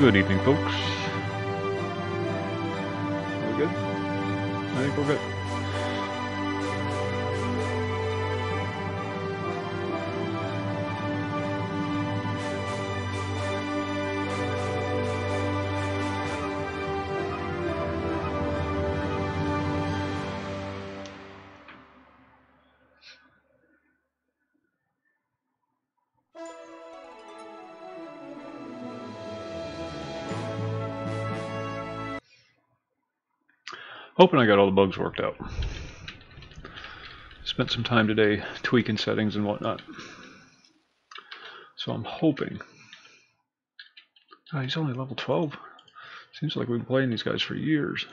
Good evening, folks. Are we good? I think we're good. Hoping I got all the bugs worked out. Spent some time today tweaking settings and whatnot. So I'm hoping. Oh, he's only level 12. Seems like we've been playing these guys for years.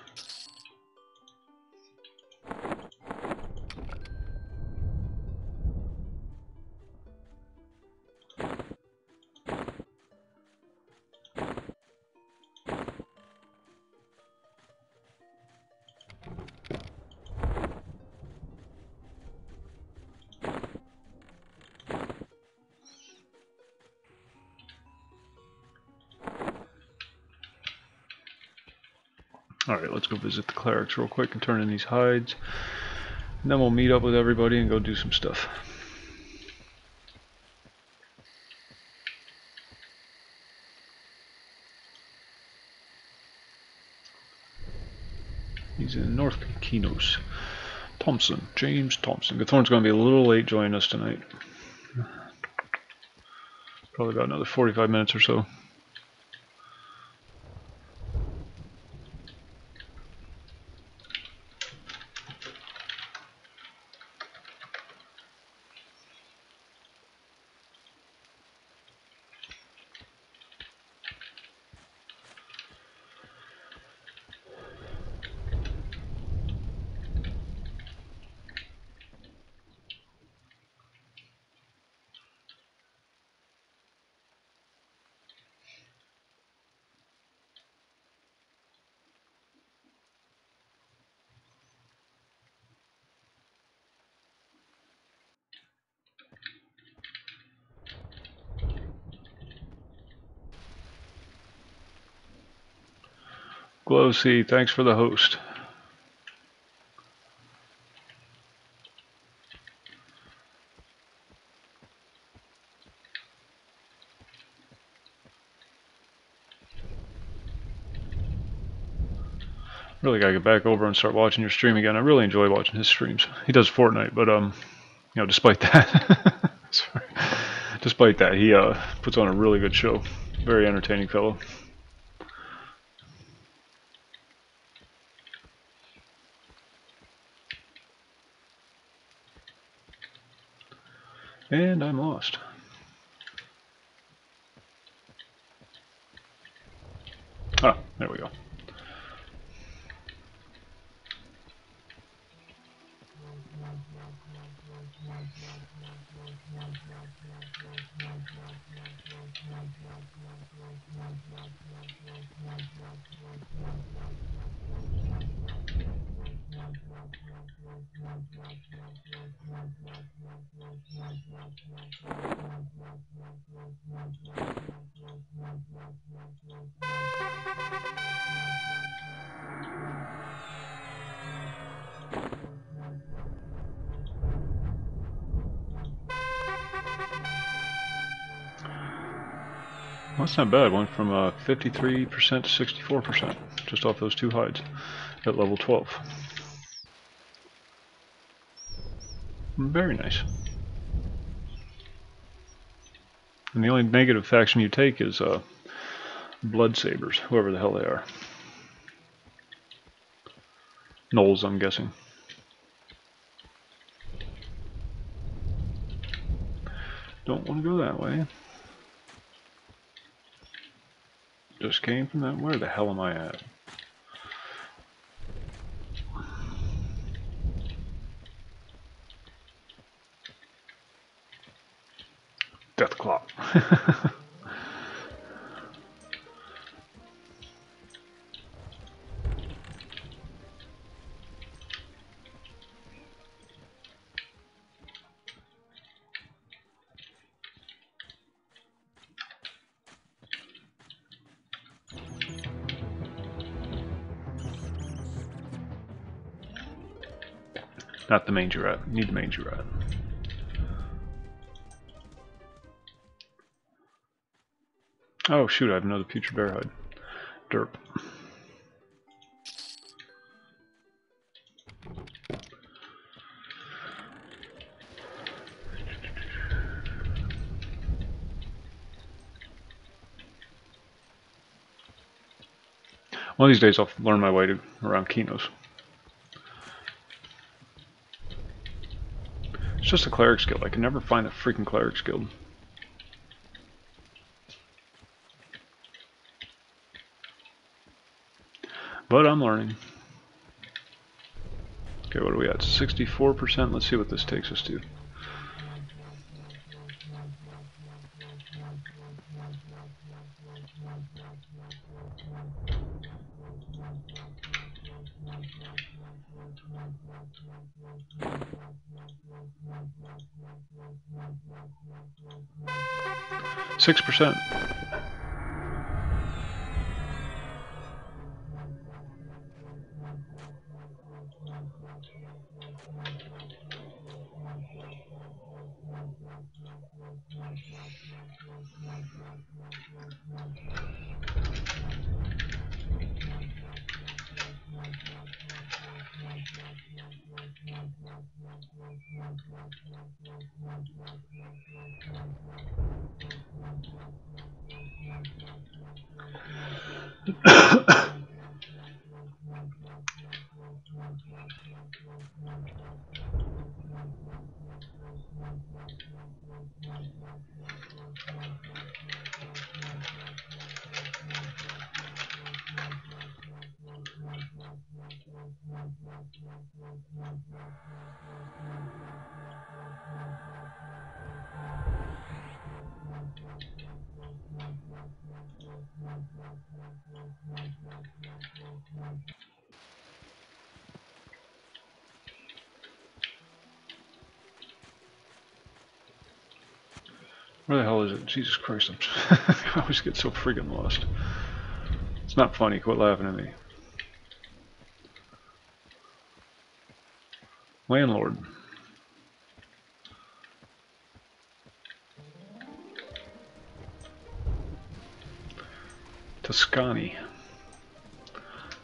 Alright, let's go visit the clerics real quick and turn in these hides. And then we'll meet up with everybody and go do some stuff. He's in North Kinos. Thompson, James Thompson. Gathorn's going to be a little late joining us tonight. Probably about another 45 minutes or so. Glow C, thanks for the host. Really gotta get back over and start watching your stream again. I really enjoy watching his streams. He does Fortnite, but you know, despite that, despite that, he puts on a really good show. Very entertaining fellow. And I'm lost. Ah, there we go. Well, that's not bad. Went from 53% to 64% just off those two hides at level 12. Very nice. And the only negative faction you take is Blood Sabers, whoever the hell they are. Gnolls, I'm guessing. Don't want to go that way. Just came from that. Where the hell am I at? Death Clock. Not the mangy rat. Need the mangy rat. Oh shoot, I have another putrid bear hide. Derp. One of these days I'll learn my way to around Kinos. It's just a cleric's guild. I can never find a freaking cleric's guild. But I'm learning. Okay, what are we at? 64%. Let's see what this takes us to. %. Where the hell is it? Jesus Christ, I always get so freaking lost. It's not funny, quit laughing at me. Landlord. Tuscany.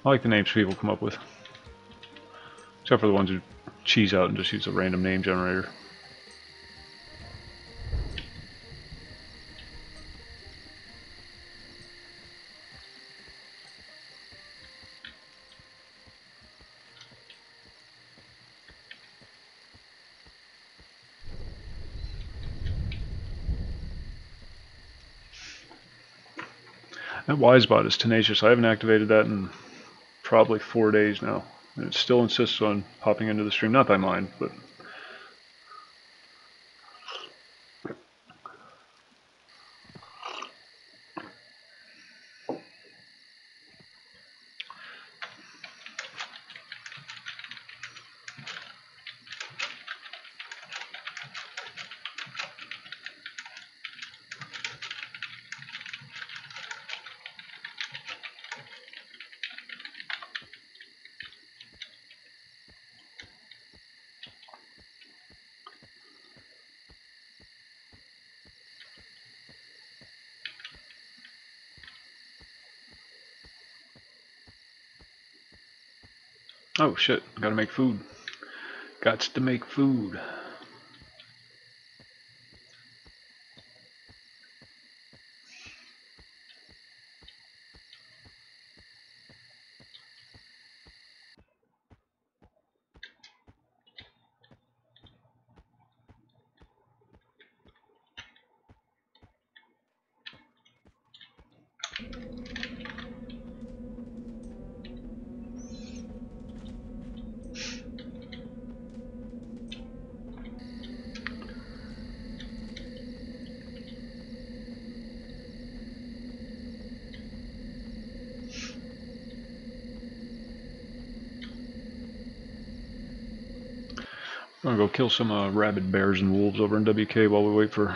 I like the names people come up with. Except for the ones who cheese out and just use a random name generator. That Wisebot is tenacious. I haven't activated that in probably 4 days now. And it still insists on popping into the stream. Not by mine, but... Oh shit, gotta make food. Gots to make food. I'm gonna go kill some rabid bears and wolves over in WK while we wait for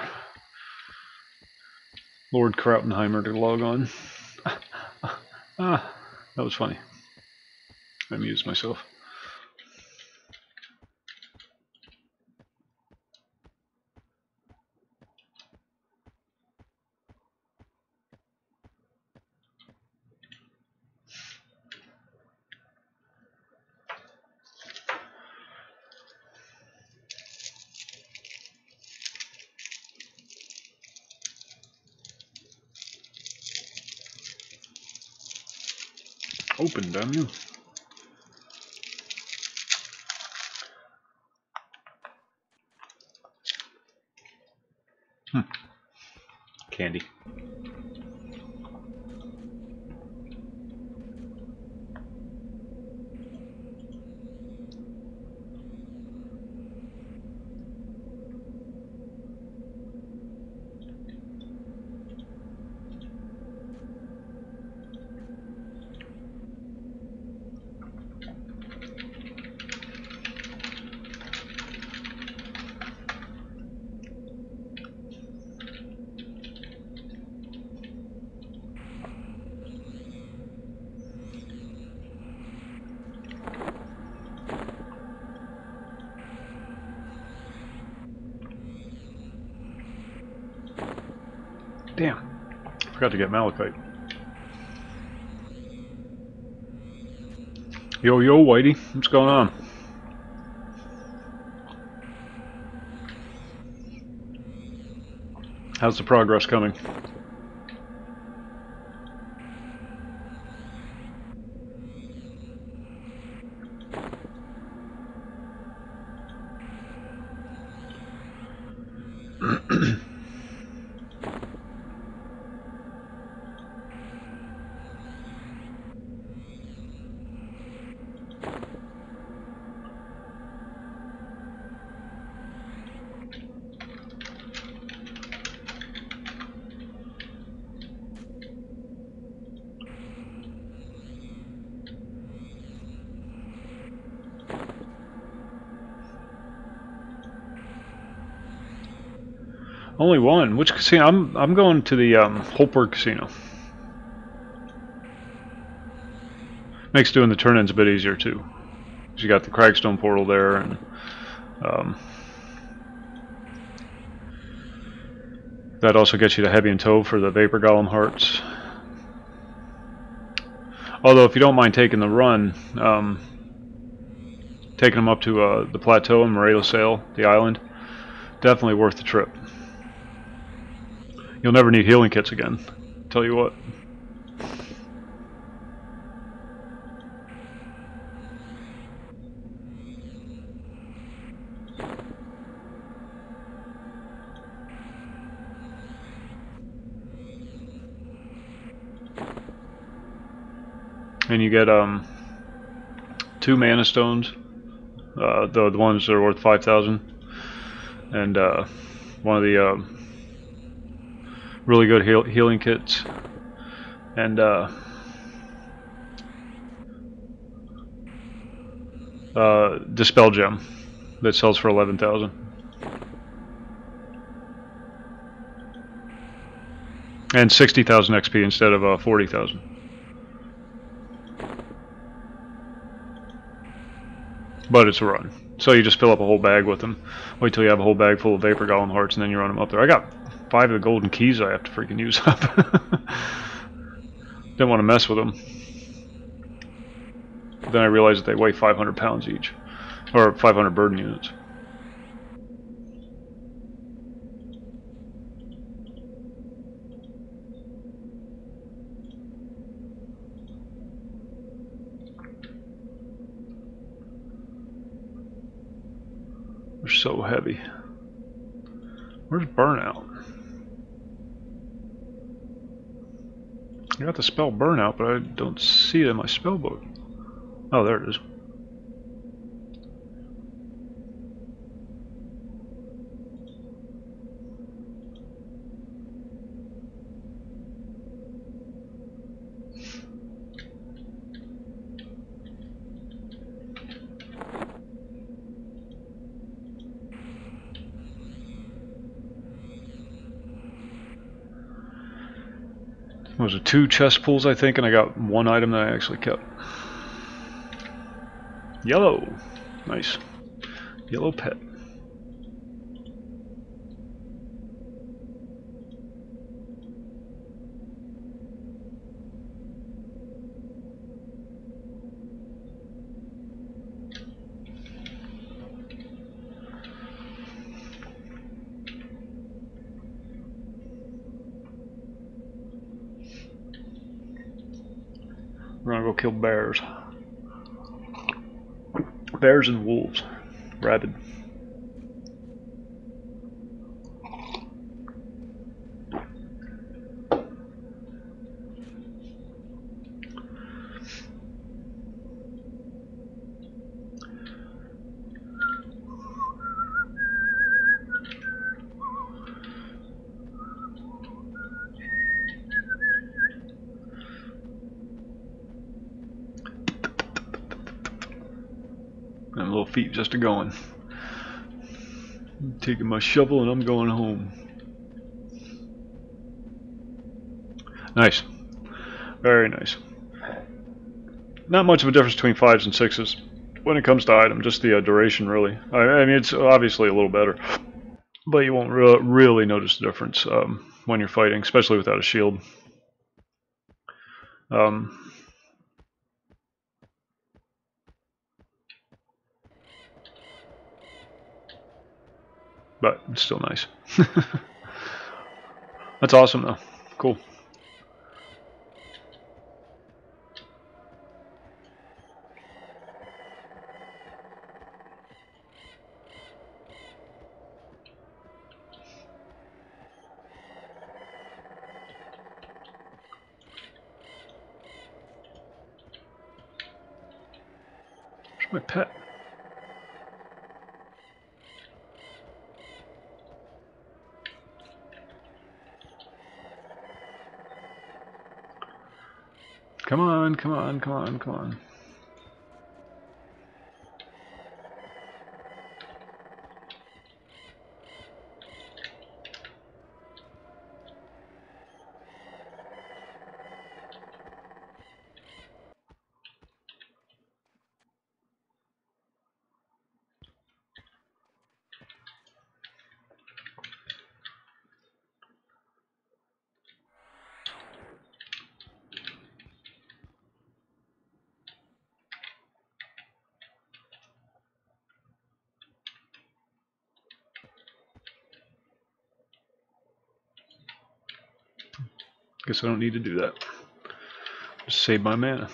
Lord Krautenheimer to log on. That was funny. I amused myself. Open, damn you. Candy. Damn. Forgot to get malachite. Yo, yo, Whitey. What's going on? How's the progress coming? Only one. Which casino? I'm going to the Holport Casino. Makes doing the turn-ins a bit easier too. 'Cause you got the Cragstone portal there, and that also gets you to Heavy and Tow for the Vapor Golem hearts. Although if you don't mind taking the run, taking them up to the plateau in Morado Sail, the island, definitely worth the trip. You'll never need healing kits again, tell you what. And you get 2 mana stones, the ones that are worth 5,000, and one of the really good healing kits, and Dispel Gem that sells for 11,000. And 60,000 XP instead of 40,000. But it's a run. So you just fill up a whole bag with them. Wait till you have a whole bag full of Vapor Golem hearts and then you run them up there. I got 5 of the golden keys I have to freaking use up. Didn't want to mess with them. Then I realized that they weigh 500 pounds each. Or 500 burden units. They're so heavy. Where's Burnout? I got the spell Burnout, but I don't see it in my spell book. Oh, there it is. Was it 2 chest pulls, I think, and I got 1 item that I actually kept. Yellow. Nice. Yellow pet. We're gonna go kill bears. Bears and wolves. Rabid. And little feet just a going. I'm taking my shovel and I'm going home. Nice. Very nice. Not much of a difference between 5s and 6s when it comes to item, just the duration really. I mean, it's obviously a little better, but you won't really notice the difference. when you're fighting, especially without a shield. But it's still nice. That's awesome though. Cool. Where's my pet? Come on, come on, come on, come on. Guess I don't need to do that. Just save my mana.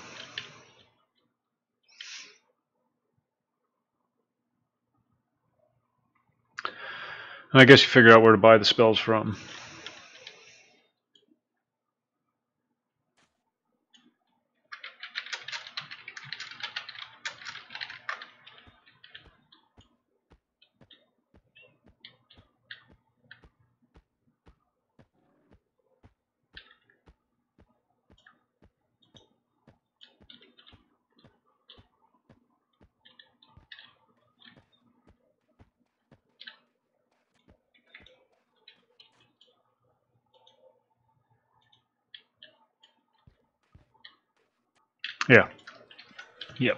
And I guess you figure out where to buy the spells from. Yeah. Yep.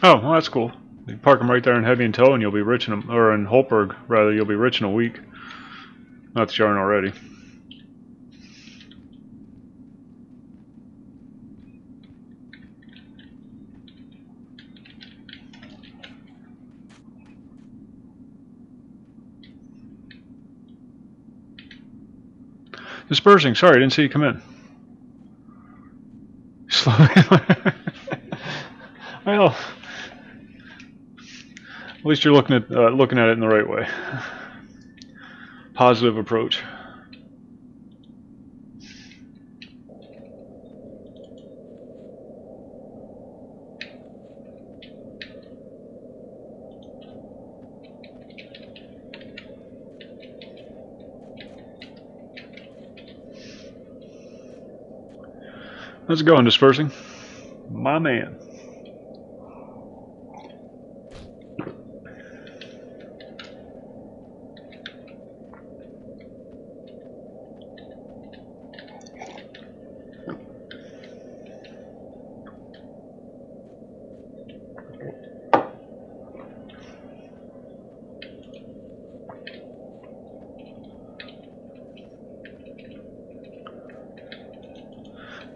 Oh, well, that's cool. You park them right there in Heavy and Tow, and you'll be rich in them, or in Holberg, rather. You'll be rich in a week. Not that you aren't already. Dispersing. Sorry, I didn't see you come in. Slowly. Well, at least you're looking at it in the right way. Positive approach. How's it going, Dispersing? My man.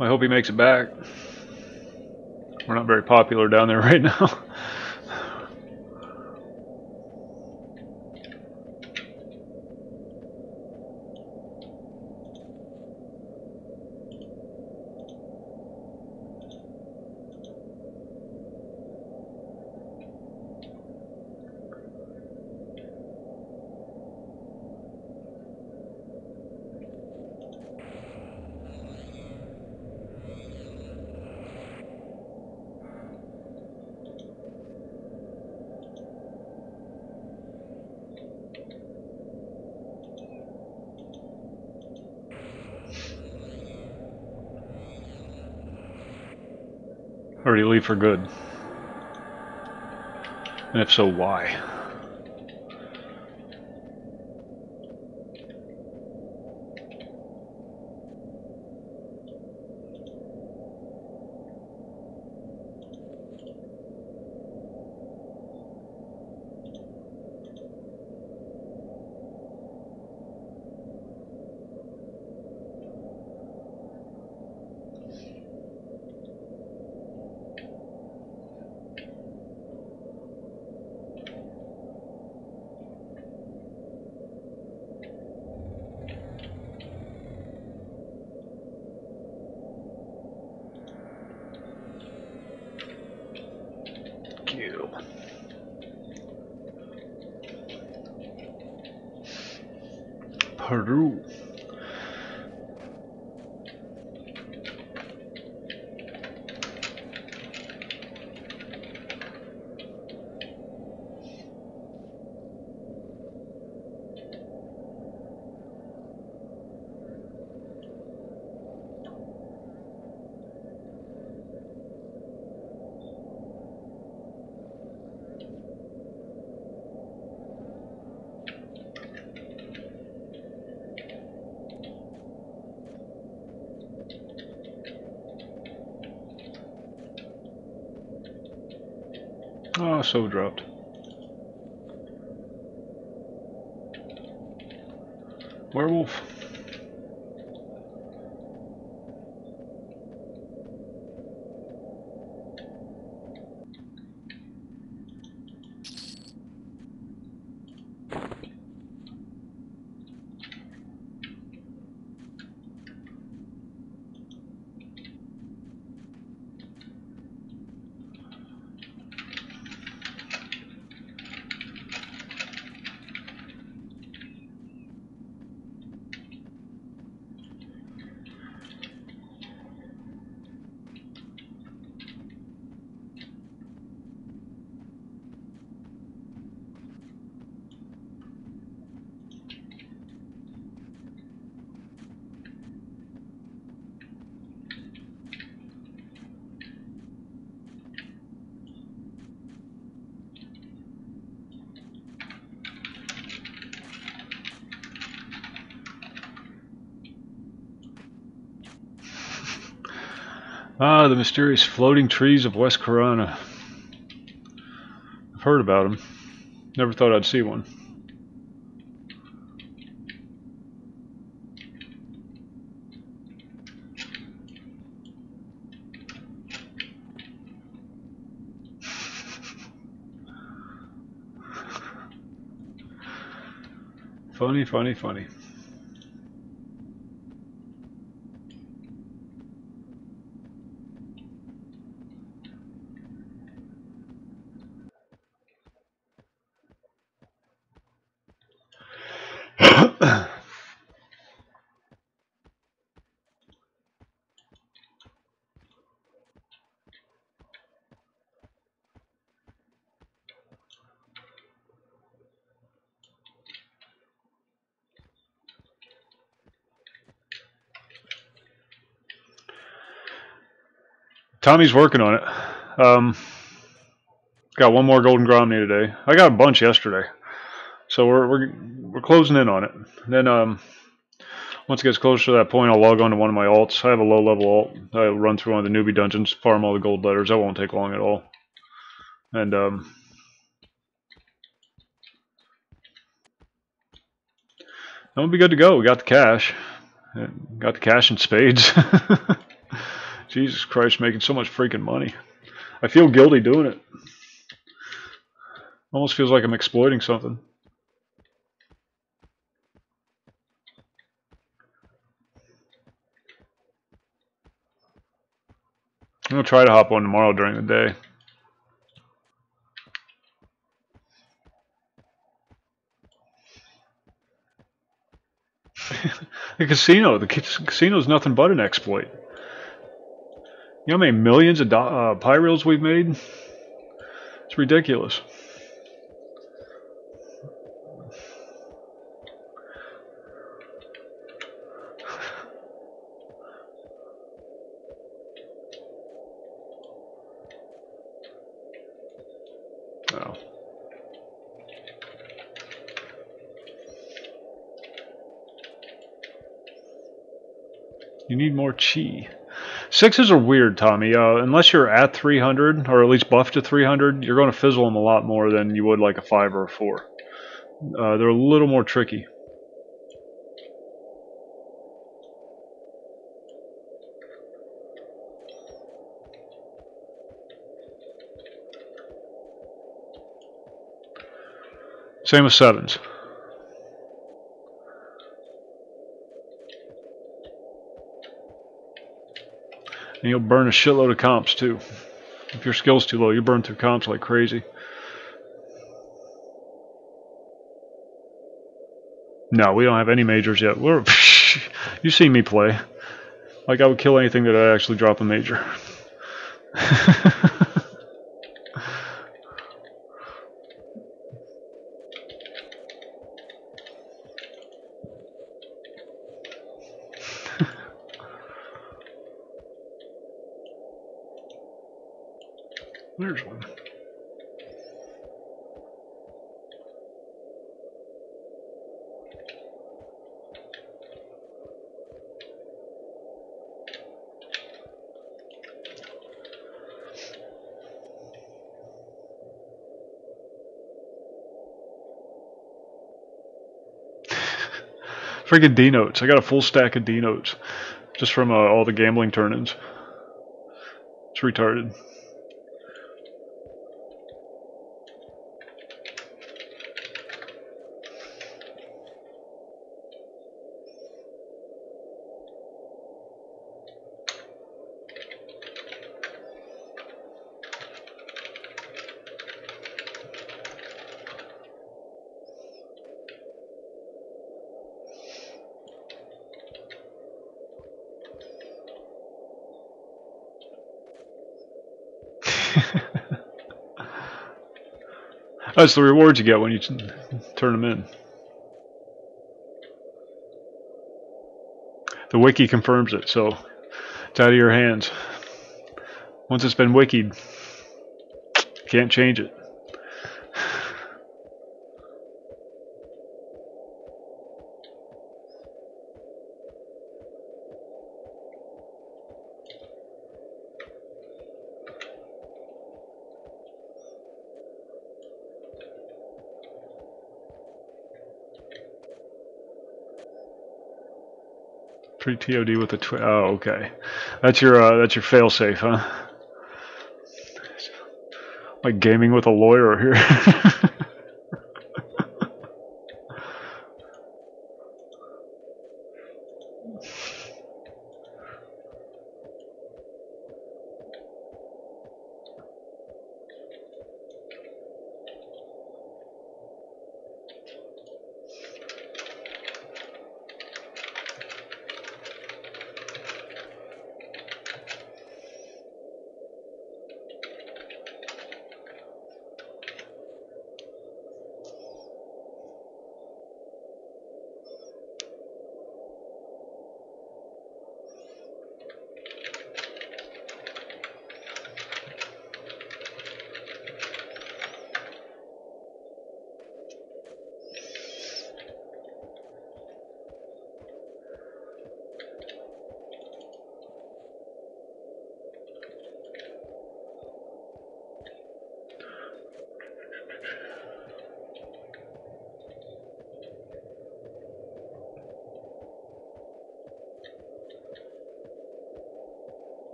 I hope he makes it back. We're not very popular down there right now. Or did he leave for good? And if so, why? Kill. Peru. Oh, so dropped. Werewolf. Ah, the mysterious floating trees of West Corona. I've heard about them. Never thought I'd see one. Funny, funny, funny. Tommy's working on it. Got one more golden Gromny today. I got a bunch yesterday, so we're closing in on it. Then once it gets closer to that point, I'll log on to one of my alts. I have a low level alt. I'll run through one of the newbie dungeons, farm all the gold letters. That won't take long at all. And then we'll be good to go. We got the cash. Got the cash in spades. Jesus Christ, making so much freaking money. I feel guilty doing it. Almost feels like I'm exploiting something. I'm going to try to hop on tomorrow during the day. The casino's nothing but an exploit. You know how many millions of pyreals we've made? It's ridiculous. Oh. You need more chi. 6s are weird, Tommy. Unless you're at 300, or at least buffed to 300, you're going to fizzle them a lot more than you would like a 5 or a 4. They're a little more tricky. Same with 7s. And you'll burn a shitload of comps too. If your skill's too low, you burn through comps like crazy. No, we don't have any majors yet. You see me play. Like, I would kill anything that I actually drop a major. There's one. Friggin' D-notes. I got a full stack of D-notes just from all the gambling turn-ins. It's retarded. That's the rewards you get when you turn them in. The wiki confirms it, so it's out of your hands. Once it's been wikied, can't change it. Pre-TOD with a oh, okay. That's your fail-safe, huh? Like gaming with a lawyer here.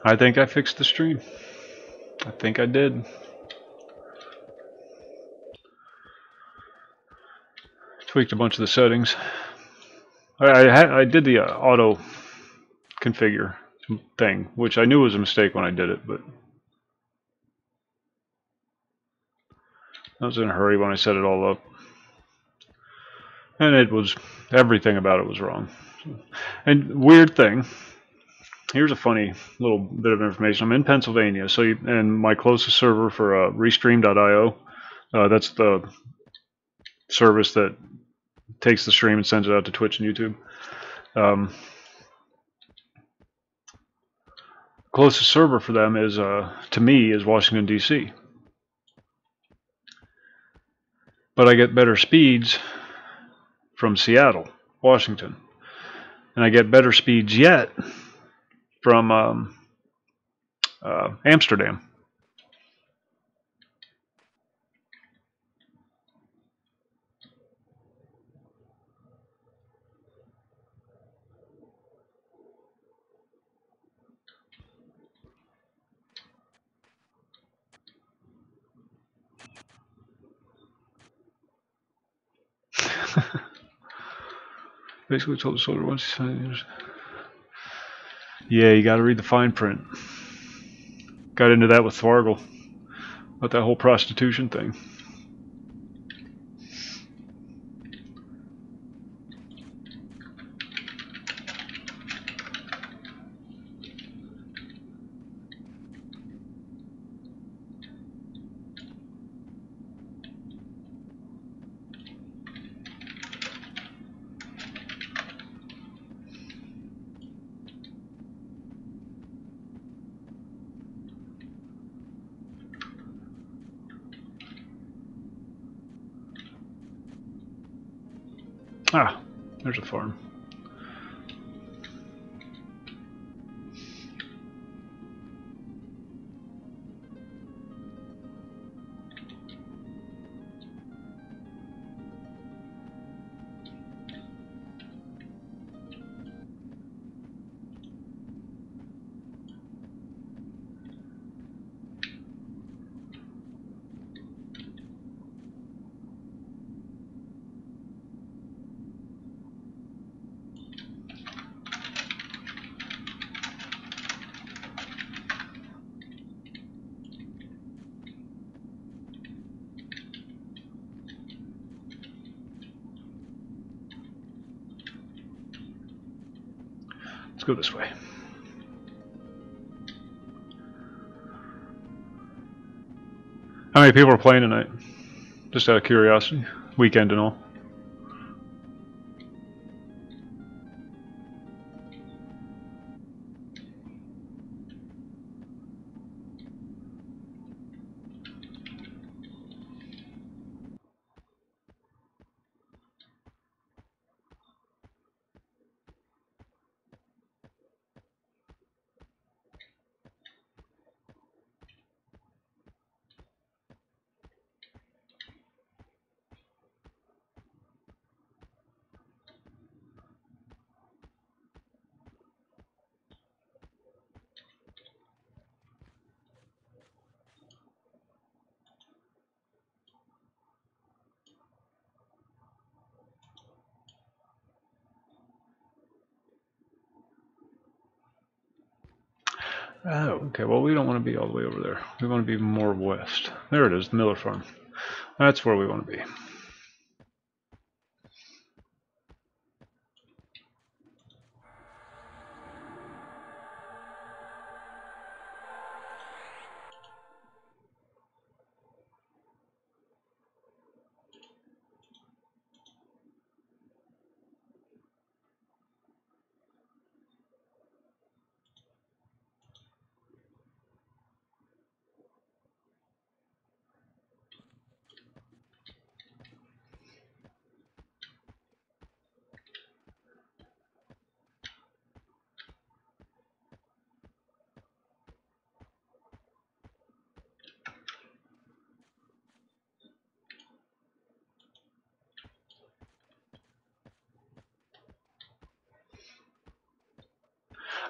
I think I fixed the stream. I think I did. Tweaked a bunch of the settings. I did the auto configure thing, which I knew was a mistake when I did it, but I was in a hurry when I set it all up. And it was, everything about it was wrong. And weird thing, here's a funny little bit of information. I'm in Pennsylvania, so and my closest server for restream.io, that's the service that takes the stream and sends it out to Twitch and YouTube. Closest server for them is, to me, is Washington, D.C. but I get better speeds from Seattle, Washington, and I get better speeds yet from Amsterdam. Basically told the soldier once he signed. Yeah, you got to read the fine print. Got into that with Thwargle, about that whole prostitution thing. Ah, there's a farm. Let's go this way. How many people are playing tonight? Just out of curiosity. Weekend and all. Oh, okay. Well, we don't want to be all the way over there. We want to be more west. There it is, the Miller Farm. That's where we want to be.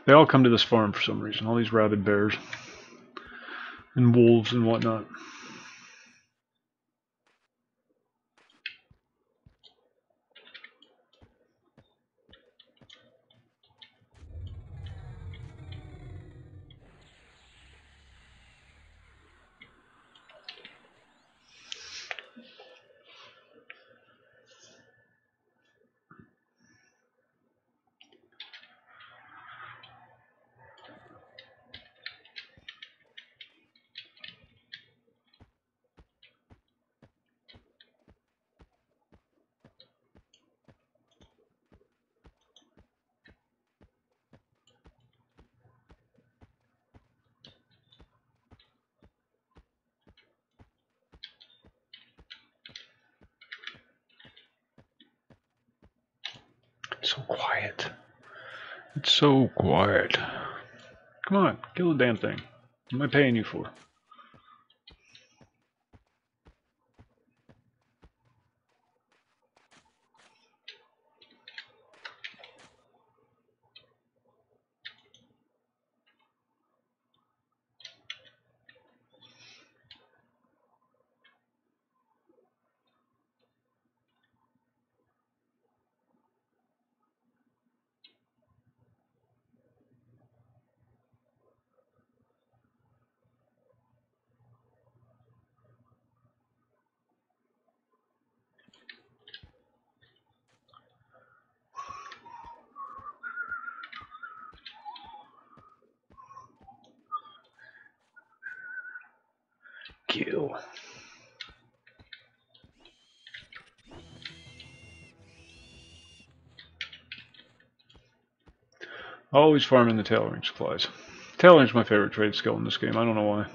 They all come to this farm for some reason. All these rabid bears and wolves and whatnot. It's so quiet. It's so quiet. Come on, kill the damn thing. What am I paying you for? Kill. Always farming the tailoring supplies. Tailoring's my favorite trade skill in this game. I don't know why.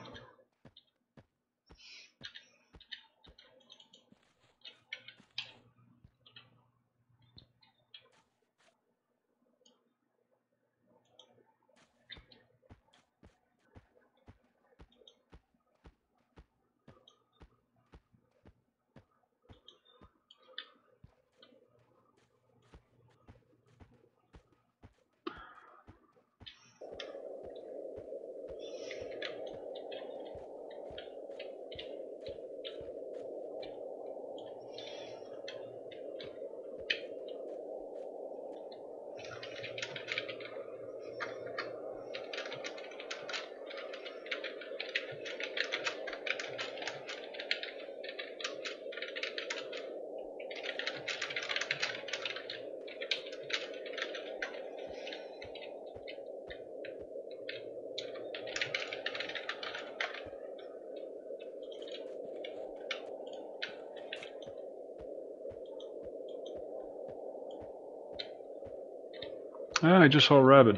Ah, I just saw a rabbit.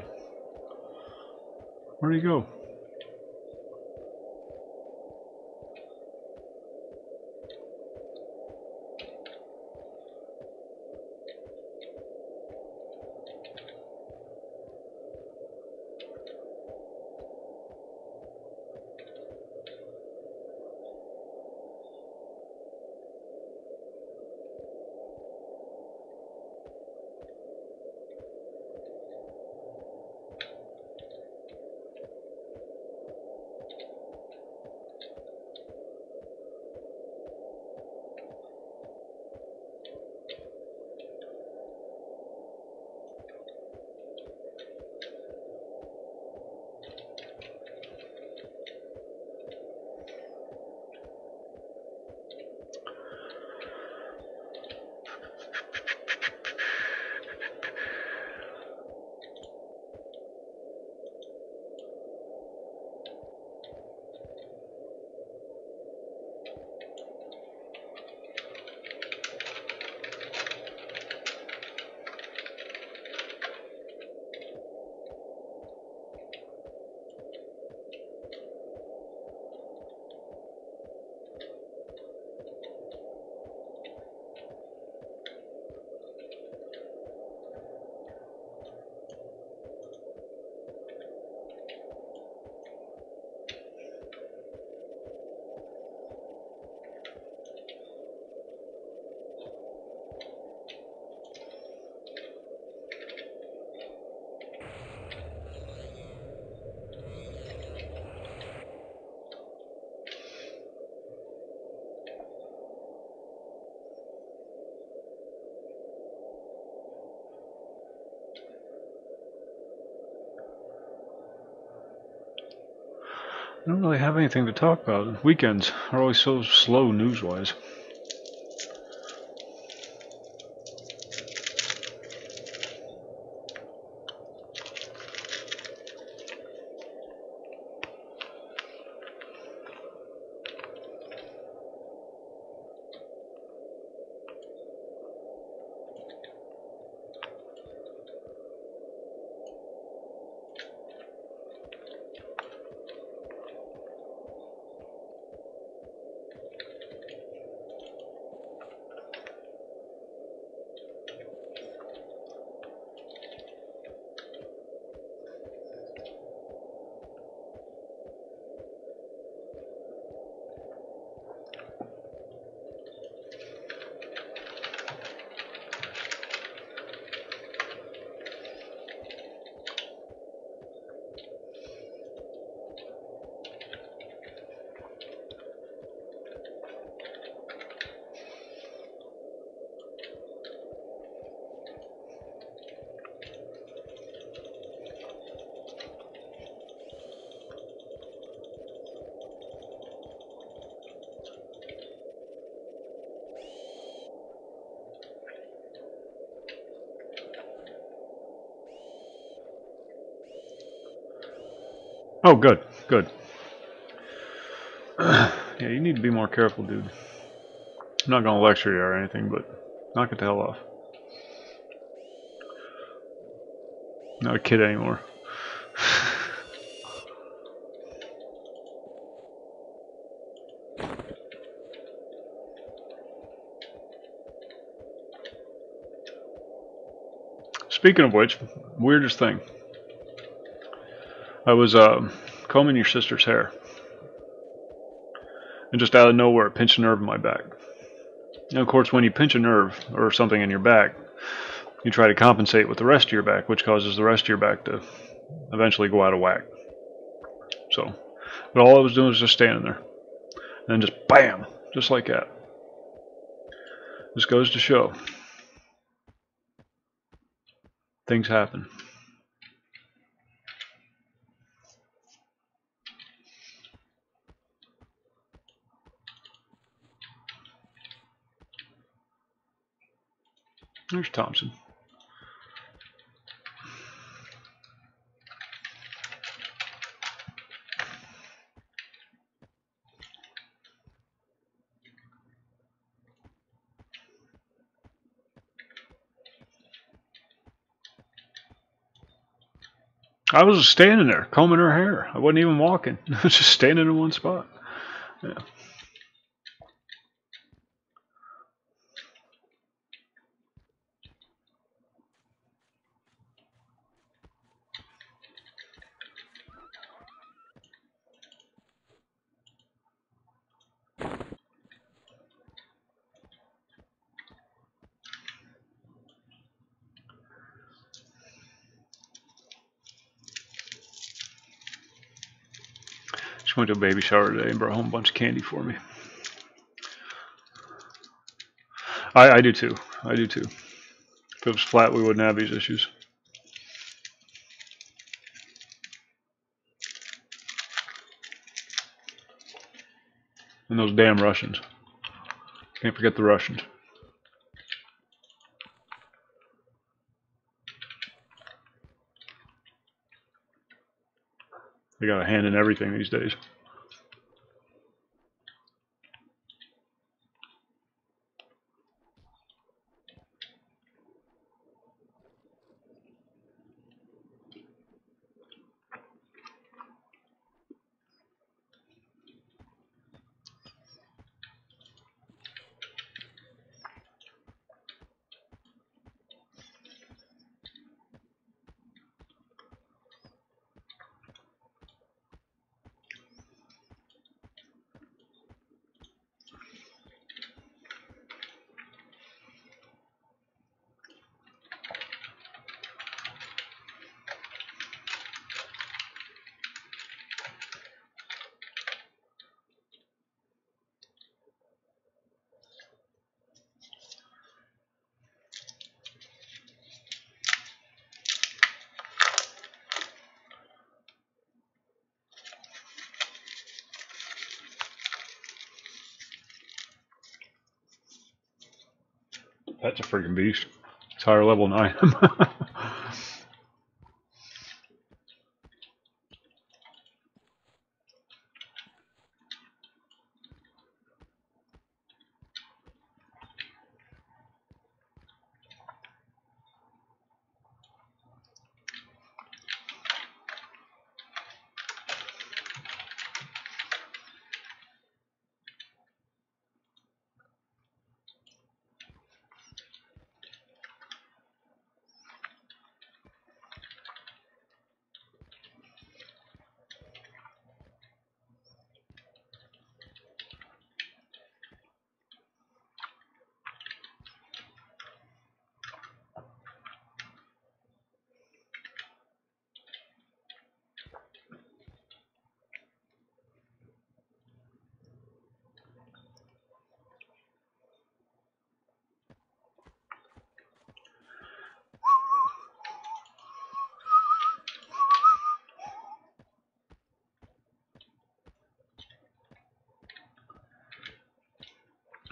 Where'd he go? I don't really have anything to talk about. Weekends are always so slow news-wise. Oh, good, good. Yeah, you need to be more careful, dude. I'm not gonna lecture you or anything, but knock it the hell off. Not a kid anymore. Speaking of which, weirdest thing. I was combing your sister's hair, and just out of nowhere, it pinched a nerve in my back. And of course, when you pinch a nerve or something in your back, you try to compensate with the rest of your back, which causes the rest of your back to eventually go out of whack. So, but all I was doing was just standing there, and then just bam, just like that. This goes to show things happen. There's Thompson. I was standing there combing her hair. I wasn't even walking. I was just standing in one spot. Yeah. She went to a baby shower today and brought home a bunch of candy for me. I do too. I do too. If it was flat, we wouldn't have these issues. And those damn Russians. Can't forget the Russians. They got a hand in everything these days. That's a freaking beast. It's higher level than I am.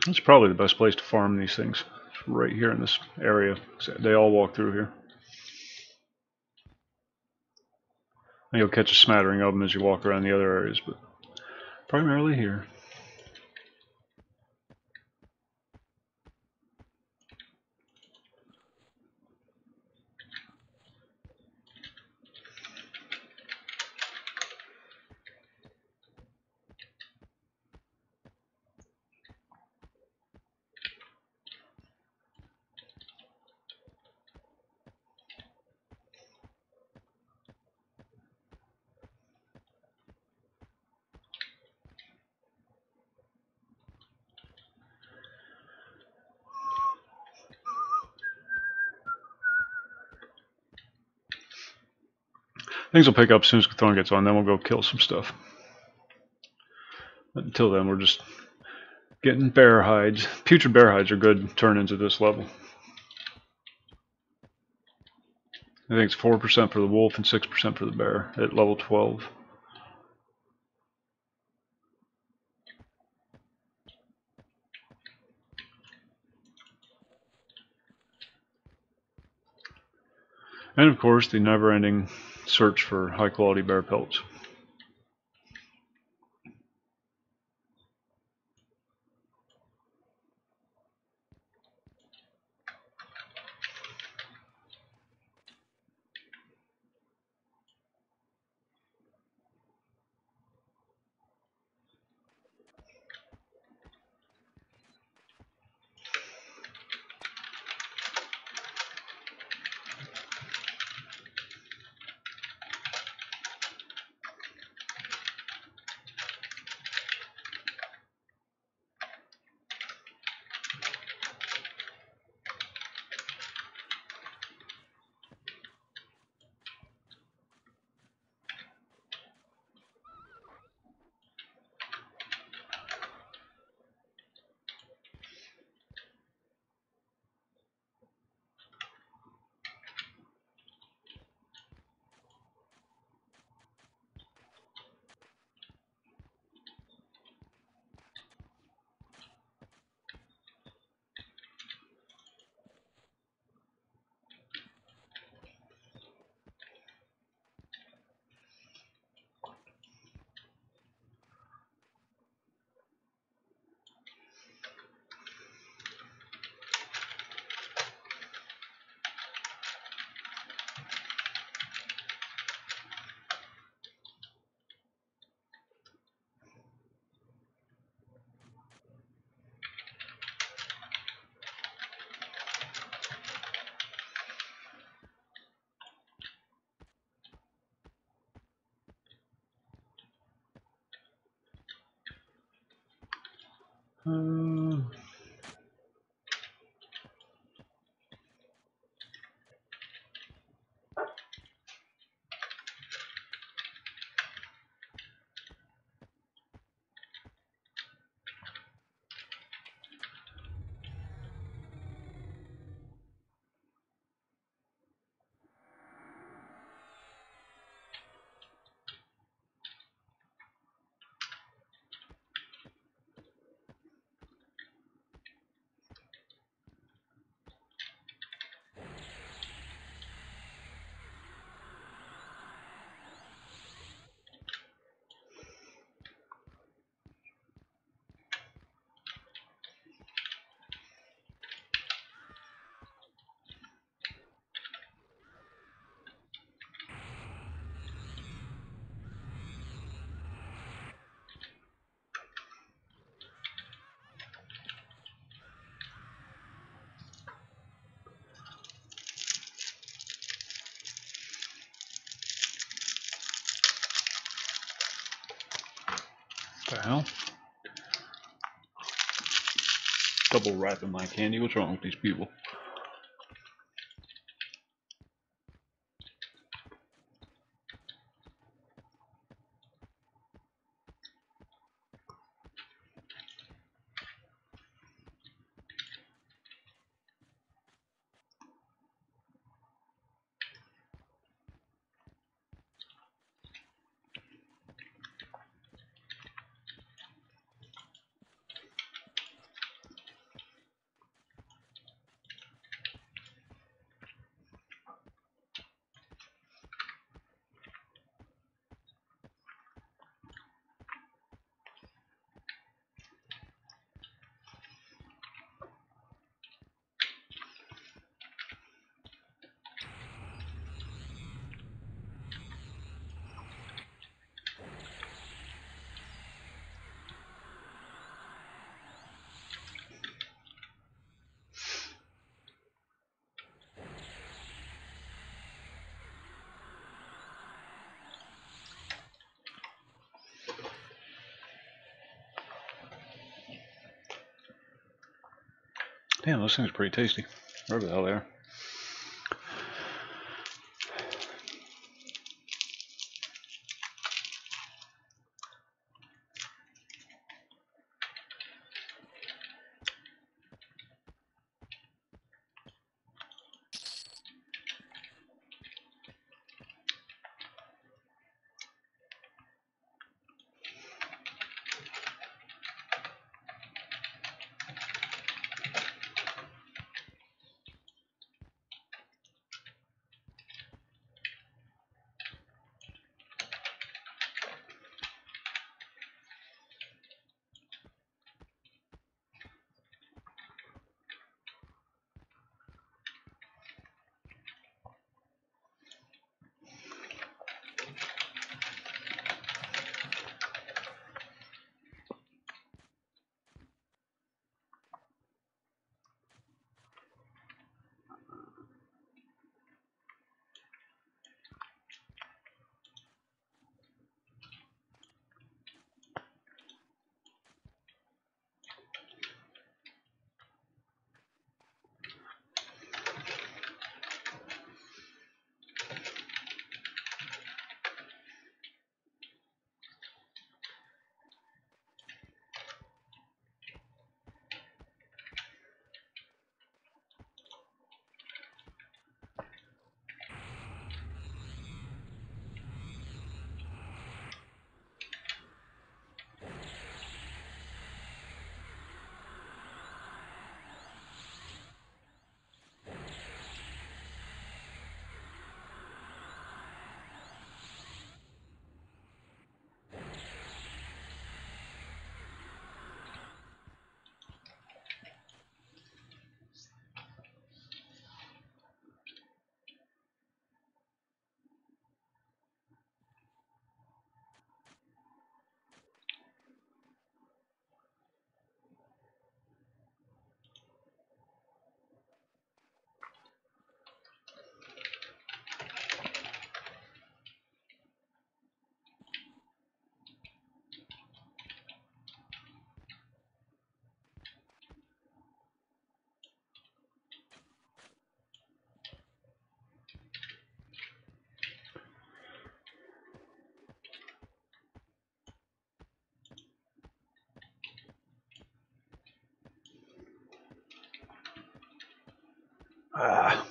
That's probably the best place to farm these things. It's right here in this area. They all walk through here. And you'll catch a smattering of them as you walk around the other areas, but primarily here. Things will pick up as soon as Gathorn gets on, then we'll go kill some stuff. But until then, we're just getting bear hides. Putrid bear hides are good turn-ins at this level. I think it's 4% for the wolf and 6% for the bear at level 12. And of course, the never-ending search for high-quality bear pelts. What the hell? Double wrapping my candy. What's wrong with these people? Damn, those things are pretty tasty. Wherever the hell they are. Ah.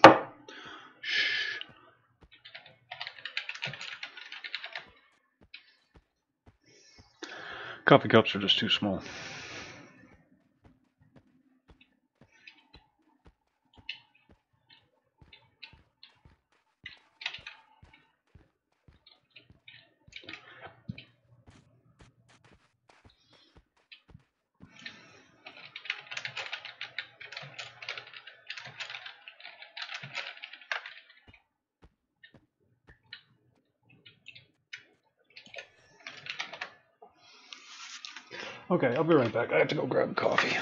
Shh. Coffee cups are just too small. Okay, I'll be right back. I have to go grab coffee.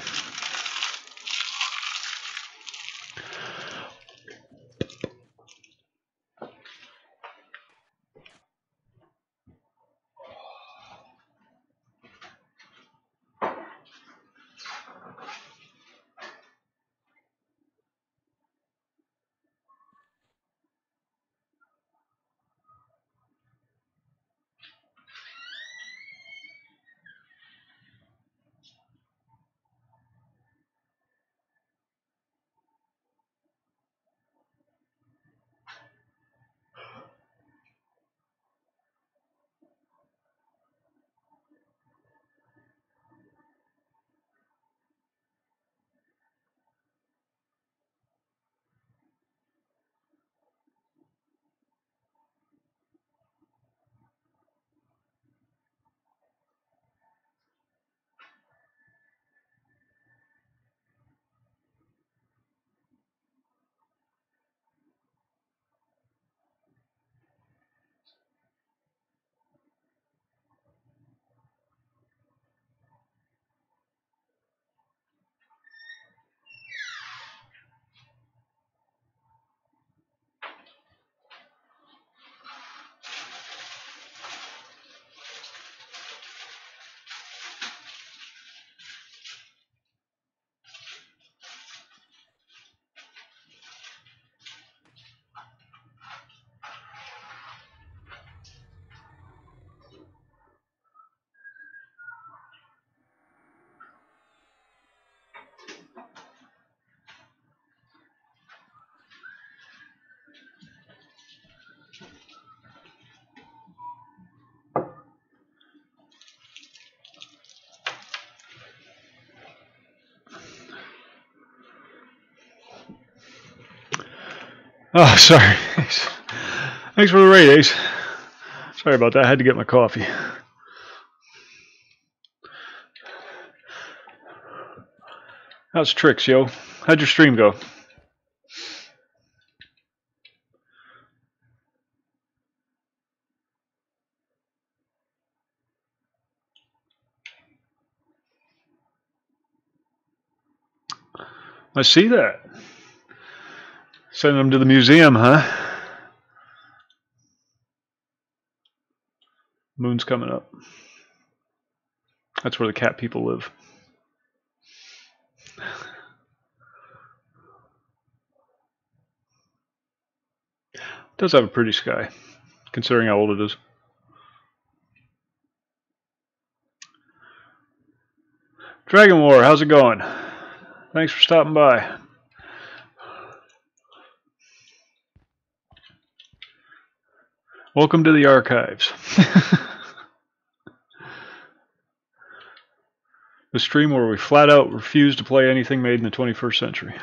Oh, sorry. Thanks for the raid, Ace. Sorry about that. I had to get my coffee. How's tricks, yo? How'd your stream go? I see that. Sending them to the museum, huh? Moon's coming up. That's where the cat people live. It does have a pretty sky, considering how old it is. Dragon War, how's it going? Thanks for stopping by. Welcome to the archives. The stream where we flat out refuse to play anything made in the 21st century.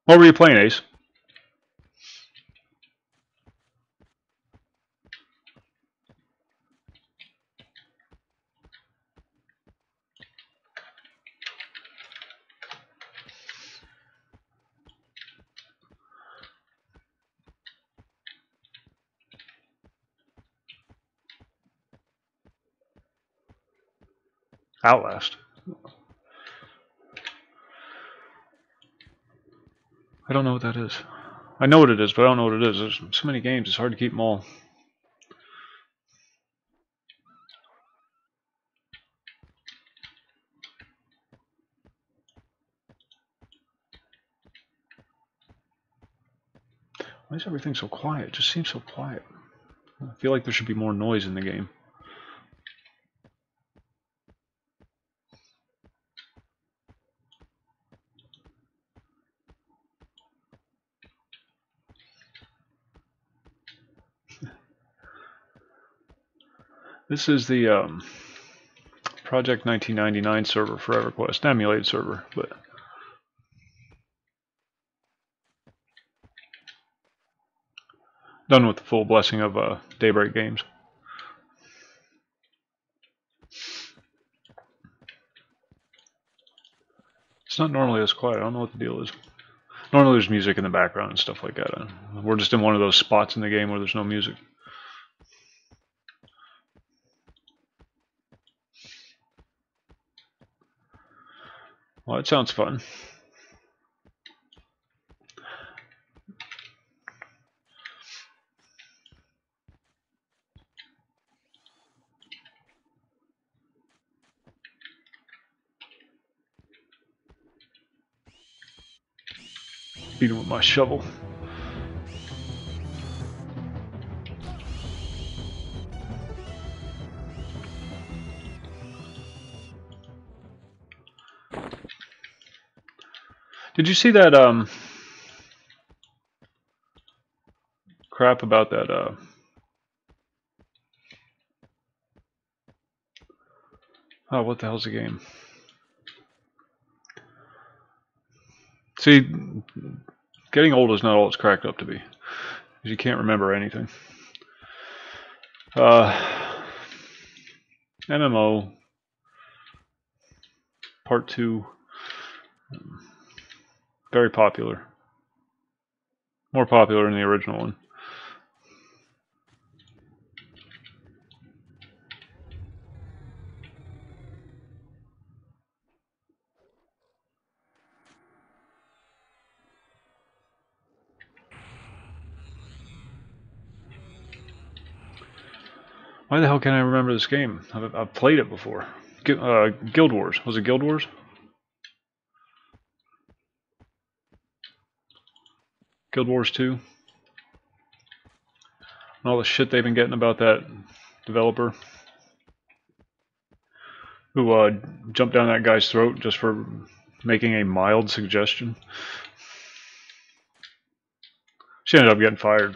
What were you playing, Ace? Outlast. I don't know what that is. I know what it is, but I don't know what it is. There's so many games, it's hard to keep them all. Why is everything so quiet? It just seems so quiet. I feel like there should be more noise in the game. This is the Project 1999 server for EverQuest, emulated server, but done with the full blessing of Daybreak Games. It's not normally this quiet. I don't know what the deal is. Normally there's music in the background and stuff like that. We're just in one of those spots in the game where there's no music. Well, that sounds fun. Beat him with my shovel. Did you see that crap about that oh, what the hell's the game? See, getting old is not all it's cracked up to be. You can't remember anything. MMO Part 2. Very popular. More popular than the original one. Why the hell can't I remember this game? I've played it before. Guild Wars. Was it Guild Wars? Guild Wars 2? And all the shit they've been getting about that developer who jumped down that guy's throat just for making a mild suggestion. She ended up getting fired.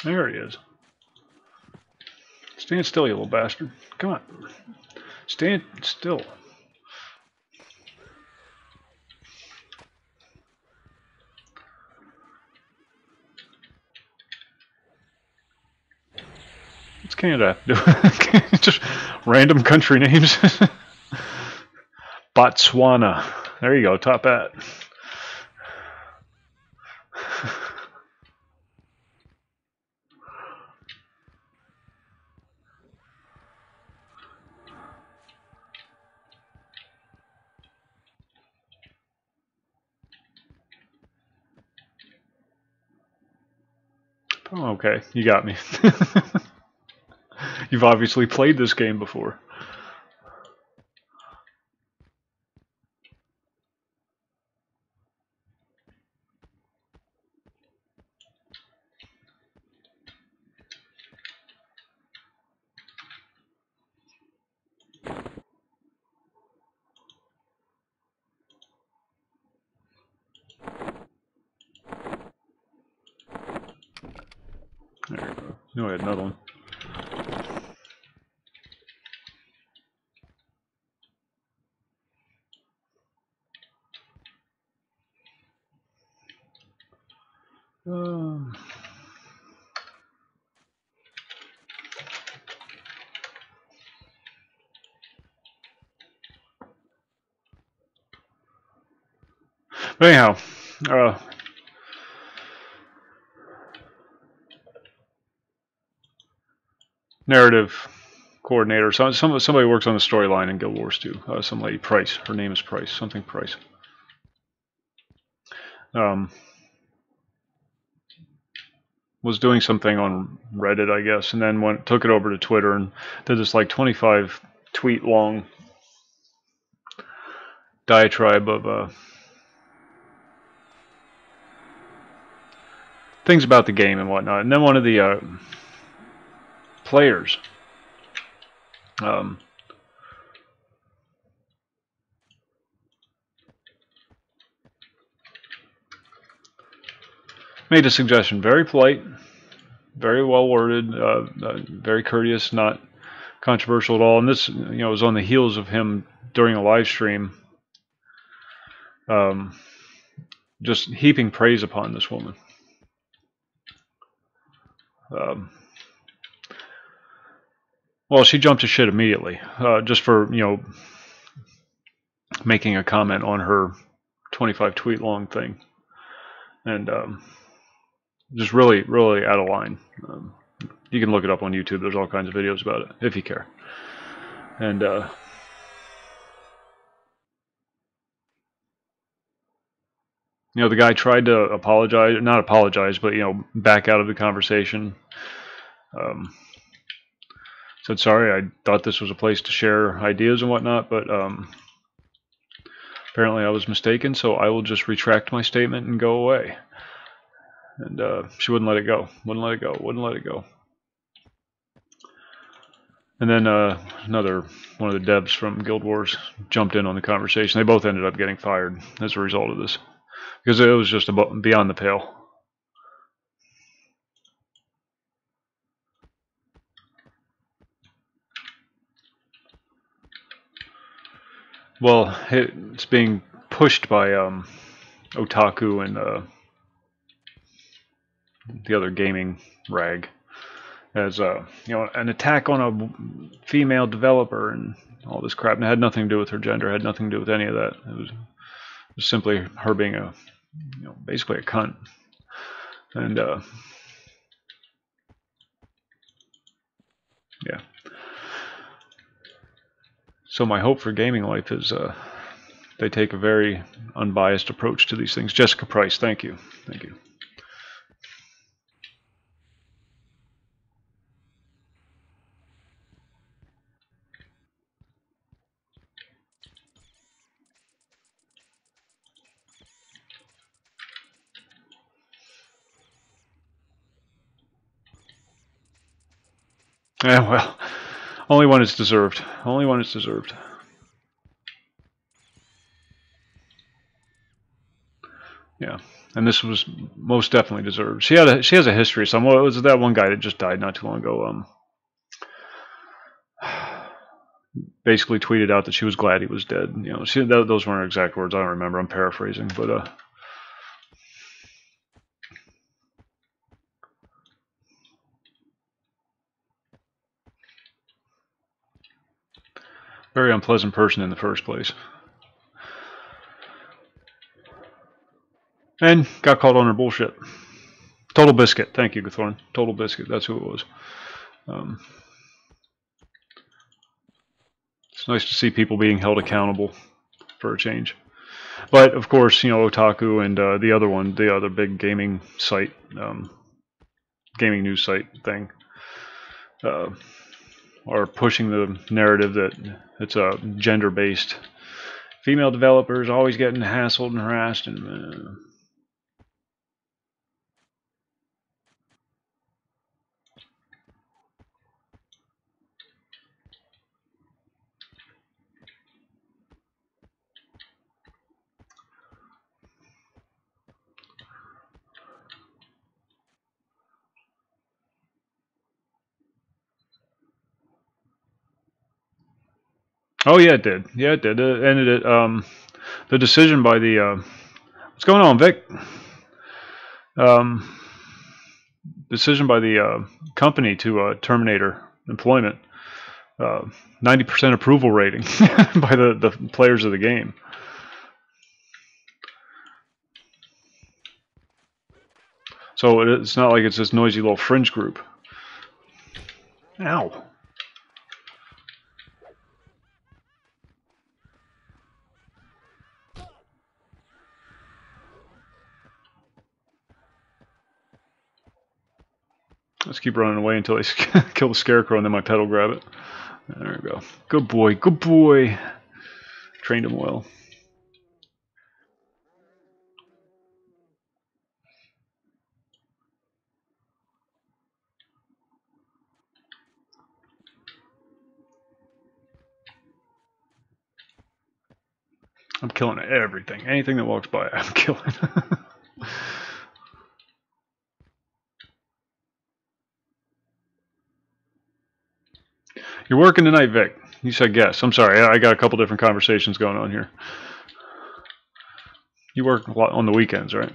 There he is. Stand still, you little bastard. Come on. Stand still. What's Canada doing? Just random country names. Botswana. There you go, top hat. Oh, okay, you got me. You've obviously played this game before. There you go. No, I had another one. But anyhow, narrative coordinator. Somebody works on the storyline in Guild Wars 2. Some lady, Price. Her name is Price. Something Price. Was doing something on Reddit, I guess, and then took it over to Twitter and did this like 25 tweet long diatribe of things about the game and whatnot. And then one of the players made a suggestion, very polite, very well worded, very courteous, not controversial at all. And this, was on the heels of him during a live stream, just heaping praise upon this woman. Well, she jumped to shit immediately, just for making a comment on her 25 tweet long thing, and just really, really out of line. You can look it up on YouTube. There's all kinds of videos about it if you care. And the guy tried to apologize, not apologize, but back out of the conversation. Said sorry, I thought this was a place to share ideas and whatnot, but apparently I was mistaken, so I will just retract my statement and go away. And she wouldn't let it go. Wouldn't let it go. Wouldn't let it go. And then another one of the devs from Guild Wars jumped in on the conversation. They both ended up getting fired as a result of this, because it was just beyond the pale. Well, it's being pushed by Otaku and the other gaming rag as an attack on a female developer and all this crap. And it had nothing to do with her gender. It had nothing to do with any of that. It was simply her being basically a cunt. And yeah. So my hope for gaming life is they take a very unbiased approach to these things. Jessica Price, thank you. Thank you. Yeah, well, only one is deserved. Only one is deserved. Yeah. and this was most definitely deserved. She has a history. It was that one guy that just died not too long ago. Basically tweeted out that she was glad he was dead. You know, those weren't exact words. I don't remember. I'm paraphrasing, but very unpleasant person in the first place. And got caught on her bullshit. Total Biscuit. Thank you, Gathorn. Total Biscuit. That's who it was. It's nice to see people being held accountable for a change. But of course, you know, Otaku and the other one, the other big gaming site, gaming news site thing, are pushing the narrative that it's a gender-based. Female developers always getting hassled and harassed, and oh yeah, it did. Yeah, it did. It ended it. The decision by the what's going on, Vic? Decision by the company to terminate her employment. 90% approval rating by the players of the game. So it's not like it's this noisy little fringe group. Ow. Let's keep running away until they kill the scarecrow and then my pet will grab it. There we go. Good boy, good boy. Trained him well. I'm killing everything. Anything that walks by, I'm killing. You're working tonight, Vic. You said yes. I'm sorry. I got a couple different conversations going on here. You work a lot on the weekends, right?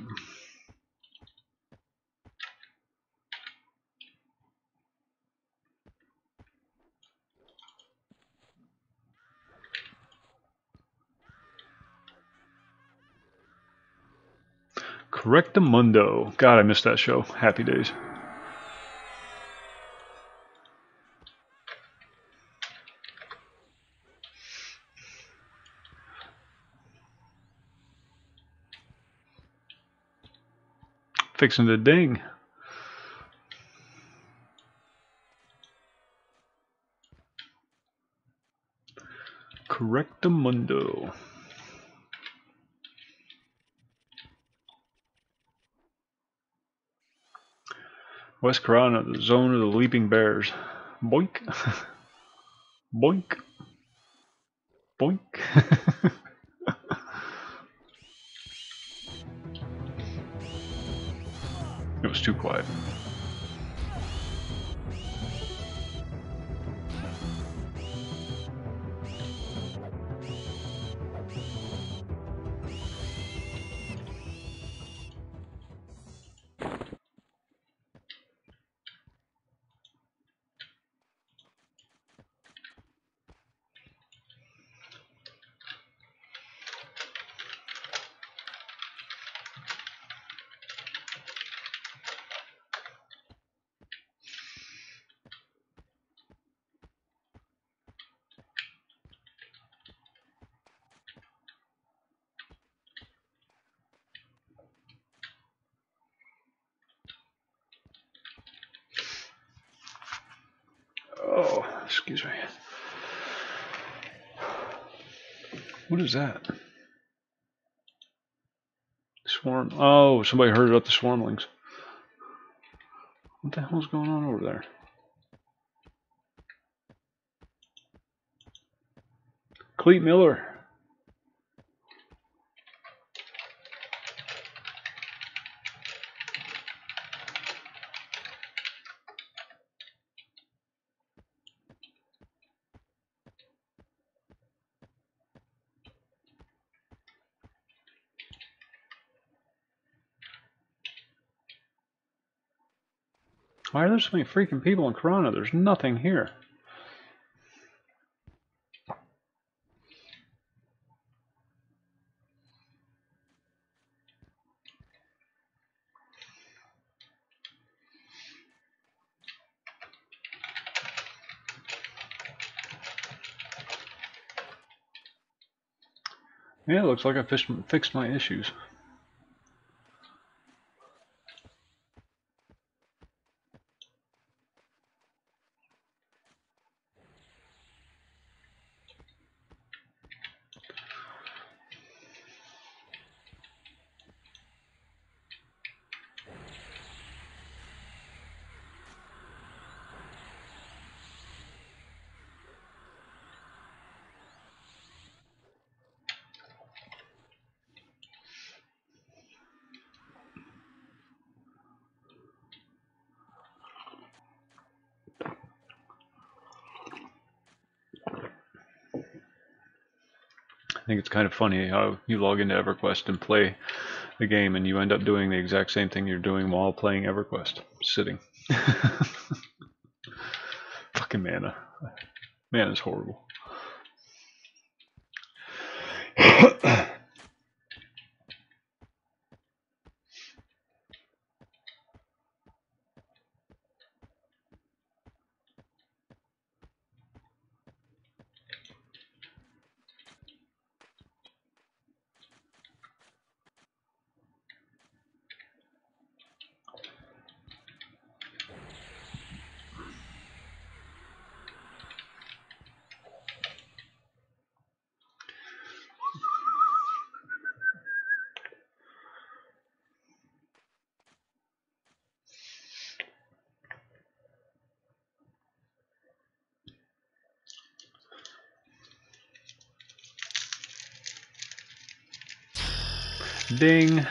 Correctamundo. God, I missed that show. Happy days. Fixing the ding. Correctamundo. West Corona, the zone of the leaping bears. Boink. Boink. Boink. It was too quiet. Oh, excuse me. What is that? Swarm. Oh, somebody heard about the swarmlings. What the hell's going on over there? Cleet Miller. Why are there so many freaking people in Corona? There's nothing here. Yeah, it looks like I fixed my issues. I think it's kind of funny how you log into EverQuest and play the game and you end up doing the exact same thing you're doing while playing EverQuest, sitting. Fucking mana. Mana's horrible. Ding.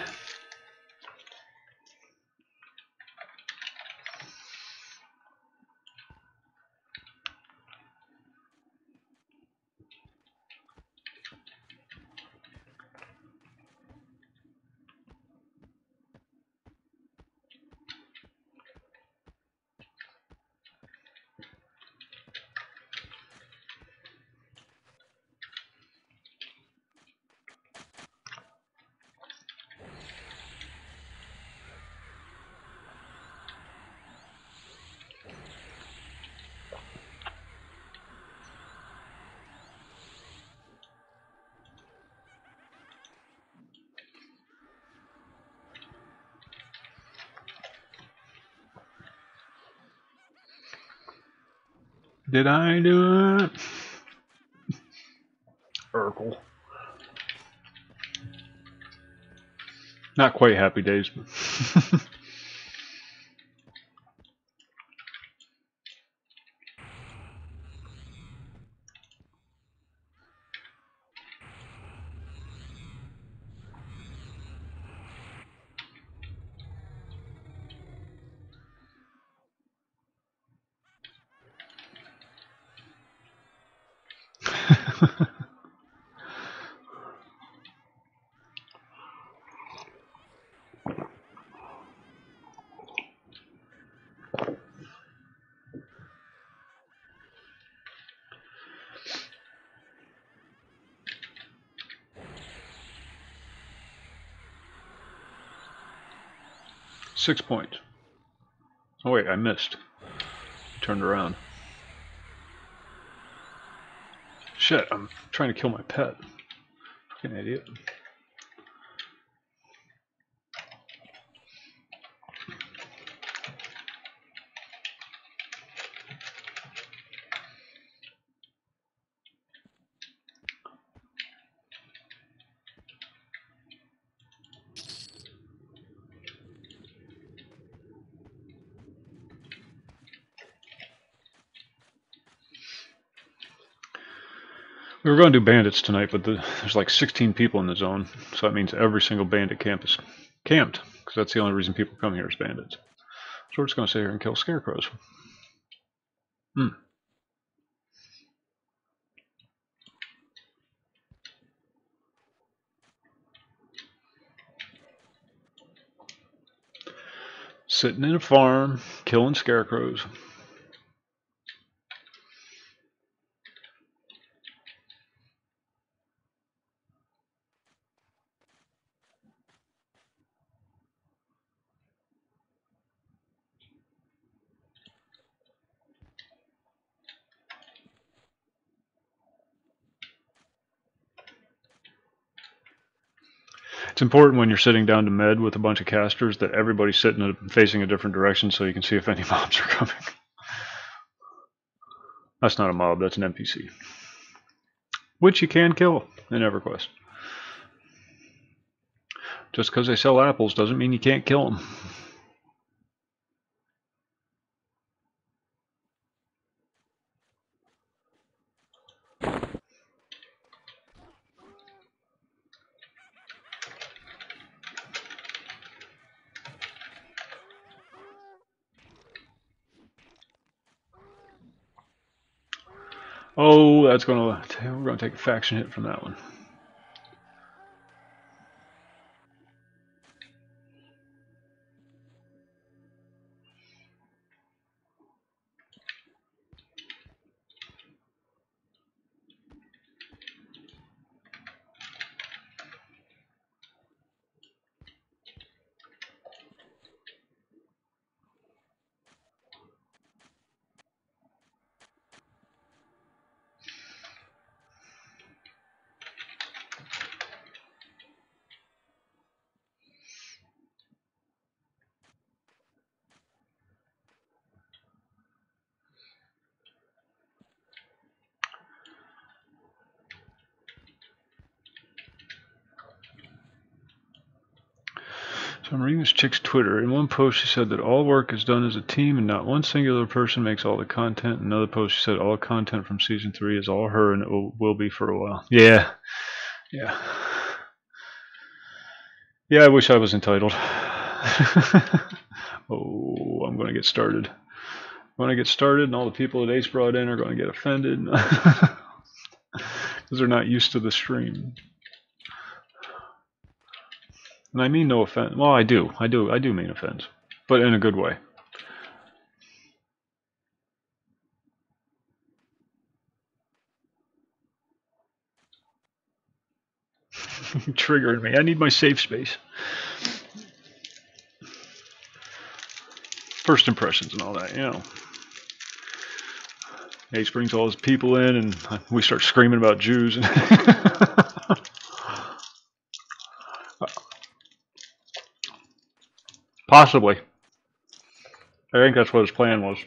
Did I do it? Urkel. Not quite happy days, but .6 points. Oh wait, I missed. Turned around. Shit, I'm trying to kill my pet. Fucking idiot. We were going to do bandits tonight, but there's like 16 people in the zone, so that means every single bandit camp is camped, because that's the only reason people come here is bandits. So we're just going to sit here and kill scarecrows. Hmm. Sitting in a farm, killing scarecrows. It's important when you're sitting down to med with a bunch of casters that everybody's sitting facing a different direction so you can see if any mobs are coming. That's not a mob, that's an NPC. Which you can kill in EverQuest. Just because they sell apples doesn't mean you can't kill them. Oh, we're gonna take a faction hit from that one. So I'm reading this chick's Twitter. In one post she said that all work is done as a team and not one singular person makes all the content. In another post she said all content from season 3 is all her and it will be for a while. Yeah. Yeah. Yeah, I wish I was entitled. Oh, I'm going to get started. When I get started and all the people that Ace brought in are going to get offended. Because they're not used to the stream. And I mean no offense. Well, I do mean offense, but in a good way. Triggering me. I need my safe space. First impressions and all that, you know. Ace brings all his people in, and we start screaming about Jews. Possibly. I think that's what his plan was.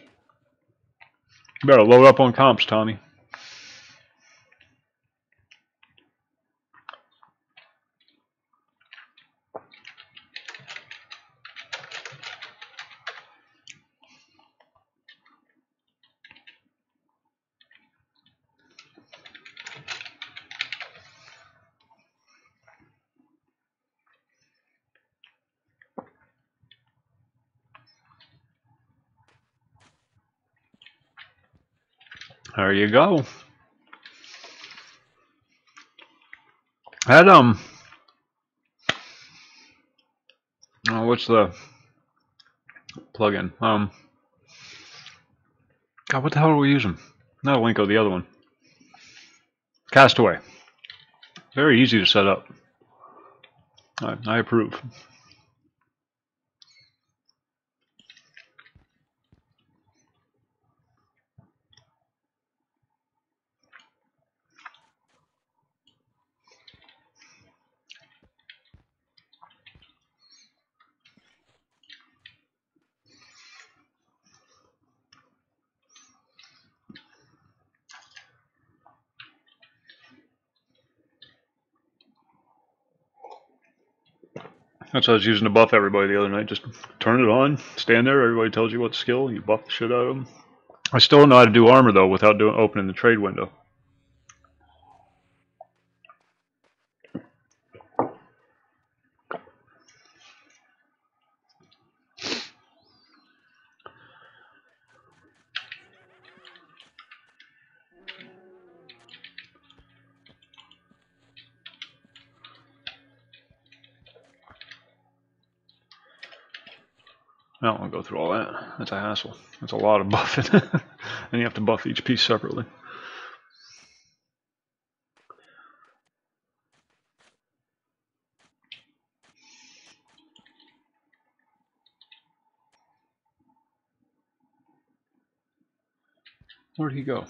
You better load up on comps, Tommy. There you go. That what's the plugin? God, what the hell are we using? Not Alinko, the other one. Castaway. Very easy to set up. I approve. That's what I was using to buff everybody the other night. Just turn it on, stand there, everybody tells you what skill, you buff the shit out of them. I still don't know how to do armor though without opening the trade window. I don't want to go through all that. That's a hassle. That's a lot of buffing. And you have to buff each piece separately. Where'd he go?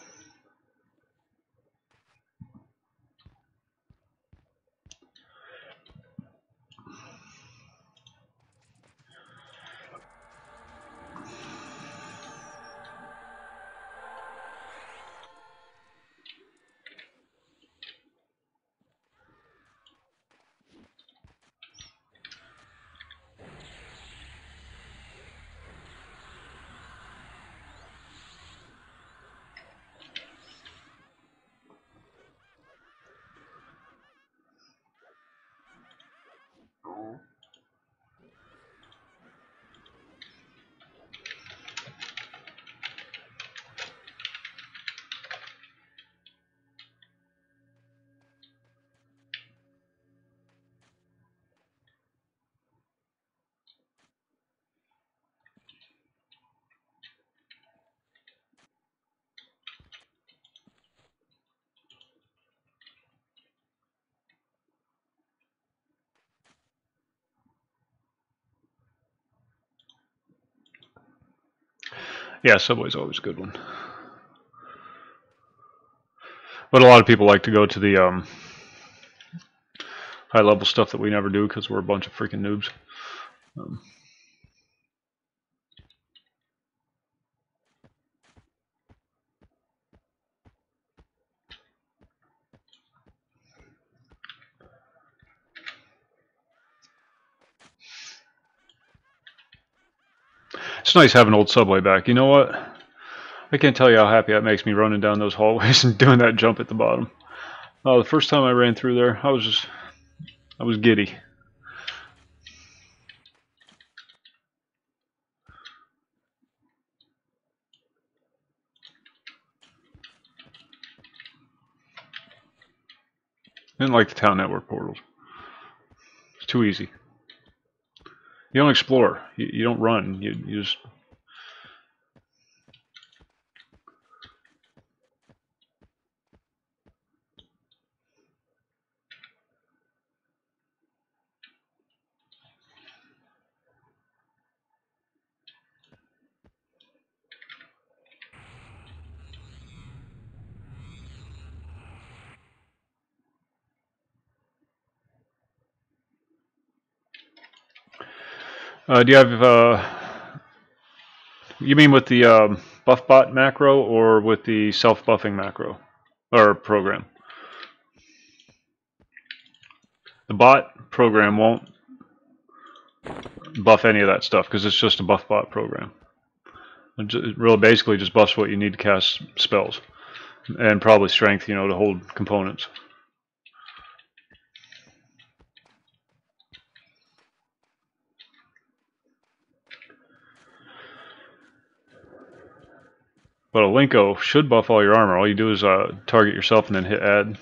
Yeah, Subway's always a good one. But a lot of people like to go to the high level stuff that we never do because we're a bunch of freaking noobs. It's nice having old Subway back. You know what? I can't tell you how happy that makes me running down those hallways and doing that jump at the bottom. Oh, the first time I ran through there, I was giddy. I didn't like the town network portals. It's too easy. You don't explore. You don't run. You just... do you have... you mean with the buff bot macro or with the self-buffing macro? Or program? The bot program won't buff any of that stuff because it's just a buff bot program. It really basically just buffs what you need to cast spells. And probably strength, you know, to hold components. But a Linko should buff all your armor. All you do is target yourself and then hit add.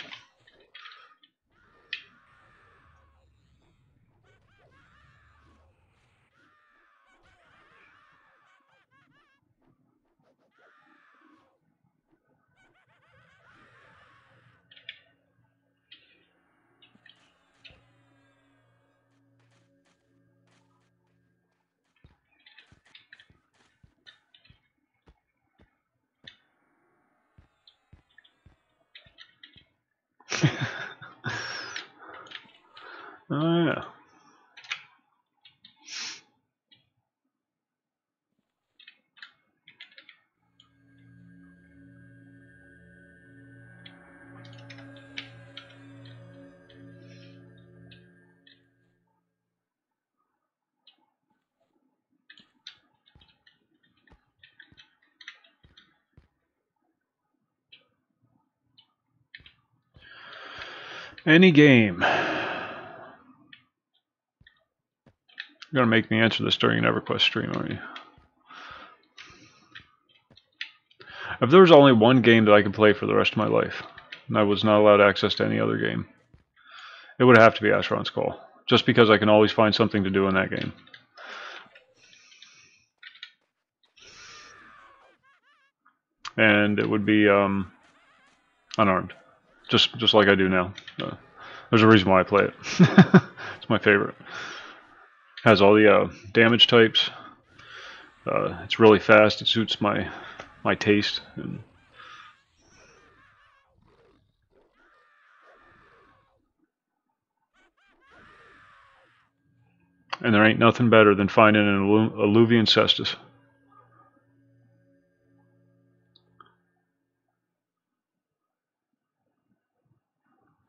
Oh yeah. Any game. You're gonna make me answer this during an EverQuest stream, aren't you? If there was only one game that I could play for the rest of my life, and I was not allowed access to any other game, it would have to be Asheron's Call. Just because I can always find something to do in that game. and it would be unarmed, just like I do now. There's a reason why I play it. It's my favorite. Has all the damage types. It's really fast. It suits my taste. And there ain't nothing better than finding an alluvian cestus.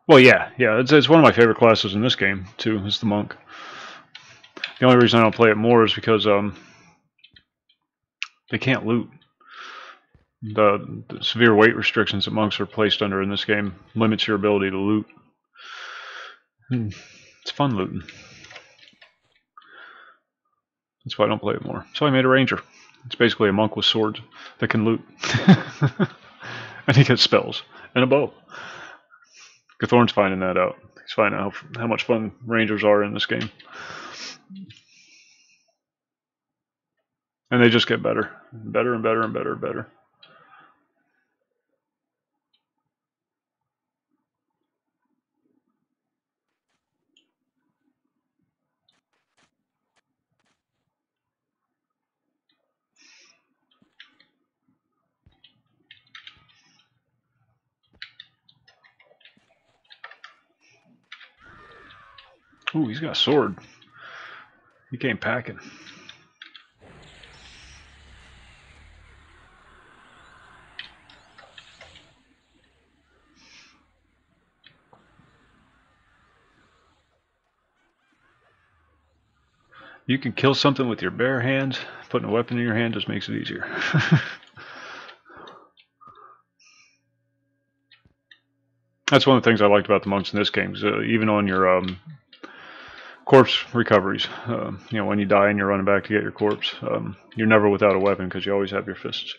Well, yeah, it's one of my favorite classes in this game too. Is the monk. The only reason I don't play it more is because they can't loot. The severe weight restrictions that monks are placed under in this game limits your ability to loot. It's fun looting. That's why I don't play it more. So I made a ranger. It's basically a monk with swords that can loot. And he gets spells and a bow. Gathorn's finding that out. He's finding out how much fun rangers are in this game. And they just get better. Better and better and better and better. Ooh, he's got a sword. He came packing. You can kill something with your bare hands. Putting a weapon in your hand just makes it easier. That's one of the things I liked about the monks in this game. Even on your corpse recoveries, you know, when you die and you're running back to get your corpse, you're never without a weapon because you always have your fists.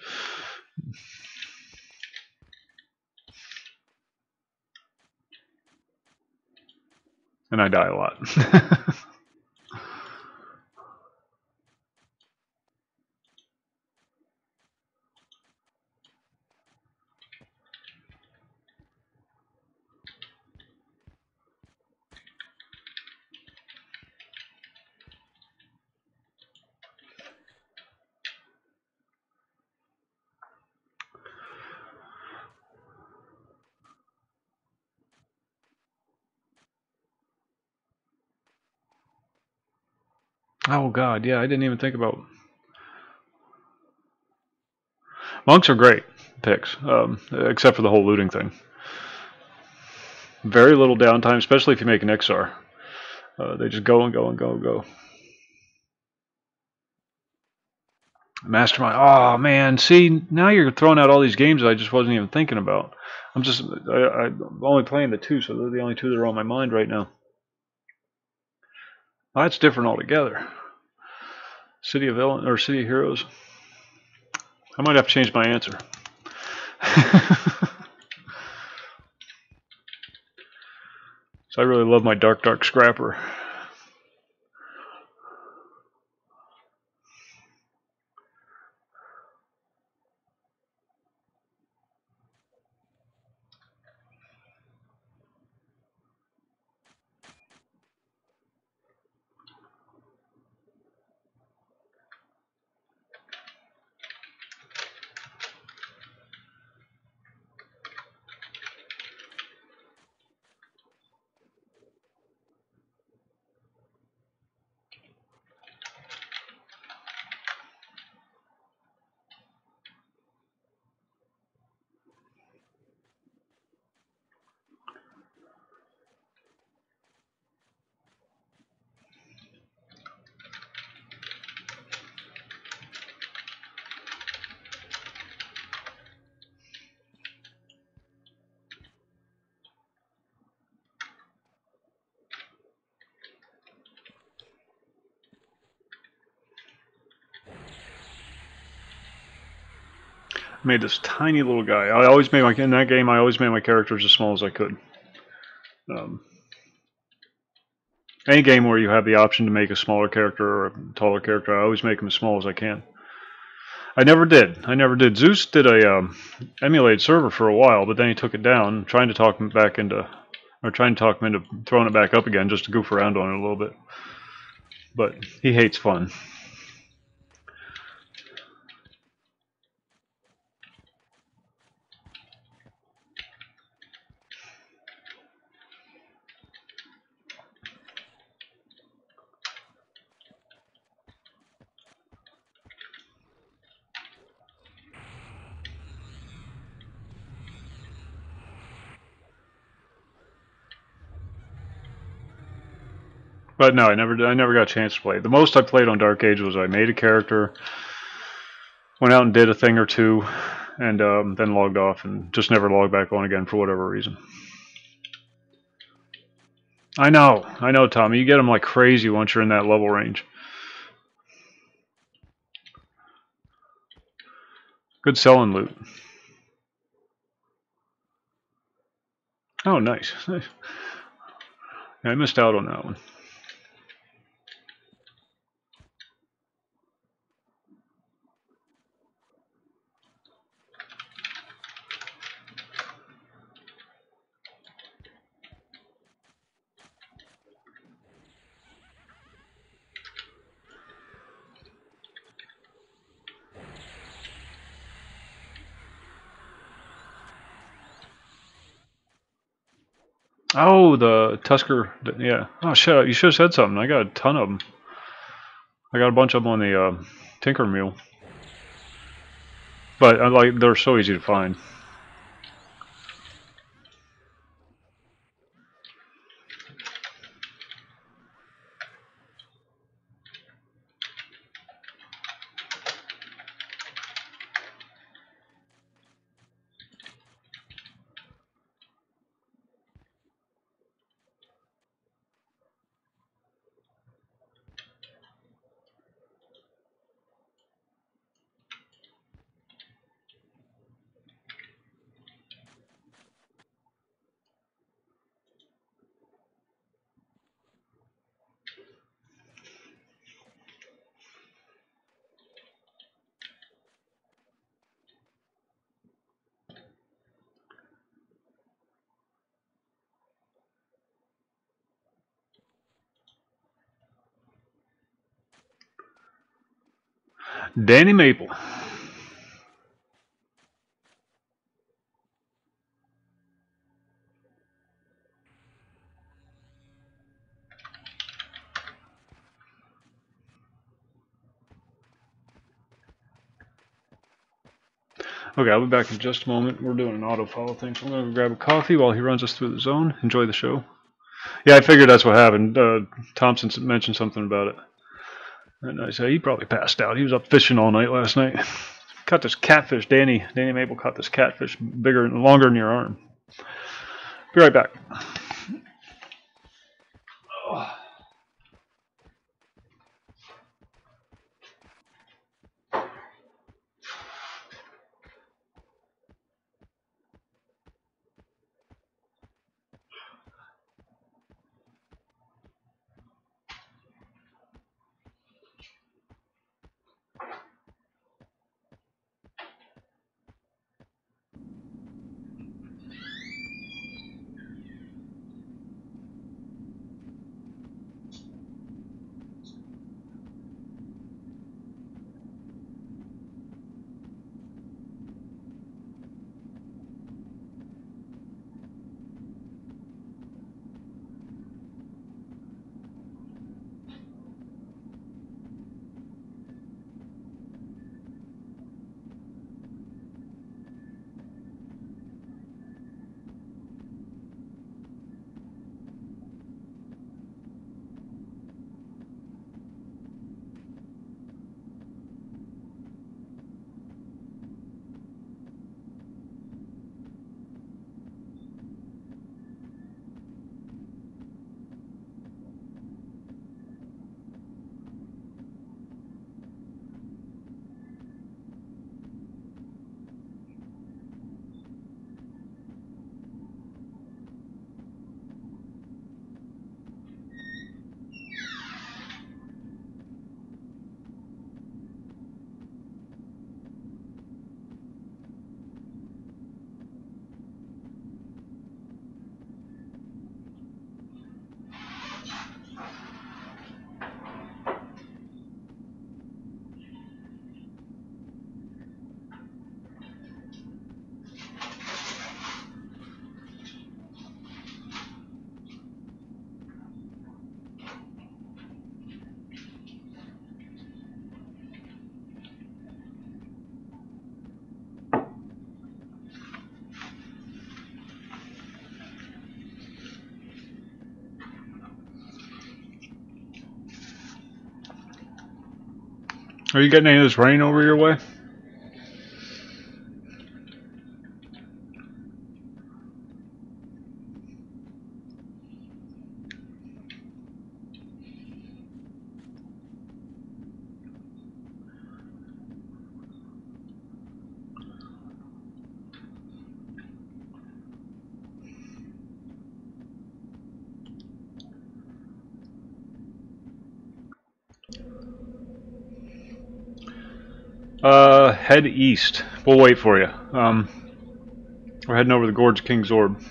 And I die a lot. Oh god, yeah, I didn't even think about. Monks are great picks, except for the whole looting thing. Very little downtime, especially if you make an XR. They just go and go and go and go. Mastermind. Oh man, see, now you're throwing out all these games that I just wasn't even thinking about. I'm only playing the two, so they're the only two that are on my mind right now. Oh, that's different altogether. City of Villain or City of Heroes. I might have to change my answer. So I really love my Dark Scrapper. Made this tiny little guy. I always made in that game. I always made my characters as small as I could. Any game where you have the option to make a smaller character or a taller character, I always make them as small as I can. I never did. I never did. Zeus did a emulate server for a while, but then he took it down, trying to talk him back into, or trying to talk him into throwing it back up again just to goof around on it a little bit. But he hates fun. But no, I never got a chance to play. The most I played on Dark Age was I made a character, went out and did a thing or two, and then logged off and just never logged back on again for whatever reason. I know, Tommy. You get them like crazy once you're in that level range. Good selling loot. Oh, nice. Nice. Yeah, I missed out on that one. Oh, the Tusker. Yeah. Oh, shut up. You should have said something. I got a ton of them. I got a bunch of them on the Tinker Mule. But like, they're so easy to find. Danny Maple. Okay, I'll be back in just a moment. We're doing an auto-follow thing, so I'm going to go grab a coffee while he runs us through the zone. Enjoy the show. Yeah, I figured that's what happened. Thompson mentioned something about it. And I said, he probably passed out. He was up fishing all night last night. Caught this catfish. Danny Maple caught this catfish bigger and longer than your arm. Be right back. Are you getting any of this rain over your way? Head east. We'll wait for you. We're heading over the Gorge King's Orb.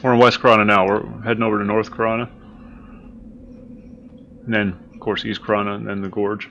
We're in West Krana now. We're heading over to North Krana. And then, of course, East Krana and then the Gorge.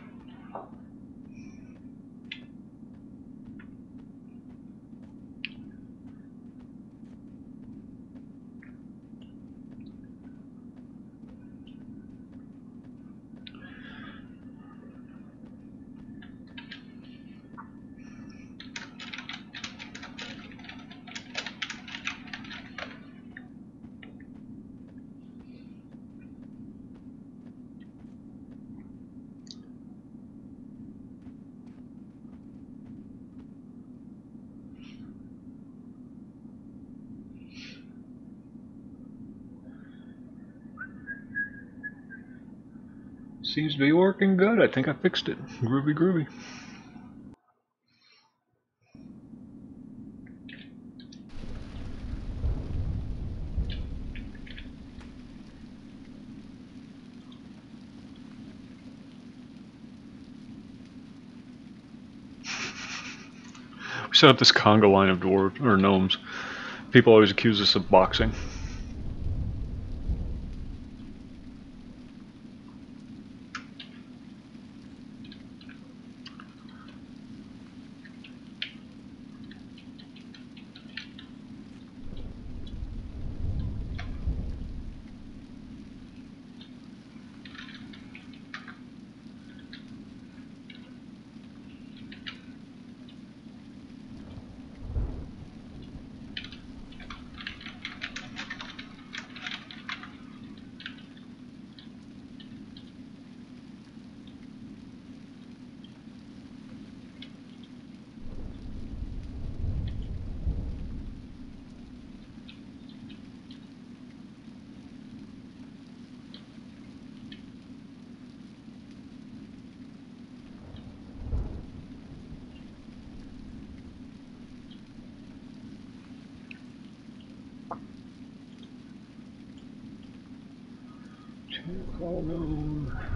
Seems to be working good. I think I fixed it. Groovy, groovy. We set up this conga line of dwarves or gnomes. People always accuse us of boxing.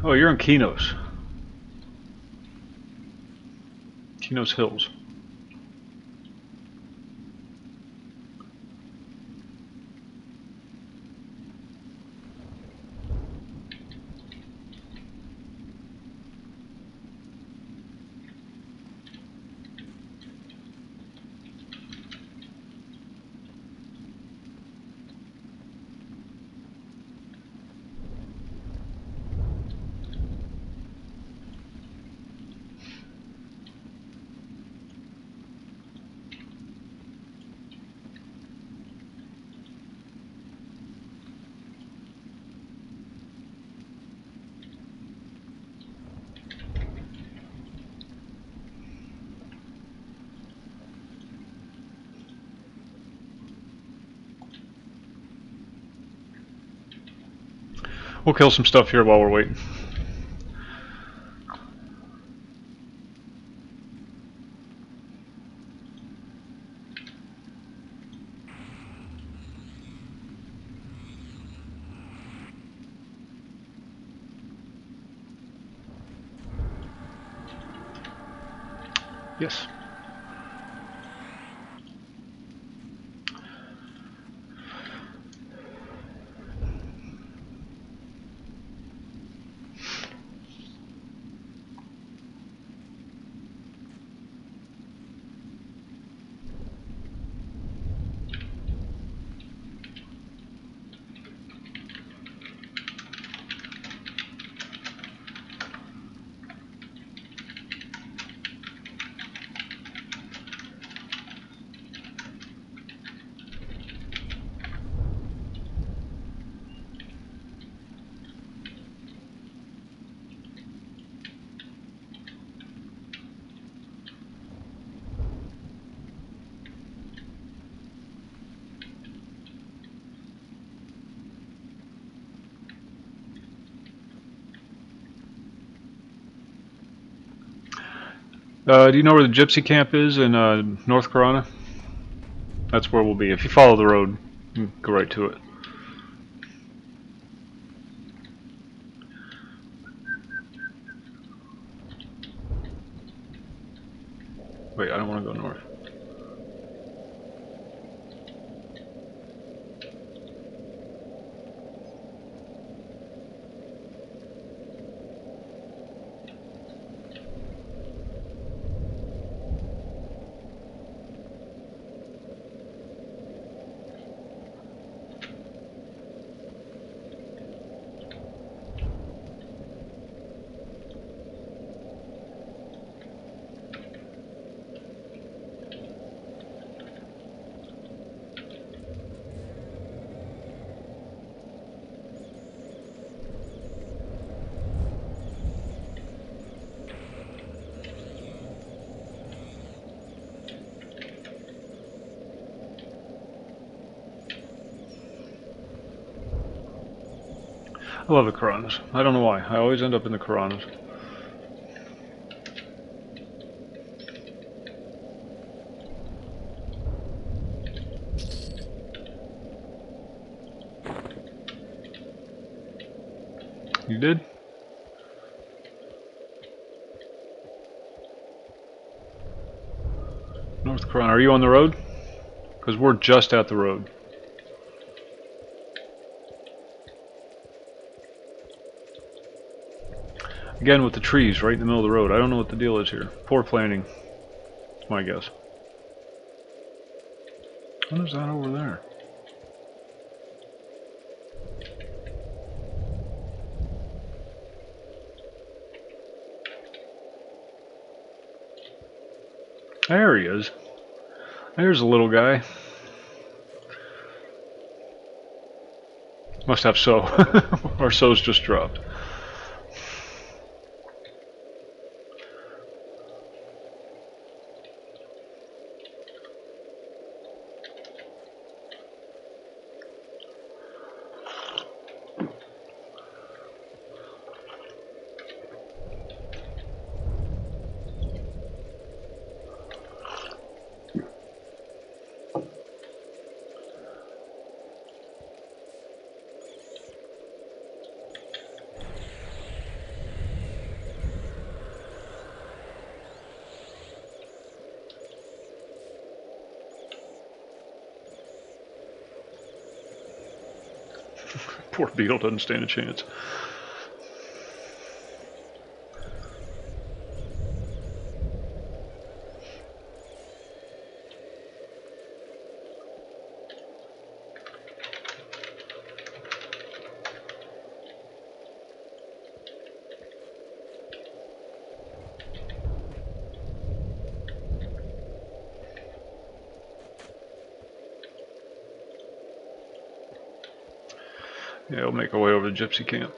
Oh, you're in Kinos. Kinos Hills. We'll kill some stuff here while we're waiting. Yes. Do you know where the gypsy camp is in North Corona? That's where we'll be. If you follow the road, you can go right to it. Wait, I don't want to go north. I love the Karanas. I don't know why. I always end up in the Karanas. You did? North Corona. Are you on the road? Because we're just at the road. Again with the trees right in the middle of the road. I don't know what the deal is here. Poor planning. That's my guess. What is that over there? There he is. There's a little guy. Must have so. Our so's just dropped. Poor beetle doesn't stand a chance. Yeah, we'll make our way over to Gypsy Camp.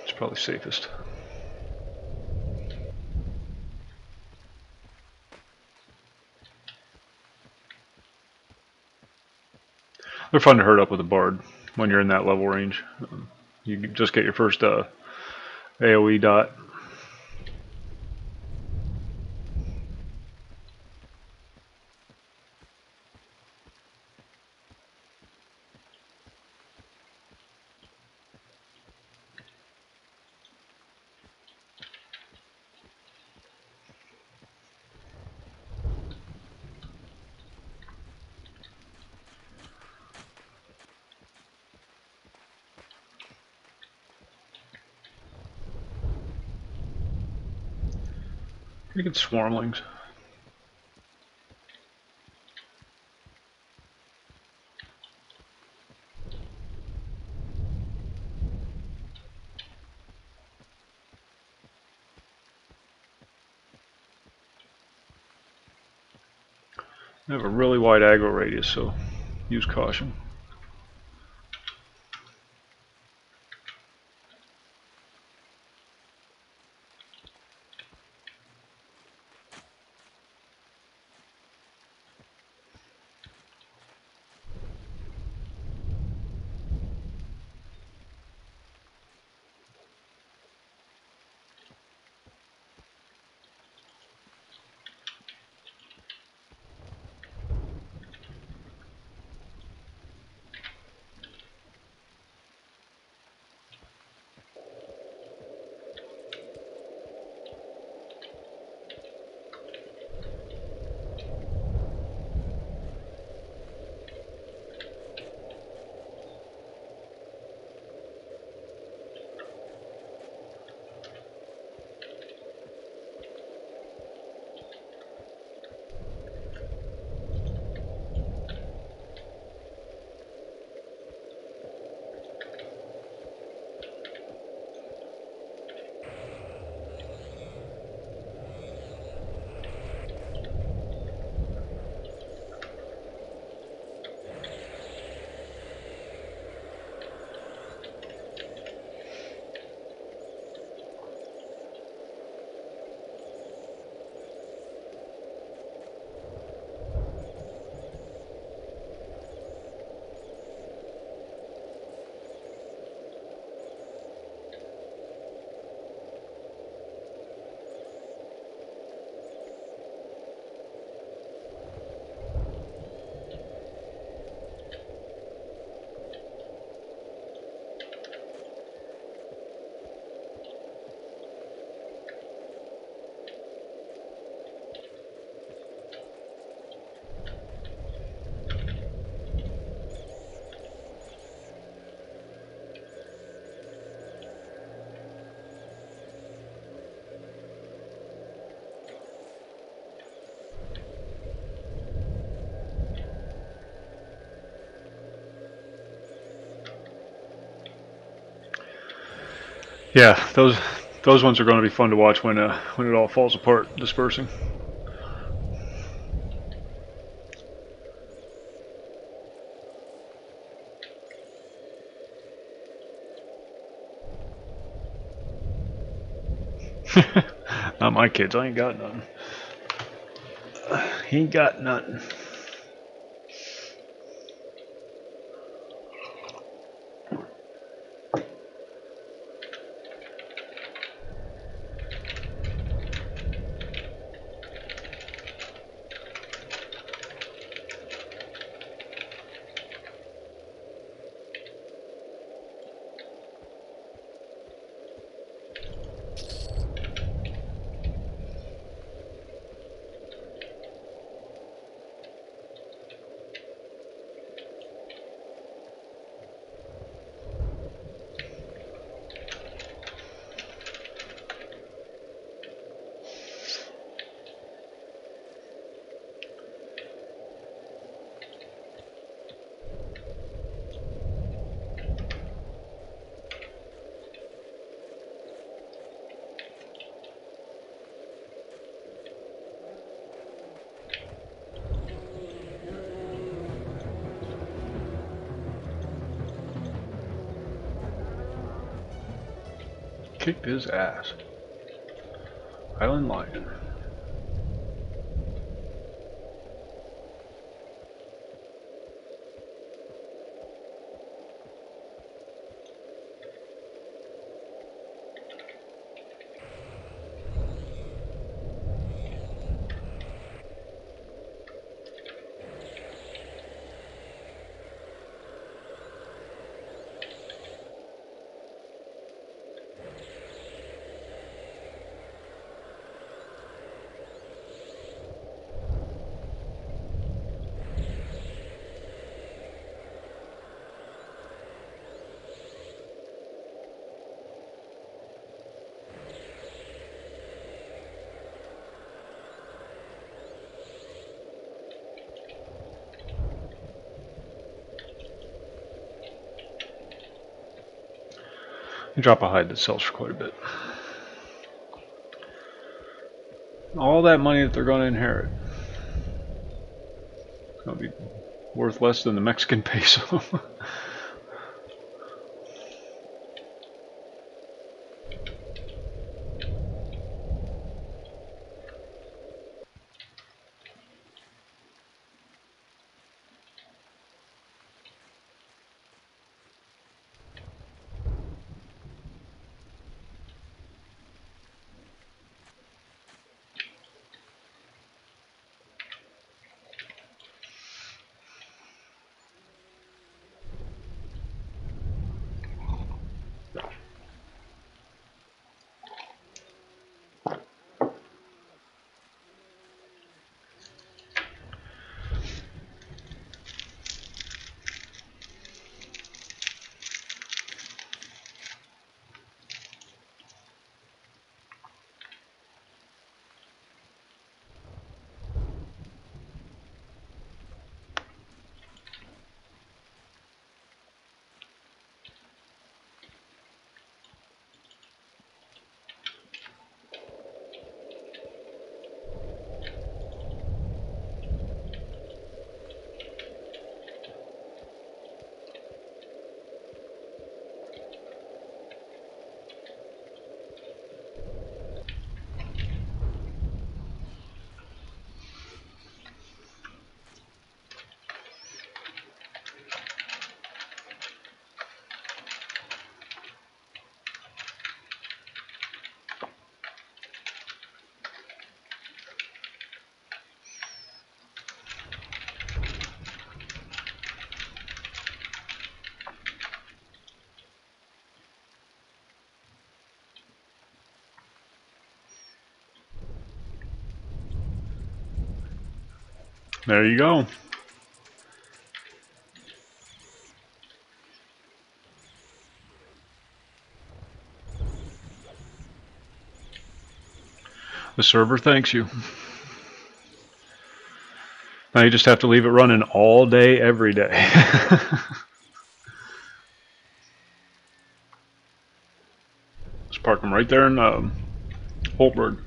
It's probably safest. They're fun to herd up with a bard when you're in that level range. You just get your first AoE dot. You get swarmlings. They have a really wide aggro radius, so use caution. Yeah, those ones are going to be fun to watch when it all falls apart, dispersing. Not my kids. I ain't got nothing. He ain't got nothing. Kicked his ass. Island Lion. You drop a hide that sells for quite a bit. All that money that they're going to inherit, it's going to be worth less than the Mexican peso. There you go. The server thanks you. Now you just have to leave it running all day, every day. Just park them right there in Holtburg.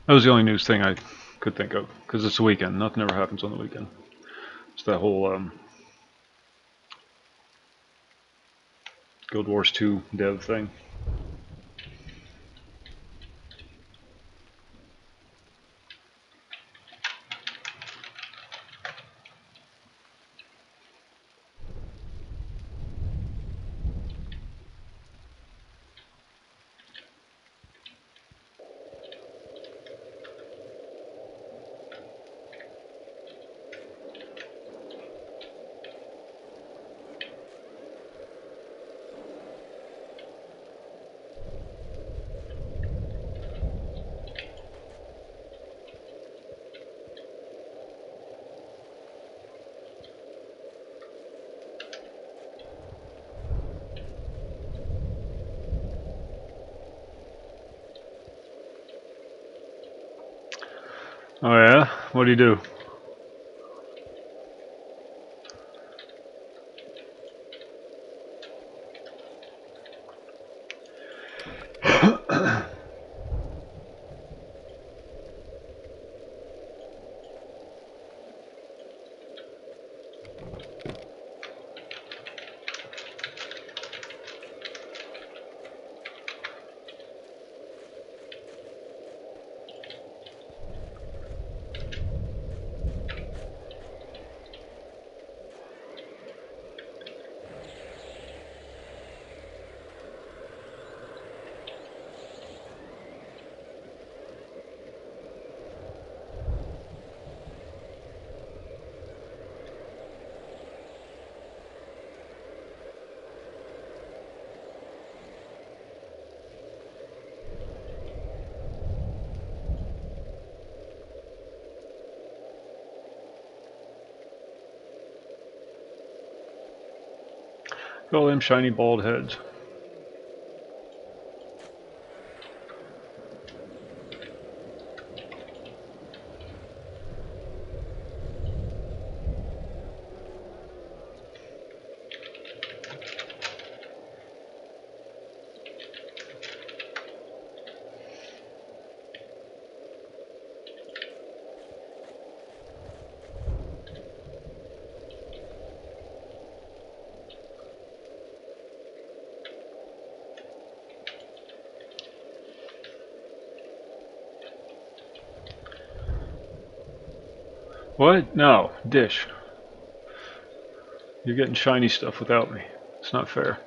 That was the only news thing I could think of, because it's the weekend. Nothing ever happens on the weekend. It's that whole Guild Wars 2 dev thing. Oh yeah? What do you do? All them shiny bald heads. What? No, dish. You're getting shiny stuff without me. It's not fair.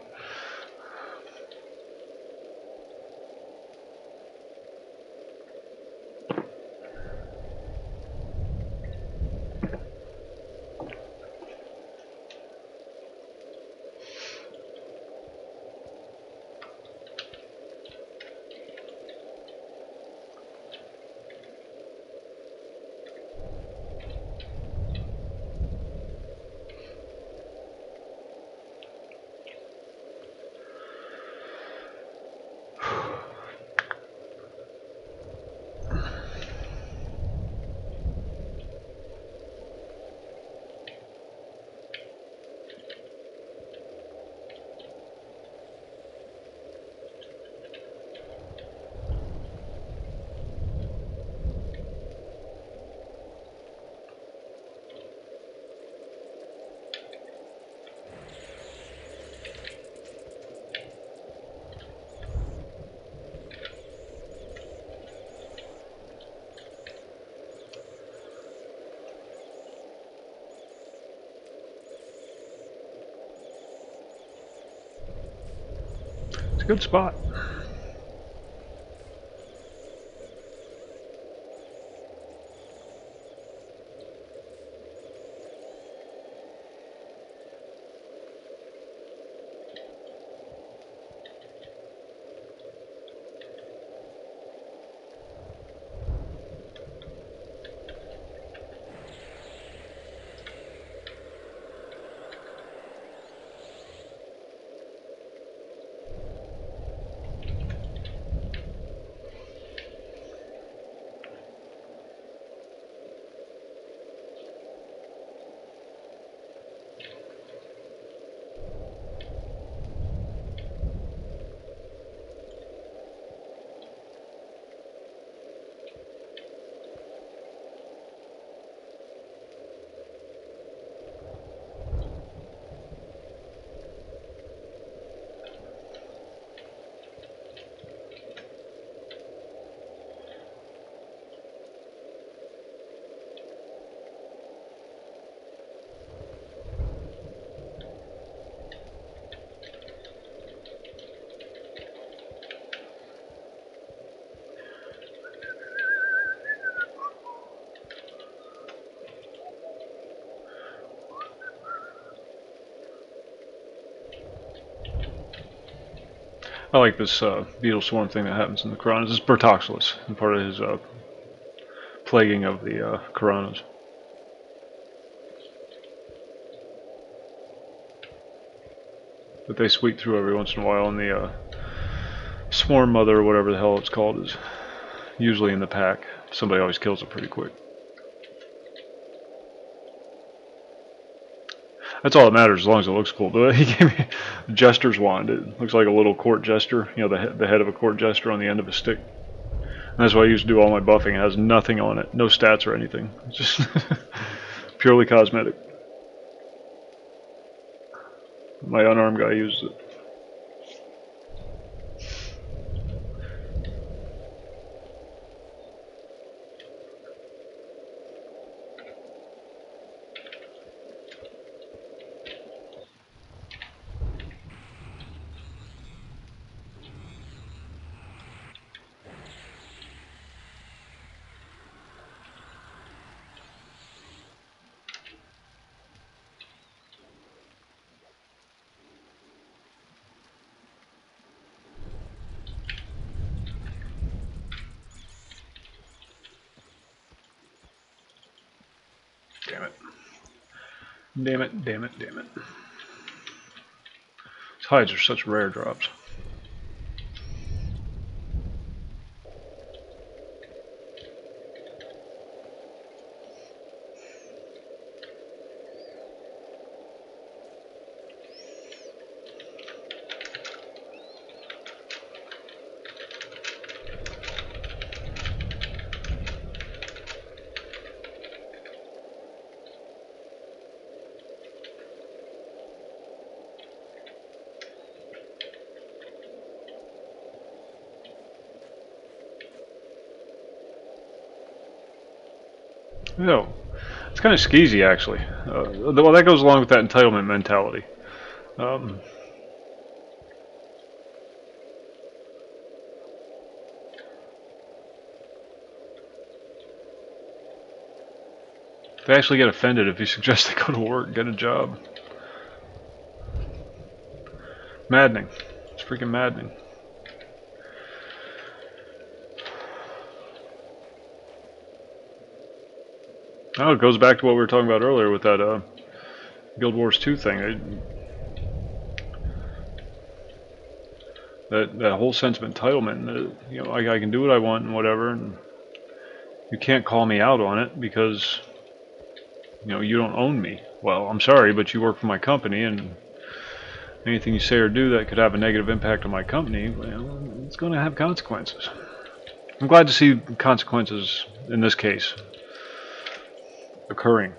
Good spot. I like this beetle swarm thing that happens in the Karanas. This is Bertoxilus, and part of his plaguing of the Karanas. But they sweep through every once in a while, and the swarm mother, or whatever the hell it's called, is usually in the pack. Somebody always kills it pretty quick. That's all that matters, as long as it looks cool. But he gave me a jester's wand. It looks like a little court jester, you know, the head of a court jester on the end of a stick. And that's why I used to do all my buffing. It has nothing on it, no stats or anything. It's just purely cosmetic. My unarmed guy uses it. Damn it. Damn it, damn it, damn it. These hides are such rare drops. No, it's kind of skeezy actually. Well, that goes along with that entitlement mentality. They actually get offended if you suggest they go to work and get a job. Maddening. It's freaking maddening. Oh, it goes back to what we were talking about earlier with that Guild Wars 2 thing. That whole sense of entitlement. You know, I can do what I want and whatever, and you can't call me out on it because, you know, you don't own me. Well, I'm sorry, but you work for my company, and anything you say or do that could have a negative impact on my company, well, it's going to have consequences. I'm glad to see consequences in this case occurring.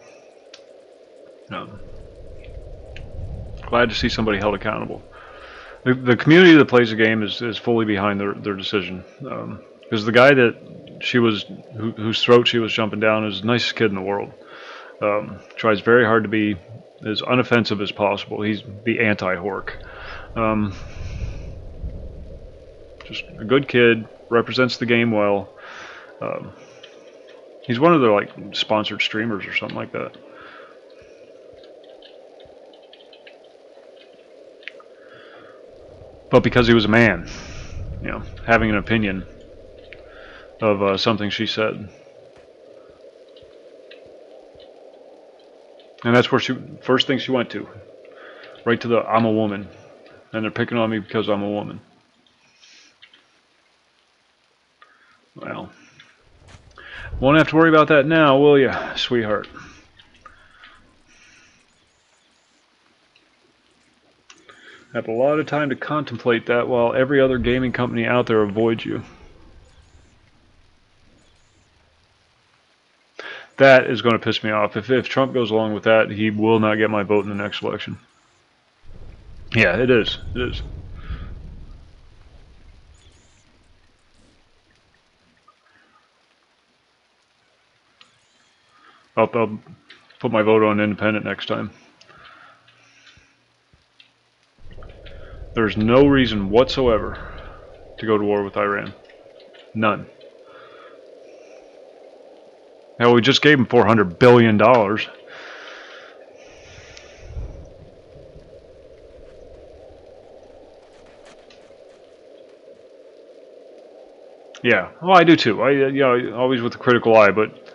Glad to see somebody held accountable. The community that plays the game is fully behind their decision. Because the guy whose throat she was jumping down is the nicest kid in the world. Tries very hard to be as unoffensive as possible. He's the anti-hork. Just a good kid, represents the game well. He's one of the like sponsored streamers or something like that. But because he was a man, you know, having an opinion of something she said. And that's where first thing she went to. Right to the I'm a woman. And they're picking on me because I'm a woman. Well, won't have to worry about that now, will ya, sweetheart? Have a lot of time to contemplate that while every other gaming company out there avoids you. That is going to piss me off. If Trump goes along with that, he will not get my vote in the next election. Yeah, it is. It is. I'll put my vote on independent next time. There's no reason whatsoever to go to war with Iran. None. Hell, we just gave them $400 billion. Yeah, well, I do too. Always with a critical eye, but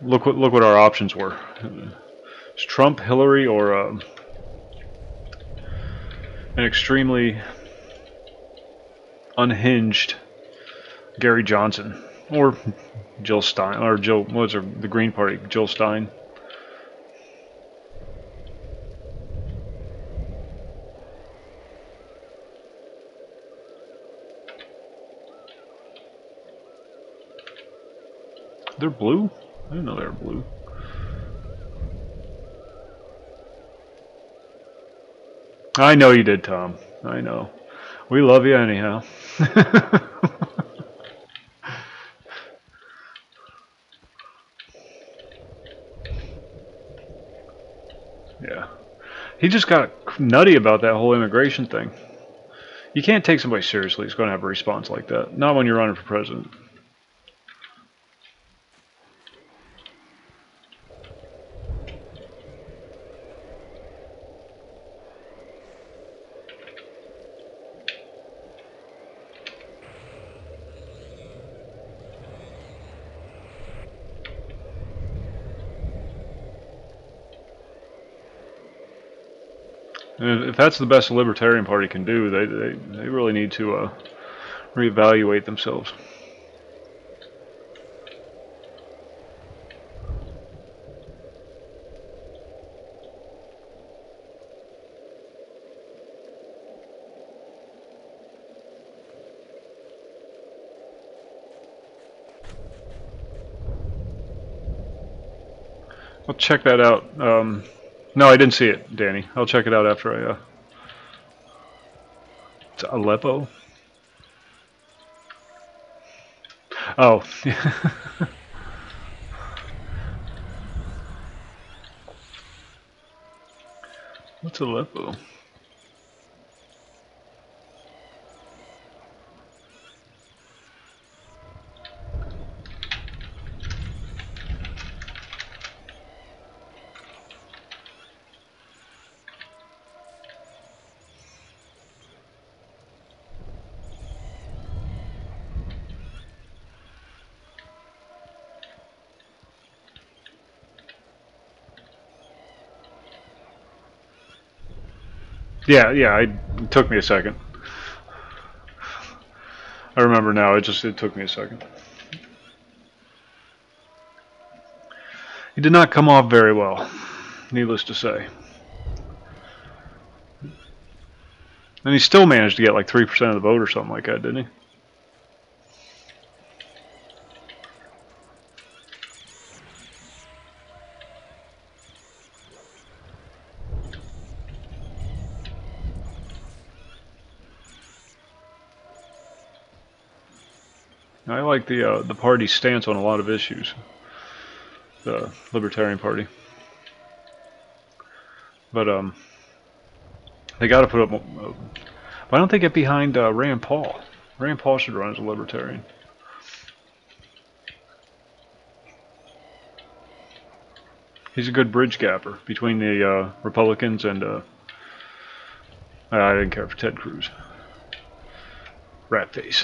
look what our options were. It's Trump, Hillary, or an extremely unhinged Gary Johnson, or Jill Stein, or Jill. What's her? The Green Party, Jill Stein. They're blue? I didn't know they were blue. I know you did, Tom. I know. We love you anyhow. Yeah. He just got nutty about that whole immigration thing. You can't take somebody seriously who's going to have a response like that. Not when you're running for president. If that's the best the Libertarian Party can do, they really need to reevaluate themselves. I'll check that out. No, I didn't see it, Danny. I'll check it out after I... It's Aleppo? Oh. What's Aleppo? Yeah, it took me a second. I remember now, it took me a second. He did not come off very well, needless to say. And he still managed to get like 3% of the vote or something like that, didn't he? I like the party's stance on a lot of issues, the Libertarian Party. But they got to put up. Why don't they get behind Rand Paul? Rand Paul should run as a libertarian. He's a good bridge gapper between the Republicans and I didn't care for Ted Cruz. Rat face.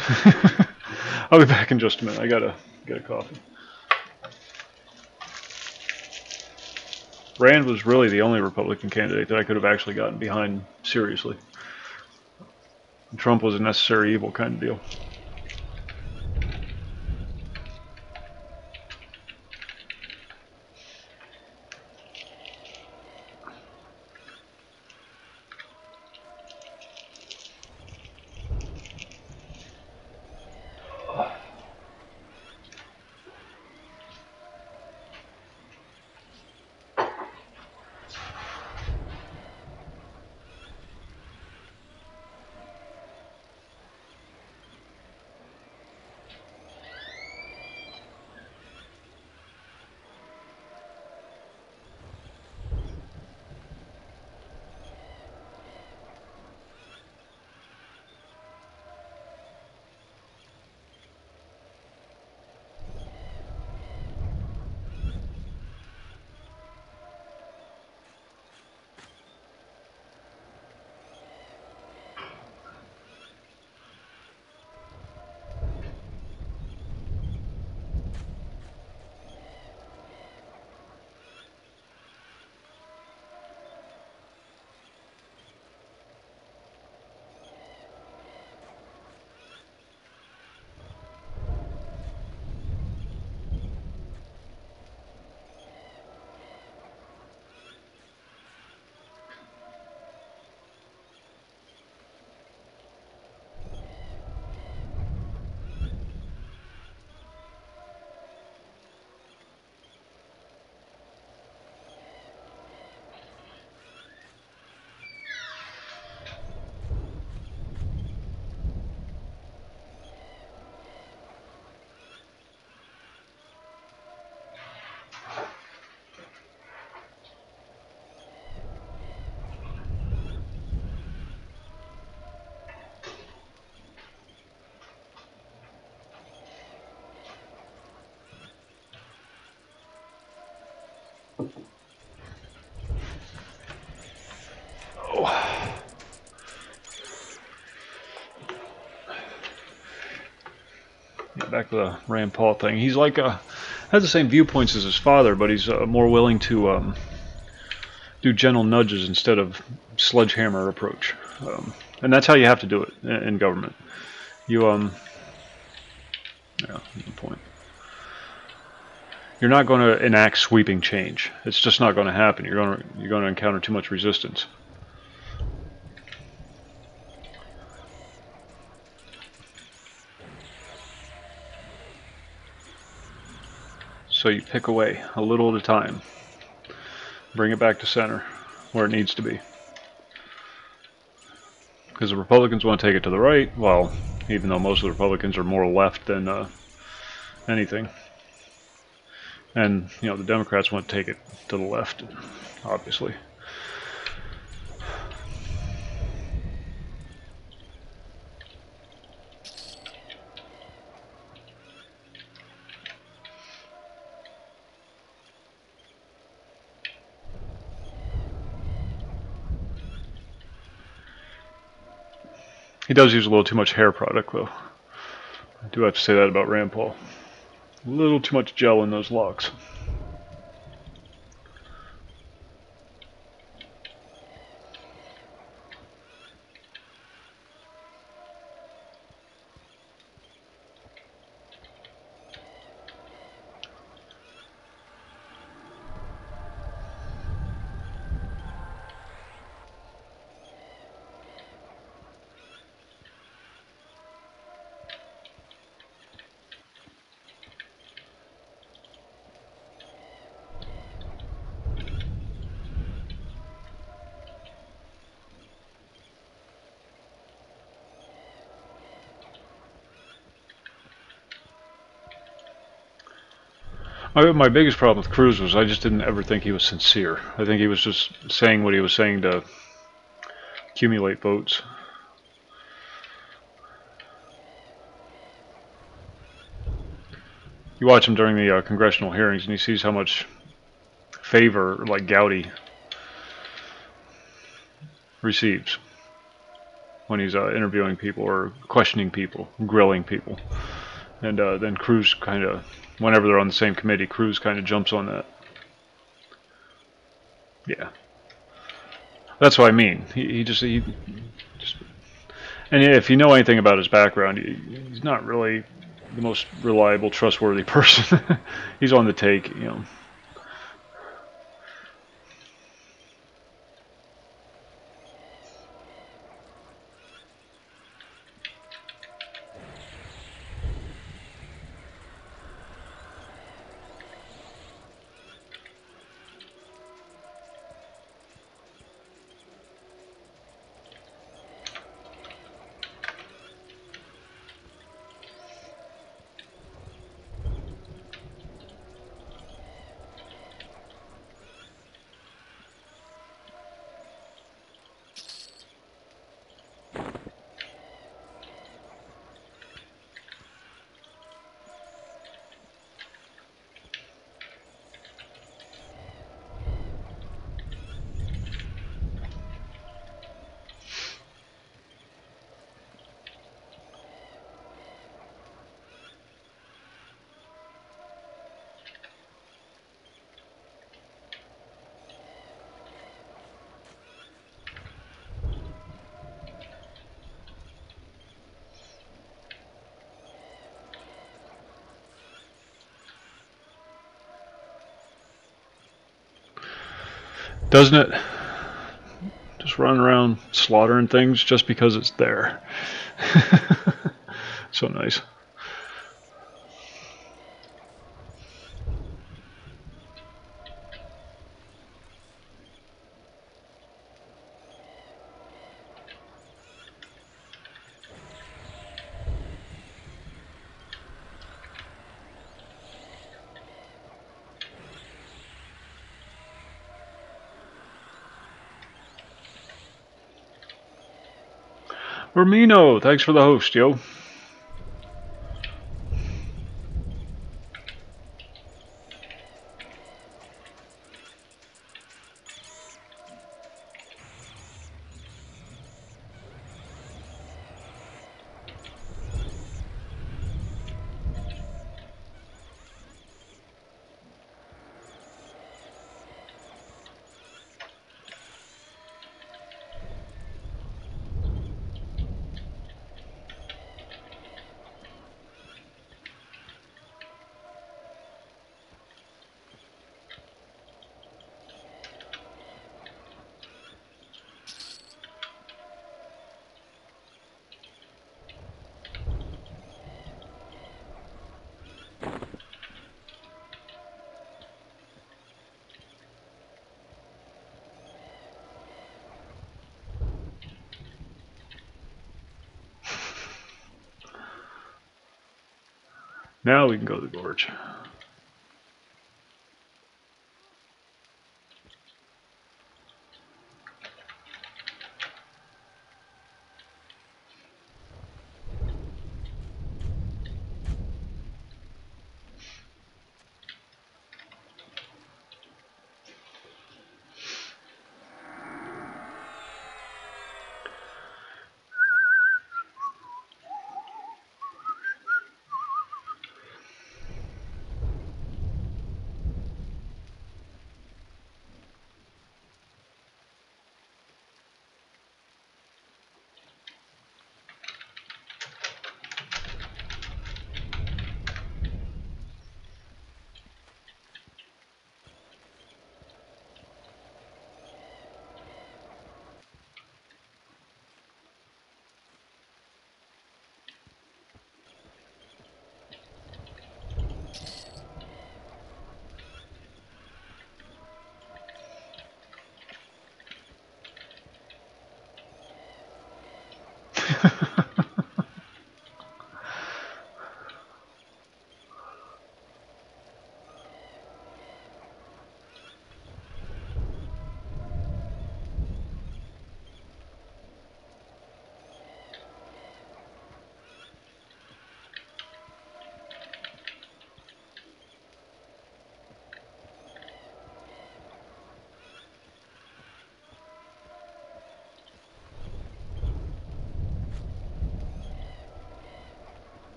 I'll be back in just a minute. I gotta get a coffee. Rand was really the only Republican candidate that I could have actually gotten behind seriously. Trump was a necessary evil kind of deal. Back to the Rand Paul thing. He's like has the same viewpoints as his father, but he's more willing to do gentle nudges instead of sledgehammer approach, and that's how you have to do it in government. You yeah, that's the point. You're not going to enact sweeping change. It's just not going to happen. You're going to encounter too much resistance. So you pick away a little at a time. Bring it back to center where it needs to be. Because the Republicans want to take it to the right, well, even though most of the Republicans are more left than anything. And, you know, the Democrats want to take it to the left, obviously. He does use a little too much hair product, though. I do have to say that about Rand Paul. A little too much gel in those locks. My biggest problem with Cruz was I just didn't ever think he was sincere. I think he was just saying what he was saying to accumulate votes. You watch him during the congressional hearings, and he sees how much favor, like Gowdy, receives when he's interviewing people or questioning people, grilling people. And then Cruz kind of, whenever they're on the same committee, Cruz kind of jumps on that. Yeah. That's what I mean. He just, and if you know anything about his background, he's not really the most reliable, trustworthy person. He's on the take, you know. Doesn't it? Just running around slaughtering things just because it's there. So nice. Vermino, thanks for the host, yo. Now we can go to the gorge.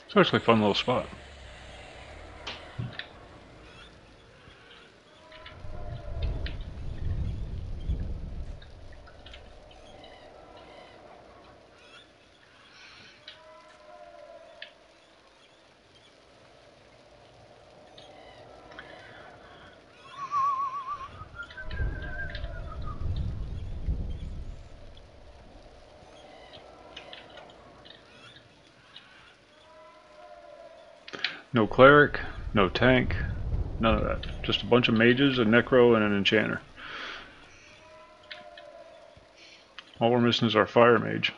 It's actually a fun little spot. No cleric, no tank, none of that. Just a bunch of mages, a necro, and an enchanter. All we're missing is our fire mage.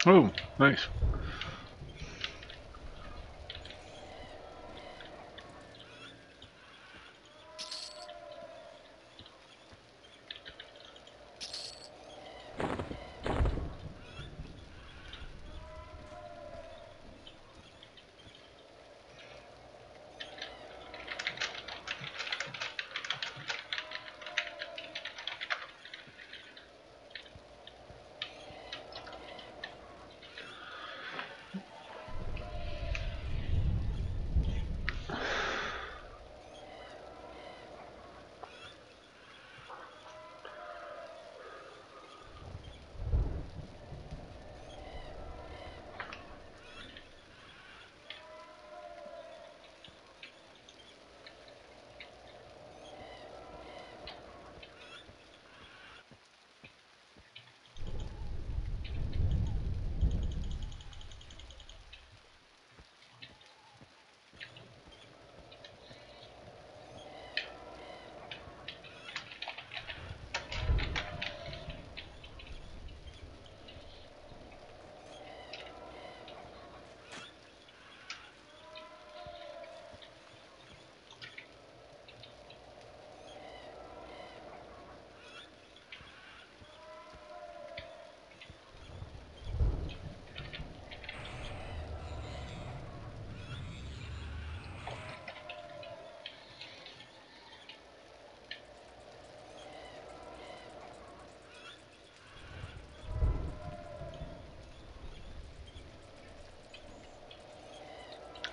Oh, nice.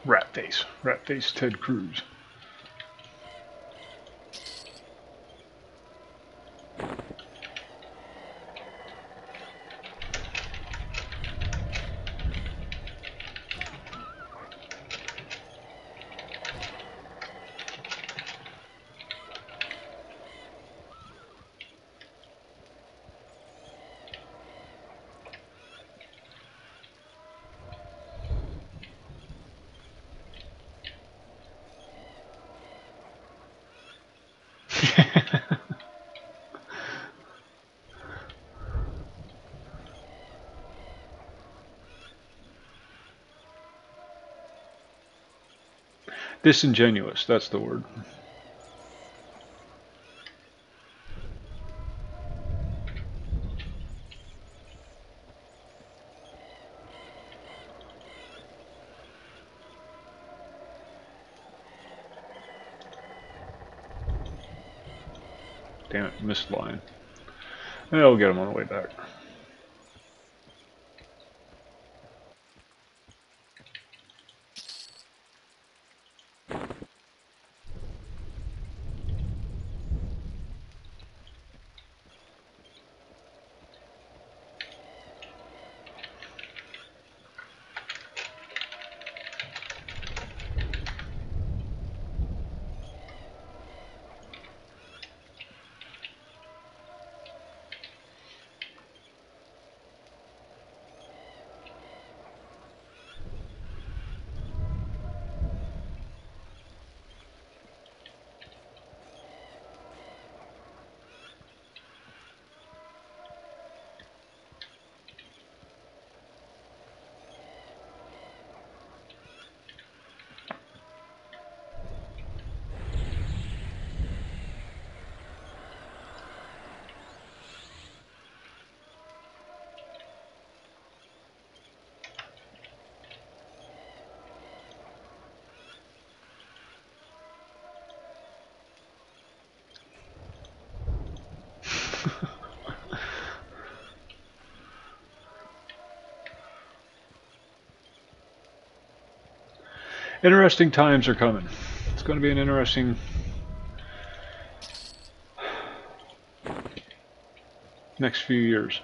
Rat face Ted Cruz. Disingenuous, that's the word. Damn it, missed line. Yeah, we'll get him on the way back. Interesting times are coming. It's going to be an interesting next few years.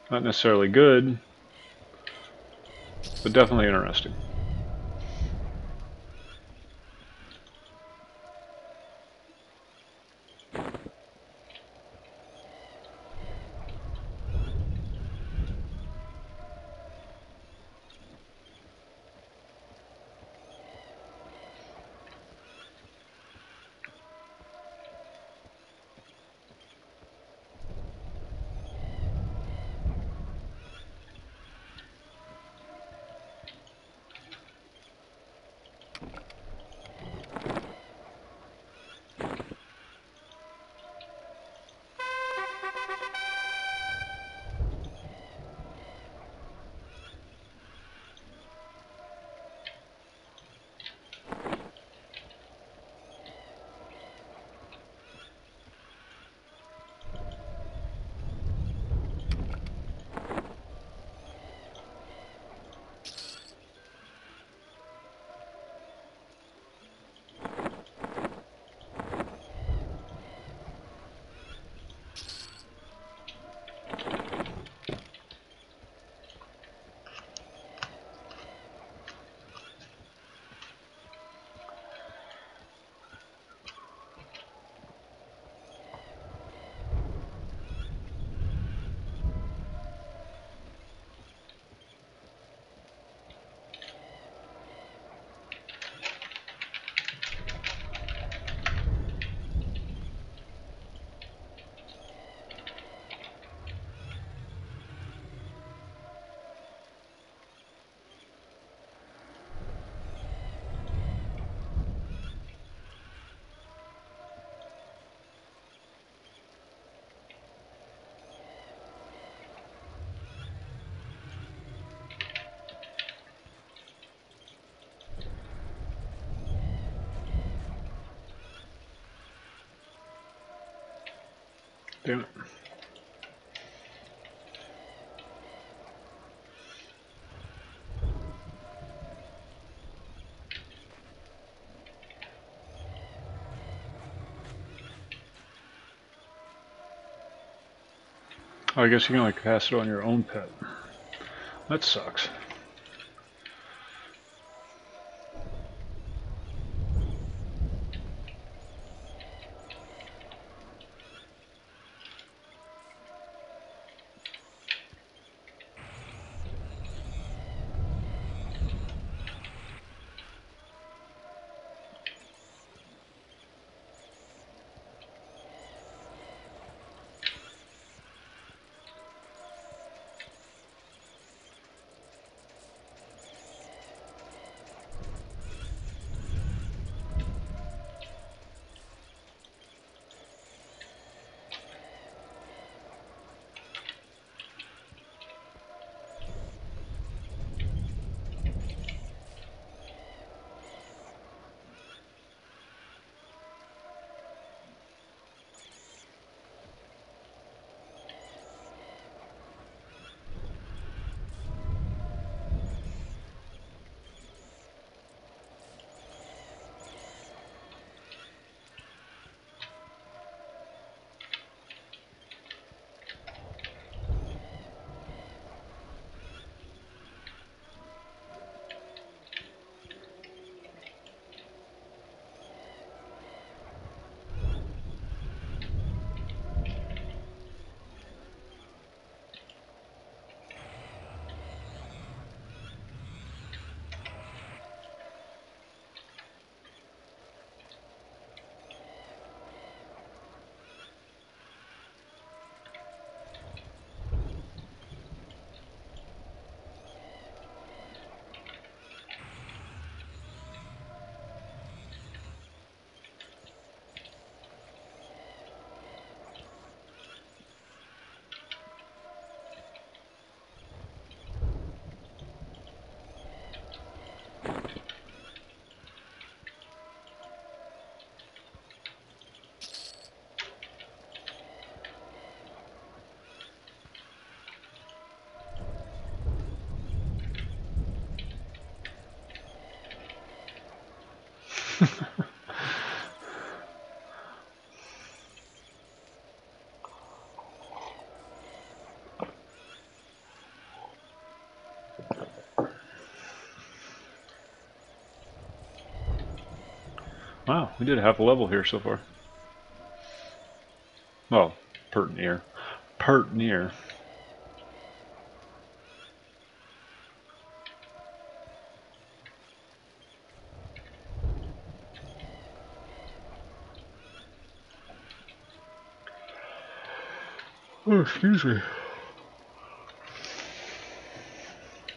Not necessarily good, but definitely interesting. Damn it. Oh, I guess you can like pass it on your own pet. That sucks. Wow, we did half a level here so far. Well, pert near. Pert near. Oh, excuse me.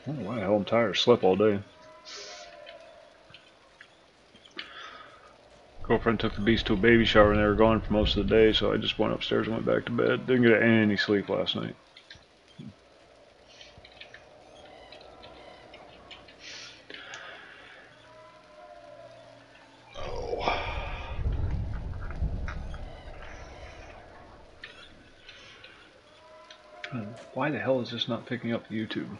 Oh, wow, I'm tired. Slept all day. Girlfriend took the beast to a baby shower and they were gone for most of the day, so I just went upstairs and went back to bed. Didn't get any sleep last night. Oh. Why the hell is this not picking up YouTube?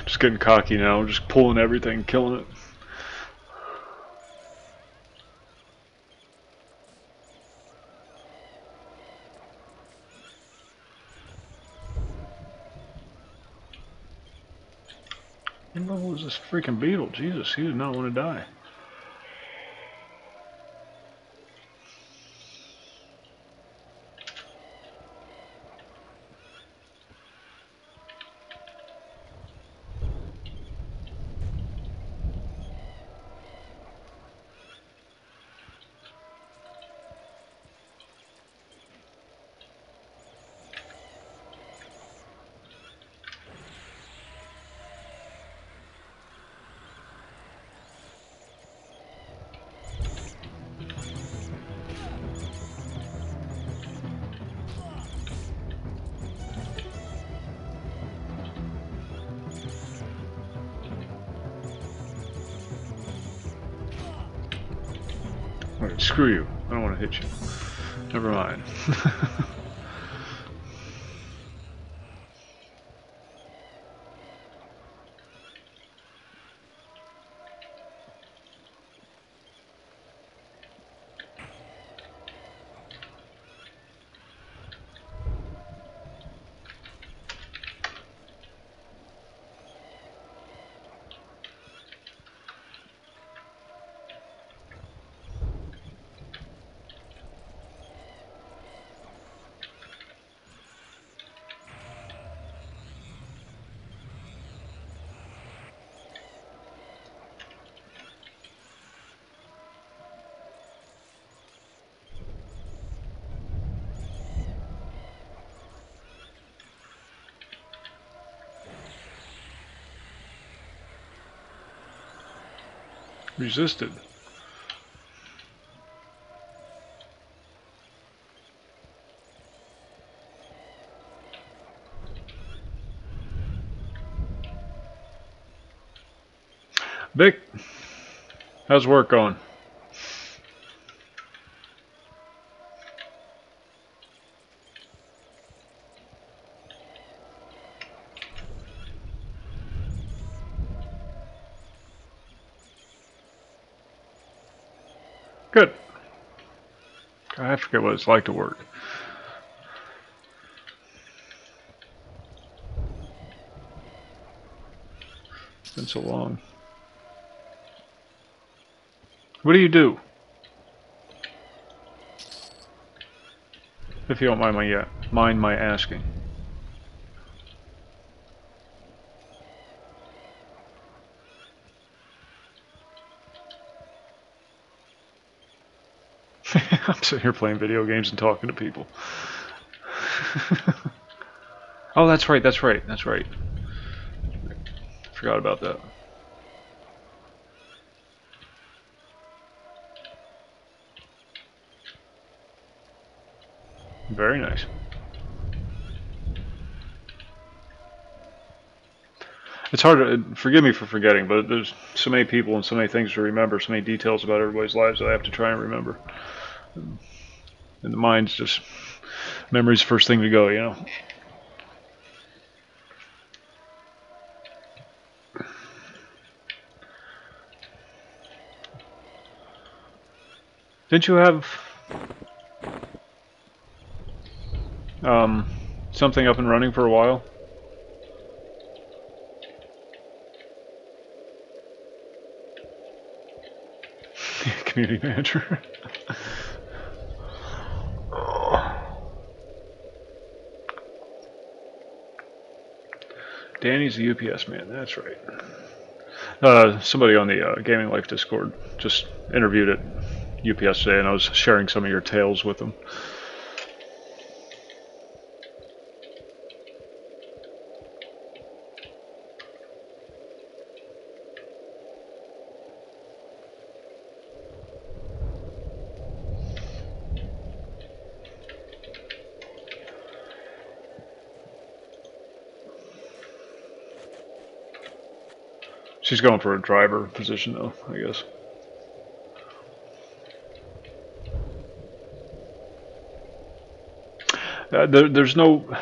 Just getting cocky now, just pulling everything, killing it. What level is this freaking beetle? Jesus, he did not want to die. Alright, screw you. I don't want to hit you. Never mind. Resisted. Vic, how's work going? Good. I forget what it's like to work. It's been so long. What do you do? If you don't mind my asking. I'm sitting here playing video games and talking to people. Oh, that's right. Forgot about that. Very nice. It's hard to, forgive me for forgetting, but there's so many people and so many things to remember, so many details about everybody's lives that I have to try and remember. And the mind's just, memory's the first thing to go, you know. Didn't you have something up and running for a while? Community manager. Danny's the UPS man, that's right. Somebody on the Gaming Life Discord just interviewed at UPS today, and I was sharing some of your tales with them. She's going for a driver position, though, I guess. There's no...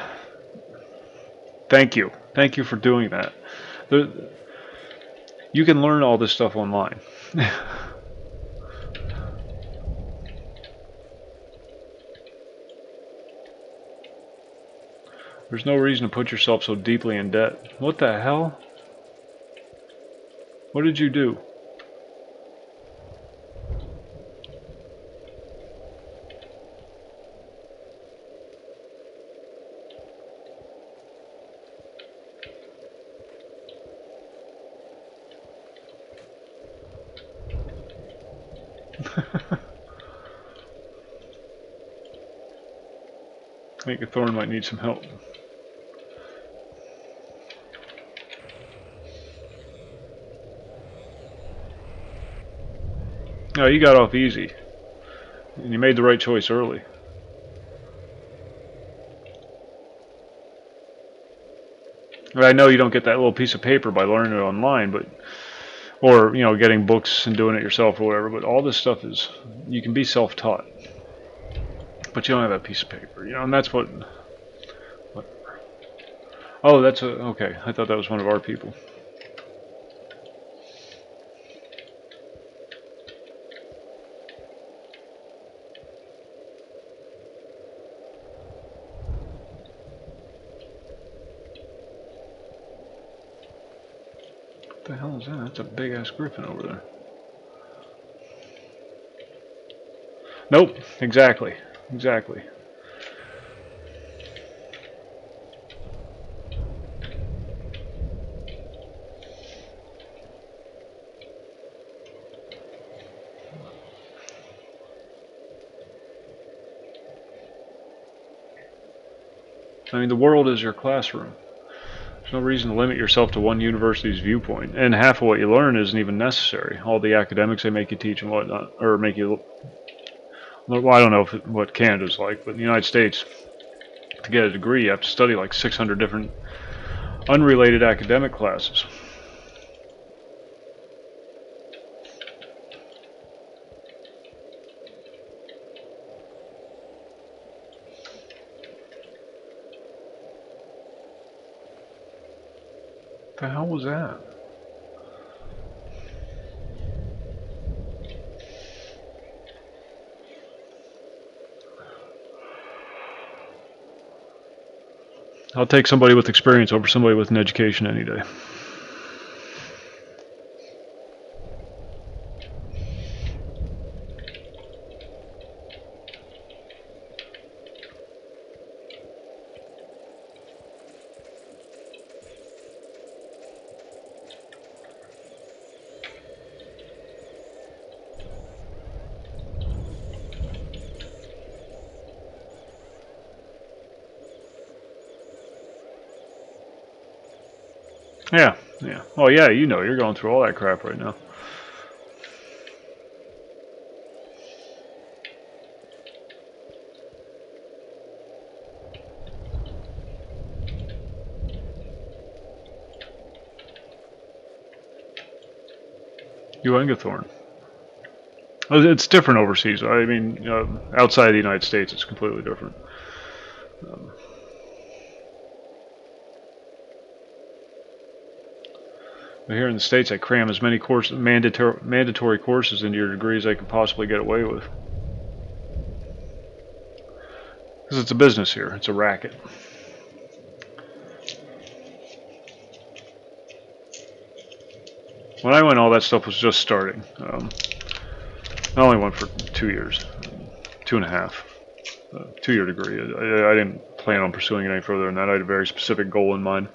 Thank you. Thank you for doing that. You can learn all this stuff online. There's no reason to put yourself so deeply in debt. What the hell? What did you do? I think Gathorn might need some help. No, you got off easy. And you made the right choice early. I know you don't get that little piece of paper by learning it online, but or, you know, getting books and doing it yourself or whatever, but all this stuff is, you can be self-taught. But you don't have that piece of paper, you know, and that's what oh, that's okay, I thought that was one of our people. What the hell is that? That's a big-ass griffin over there. Nope, exactly. Exactly. I mean, the world is your classroom. There's no reason to limit yourself to one university's viewpoint. And half of what you learn isn't even necessary. All the academics they make you teach and whatnot, or make you... Well, I don't know what Canada's like, but in the United States, to get a degree, you have to study like 600 different unrelated academic classes. What the hell was that? I'll take somebody with experience over somebody with an education any day. Yeah, yeah. Well, yeah, you know, you're going through all that crap right now. You and Gathorn. It's different overseas. I mean, outside the United States, it's completely different. Um, but here in the States, I cram as many mandatory courses into your degree as I could possibly get away with. Because it's a business here. It's a racket. When I went, all that stuff was just starting. I only went for 2 years, 2.5, 2-year degree. I didn't plan on pursuing it any further than that. I had a very specific goal in mind.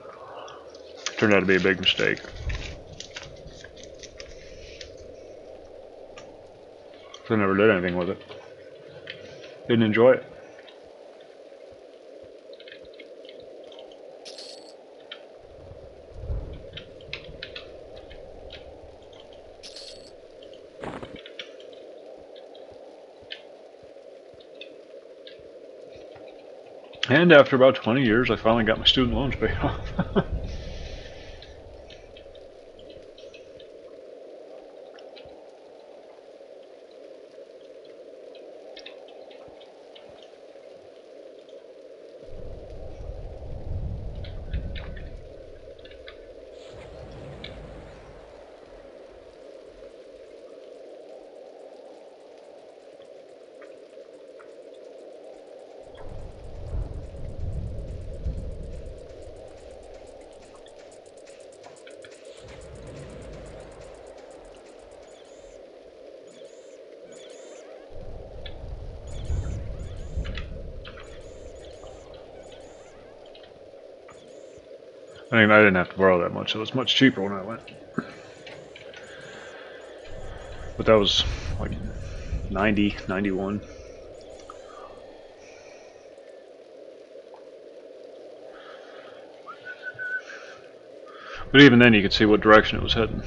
Turned out to be a big mistake. So I never did anything with it. Didn't enjoy it. And after about 20 years, I finally got my student loans paid off. I mean, I didn't have to borrow that much. It was much cheaper when I went. But that was like 90, 91. But even then, you could see what direction it was heading.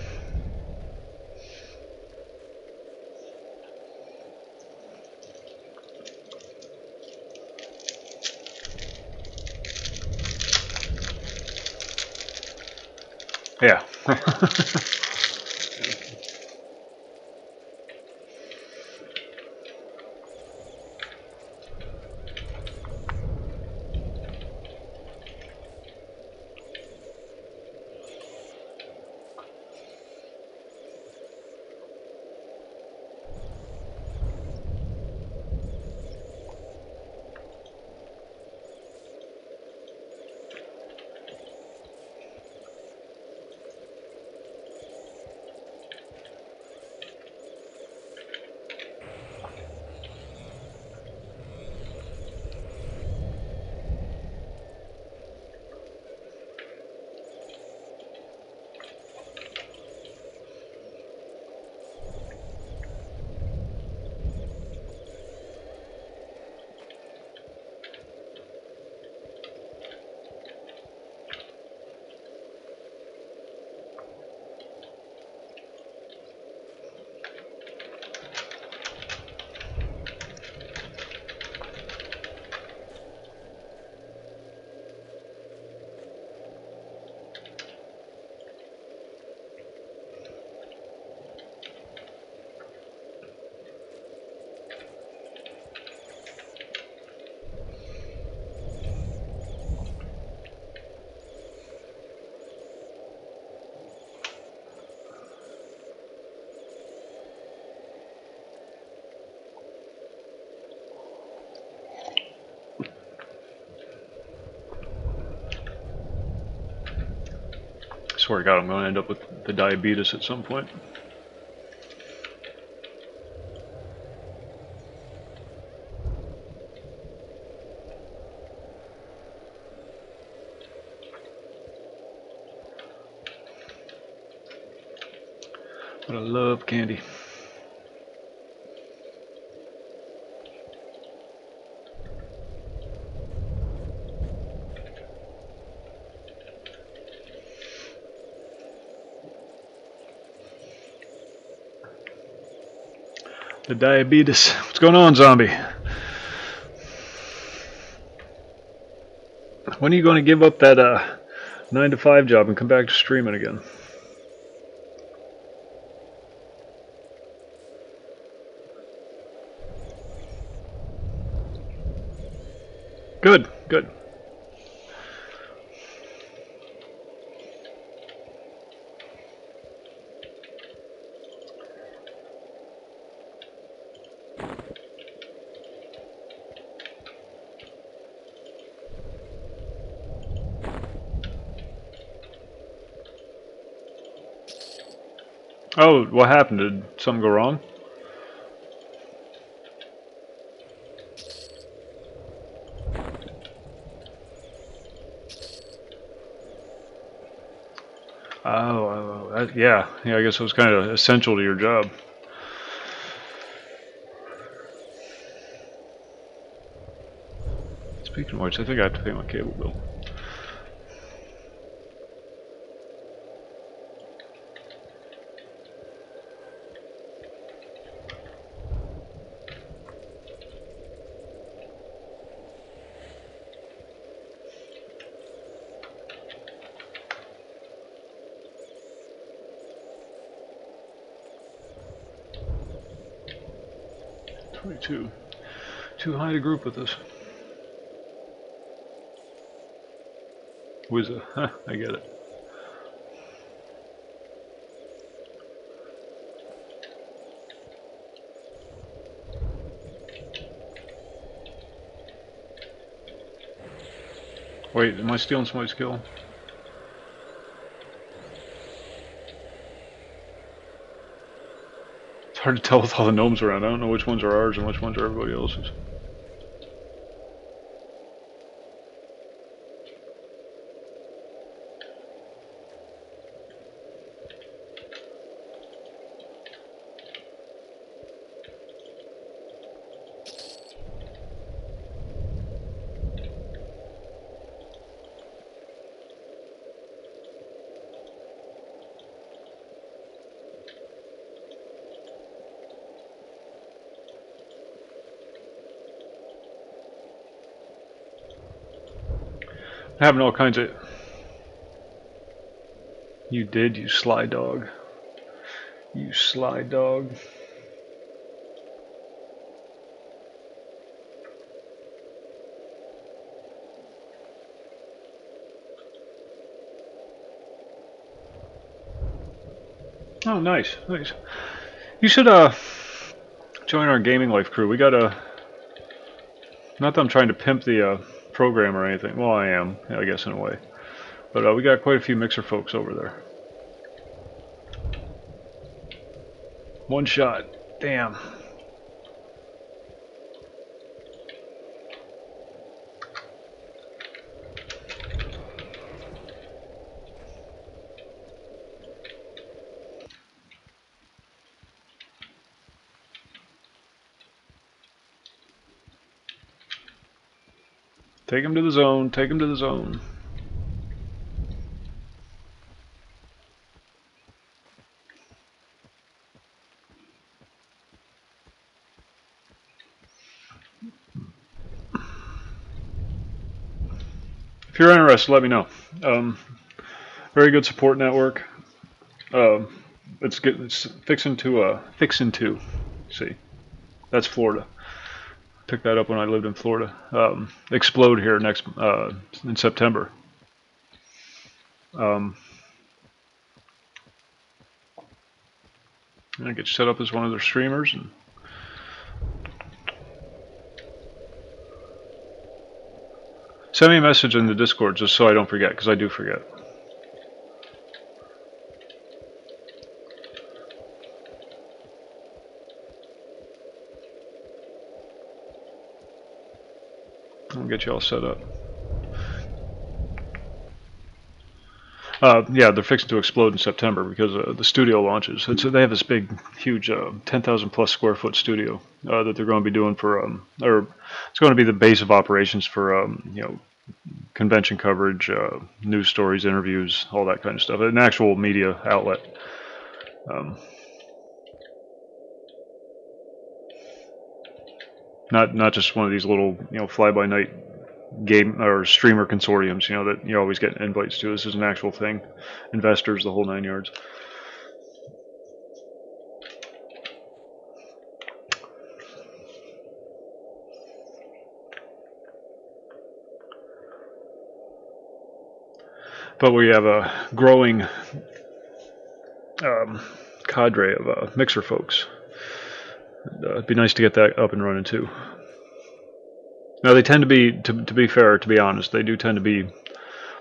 Yeah. I swear to God, I'm going to end up with the diabetes at some point. But I love candy. The diabetes. What's going on, zombie? When are you going to give up that 9 to 5 job and come back to streaming again? Good, good. Oh, what happened? Did something go wrong? Oh, yeah. Yeah, I guess it was kind of essential to your job. Speaking of which, I think I have to pay my cable bill. Too high to group with us. Wizza. Huh, I get it. Wait, am I stealing somebody's kill? It's hard to tell with all the gnomes around. I don't know which ones are ours and which ones are everybody else's. Having all kinds of... You did, you sly dog. You sly dog. Oh, nice, nice. You should join our gaming life crew. We got a... Not that I'm trying to pimp the program or anything. Well, I am, I guess, in a way. But we got quite a few mixer folks over there. One shot. Damn. Take him to the zone. Take him to the zone. If you're interested, let me know. Very good support network. It's fixing to. See, that's Florida. Picked that up when I lived in Florida. Explode here next in September. And I get you set up as one of their streamers and. Send me a message in the Discord just so I don't forget, because I do forget. I'll get you all set up. Yeah, they're fixing to explode in September because the studio launches. They have this big, huge 10,000 plus square foot studio that they're going to be doing for, or it's going to be the base of operations for, you know, convention coverage, news stories, interviews, all that kind of stuff. An actual media outlet. Not just one of these little, you know, fly by night game or streamer consortiums, you know, that you always get invites to. This is an actual thing. Investors, the whole 9 yards. But we have a growing cadre of mixer folks. And, it'd be nice to get that up and running too. Now they tend to be, to be fair, to be honest, they do tend to be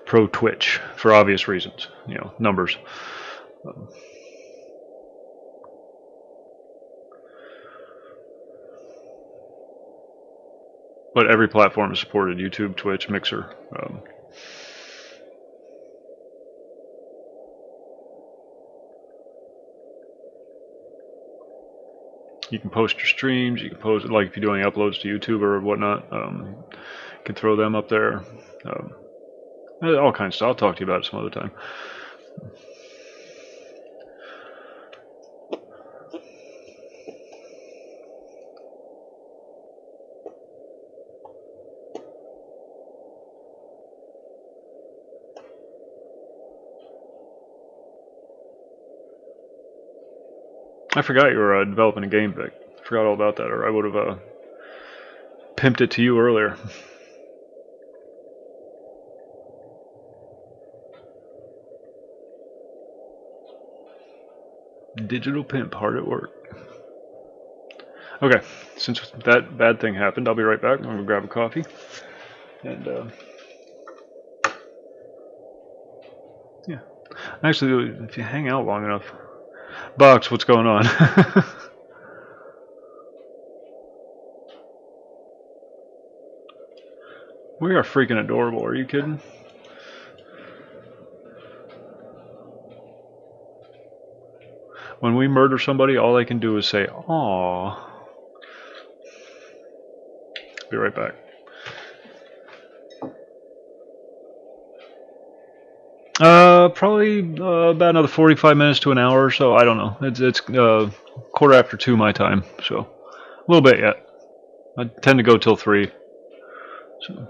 pro Twitch for obvious reasons. You know, numbers. But every platform is supported: YouTube, Twitch, Mixer. You can post your streams. You can post, like, if you're doing uploads to YouTube or whatnot. You can throw them up there. All kinds of stuff. I'll talk to you about it some other time. I forgot you were developing a game, Vic. I forgot all about that, or I would have pimped it to you earlier. Digital pimp, hard at work. Okay, since that bad thing happened, I'll be right back. I'm gonna grab a coffee, and yeah. Actually, if you hang out long enough, Box, what's going on? We are freaking adorable. Are you kidding? When we murder somebody, all they can do is say, "Aww." Be right back. Probably about another 45 minutes to an hour or so. I don't know. It's 2:15 my time, so a little bit yet. I tend to go till 3. So.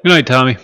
Good night, Tommy.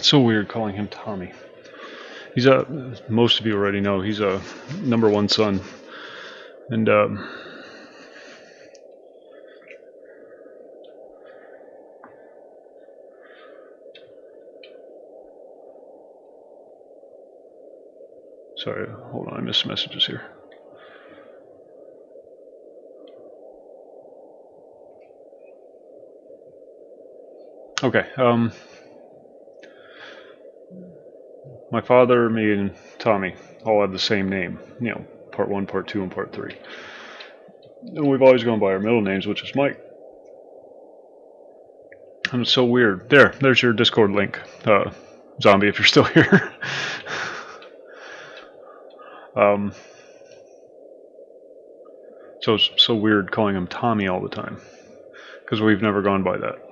It's so weird calling him Tommy. He's most of you already know, he's a #1 son. And sorry, hold on, I missed messages here. Okay, my father, me, and Tommy all have the same name, you know, part 1, part 2, and part 3. And we've always gone by our middle names, which is Mike. And it's so weird. There's your Discord link, Zombie, if you're still here. So it's so weird calling him Tommy all the time, because we've never gone by that.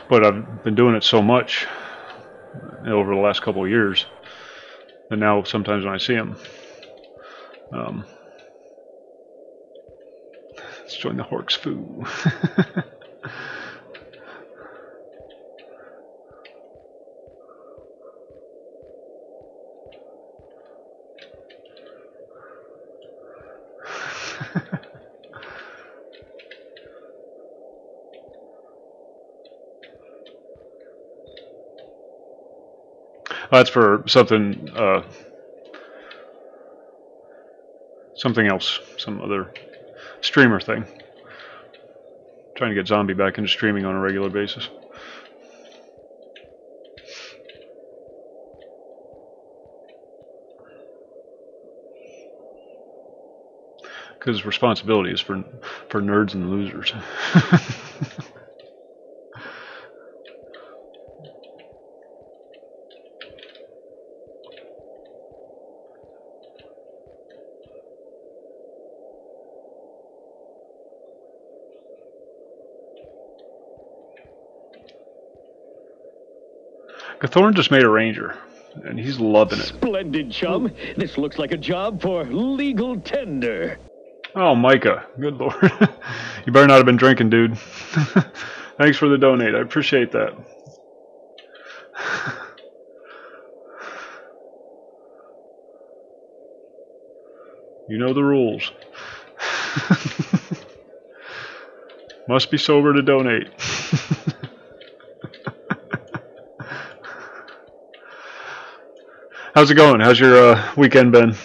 But I've been doing it so much over the last couple of years that now sometimes when I see him, let's join the Horks Foo. That's for something something else, some other streamer thing. Trying to get Zombie back into streaming on a regular basis. Because responsibility is for nerds and losers. Gathorn just made a ranger, and he's loving it. Splendid, chum. This looks like a job for legal tender. Oh, Micah, good lord. You better not have been drinking, dude. Thanks for the donate, I appreciate that. You know the rules. Must be sober to donate. How's it going? How's your weekend been?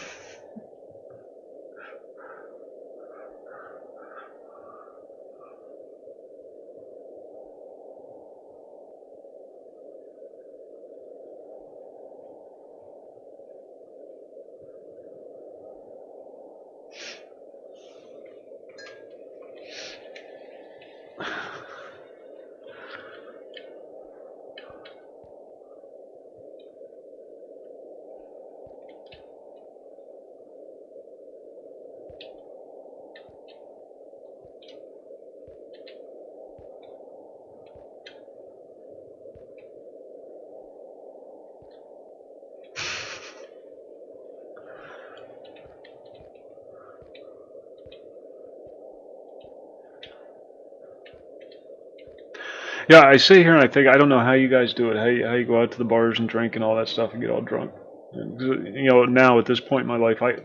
Yeah, I sit here and I think, I don't know how you guys do it, how you go out to the bars and drink and all that stuff and get all drunk. You know, now at this point in my life, I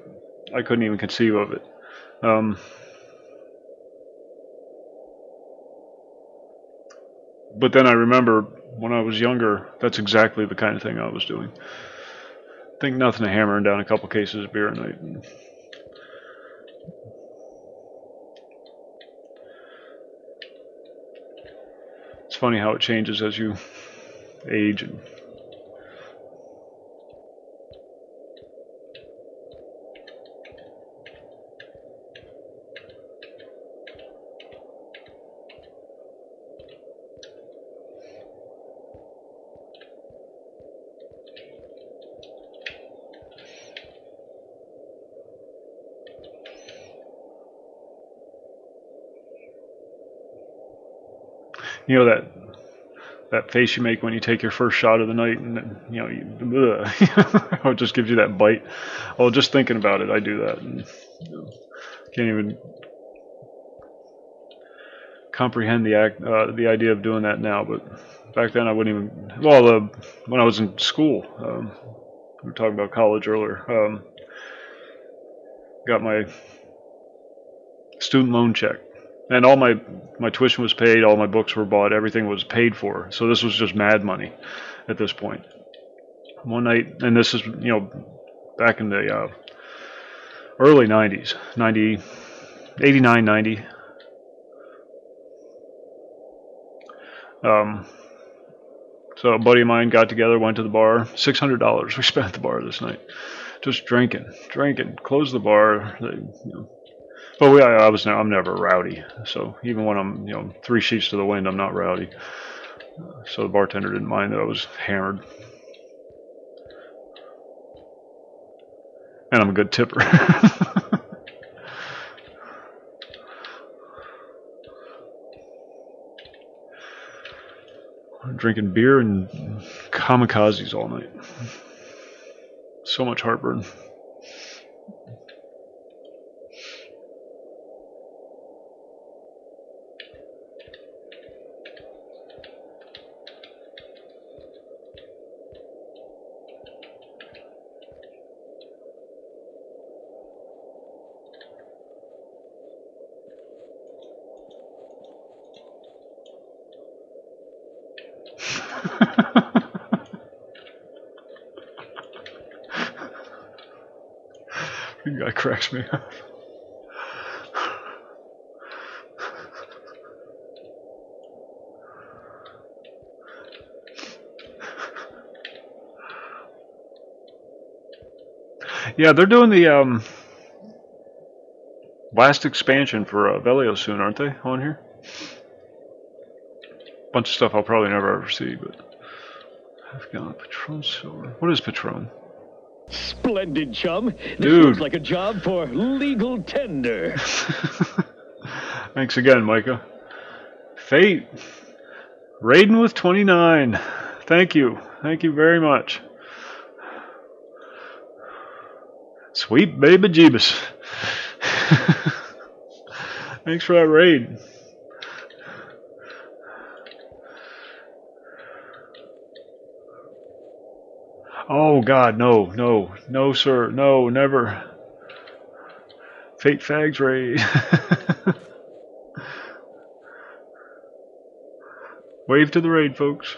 couldn't even conceive of it. But then I remember when I was younger, that's exactly the kind of thing I was doing. Think nothing of hammering down a couple cases of beer a night. It's funny how it changes as you age. And you know that face you make when you take your first shot of the night, and you know, it just gives you that bite. Oh, just thinking about it, I do that. And, you know, can't even comprehend the idea of doing that now. But back then, I wouldn't even. Well, when I was in school, we were talking about college earlier. Got my student loan check. And all my tuition was paid, all my books were bought, everything was paid for. So this was just mad money at this point. One night, and this is, you know, back in the early 90s, 90, 89, 90. So a buddy of mine got together, went to the bar, $600 we spent at the bar this night. Just drinking, closed the bar, you know. But I'm never rowdy. So even when I'm, you know, 3 sheets to the wind, I'm not rowdy. So the bartender didn't mind that I was hammered. And I'm a good tipper. I'm drinking beer and kamikazes all night. So much heartburn. You guy cracks me up. Yeah, they're doing the last expansion for Velio soon, aren't they, on here? Bunch of stuff I'll probably never ever see, but I've got Patron Silver. What is Patron? Splendid, chum. This Dude. looks like a job for legal tender. Thanks again, Micah. Fate. Raiden with 29. Thank you. Thank you very much. Sweet baby Jeebus. Thanks for that raid. Oh God, no, sir, no, never. Fate Fags raid. Wave to the raid, folks.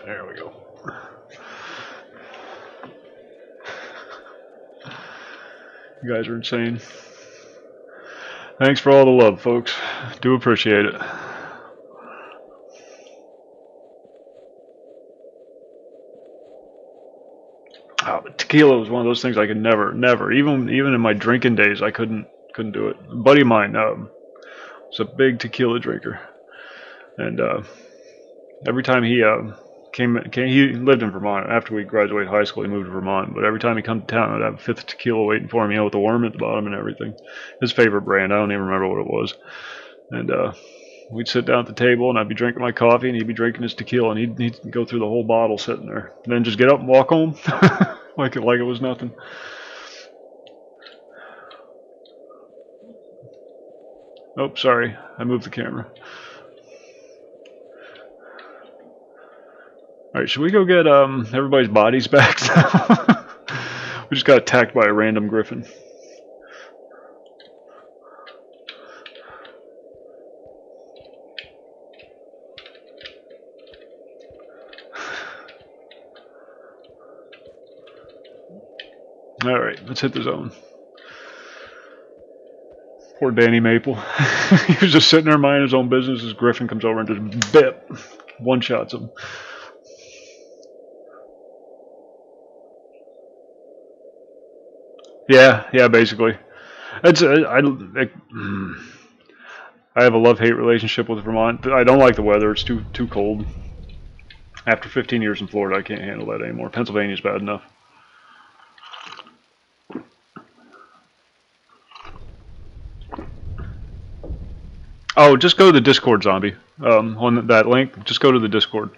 There we go. You guys are insane. Thanks for all the love, folks. Do appreciate it. Oh, but tequila was one of those things I could never. Even in my drinking days, I couldn't do it. A buddy of mine was a big tequila drinker, and every time he he lived in Vermont. After we graduated high school, he moved to Vermont. But every time he come to town, I'd have a fifth tequila waiting for him, you know, with the worm at the bottom and everything. His favorite brand, I don't even remember what it was. And we'd sit down at the table, and I'd be drinking my coffee, and he'd be drinking his tequila, and he'd go through the whole bottle sitting there, and then just get up and walk home, like it was nothing. Oh, sorry, I moved the camera. All right, should we go get everybody's bodies back? We just got attacked by a random griffin. All right, let's hit the zone. Poor Danny Maple. He was just sitting there minding his own business. This griffin comes over and just bip, one-shots him. Yeah, basically. It's I I have a love-hate relationship with Vermont. I don't like the weather. It's too cold. After 15 years in Florida, I can't handle that anymore. Pennsylvania's bad enough. Oh, just go to the Discord, zombie. On that link, just go to the Discord.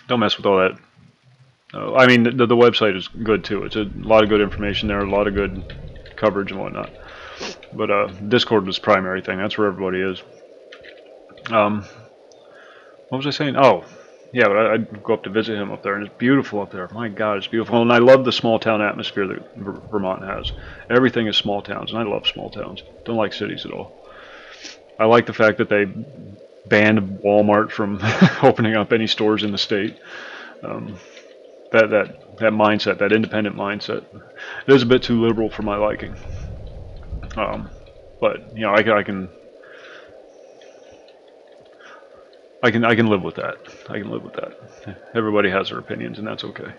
Don't mess with all that. I mean, the website is good too. It's a lot of good information there, a lot of good coverage and whatnot. But Discord was the primary thing. That's where everybody is. What was I saying? Oh, yeah, I'd go up to visit him up there, and it's beautiful up there. My God, it's beautiful. And I love the small town atmosphere that Vermont has. Everything is small towns, and I love small towns. Don't like cities at all. I like the fact that they banned Walmart from opening up any stores in the state. That mindset, that independent mindset, it is a bit too liberal for my liking. But you know, I can live with that. I can live with that. Everybody has their opinions, and that's okay.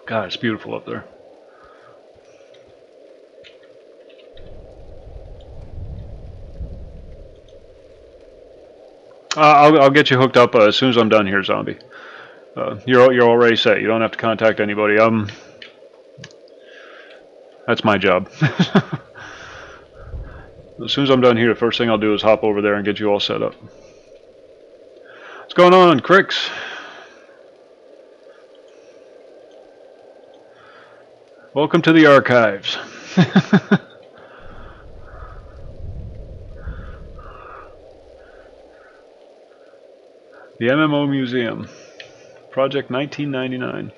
God, it's beautiful up there. I'll get you hooked up as soon as I'm done here, zombie. You're already set. You don't have to contact anybody. That's my job. As soon as I'm done here, the first thing I'll do is hop over there and get you all set up. What's going on, Cricks? Welcome to the archives. The MMO Museum. Project 1999.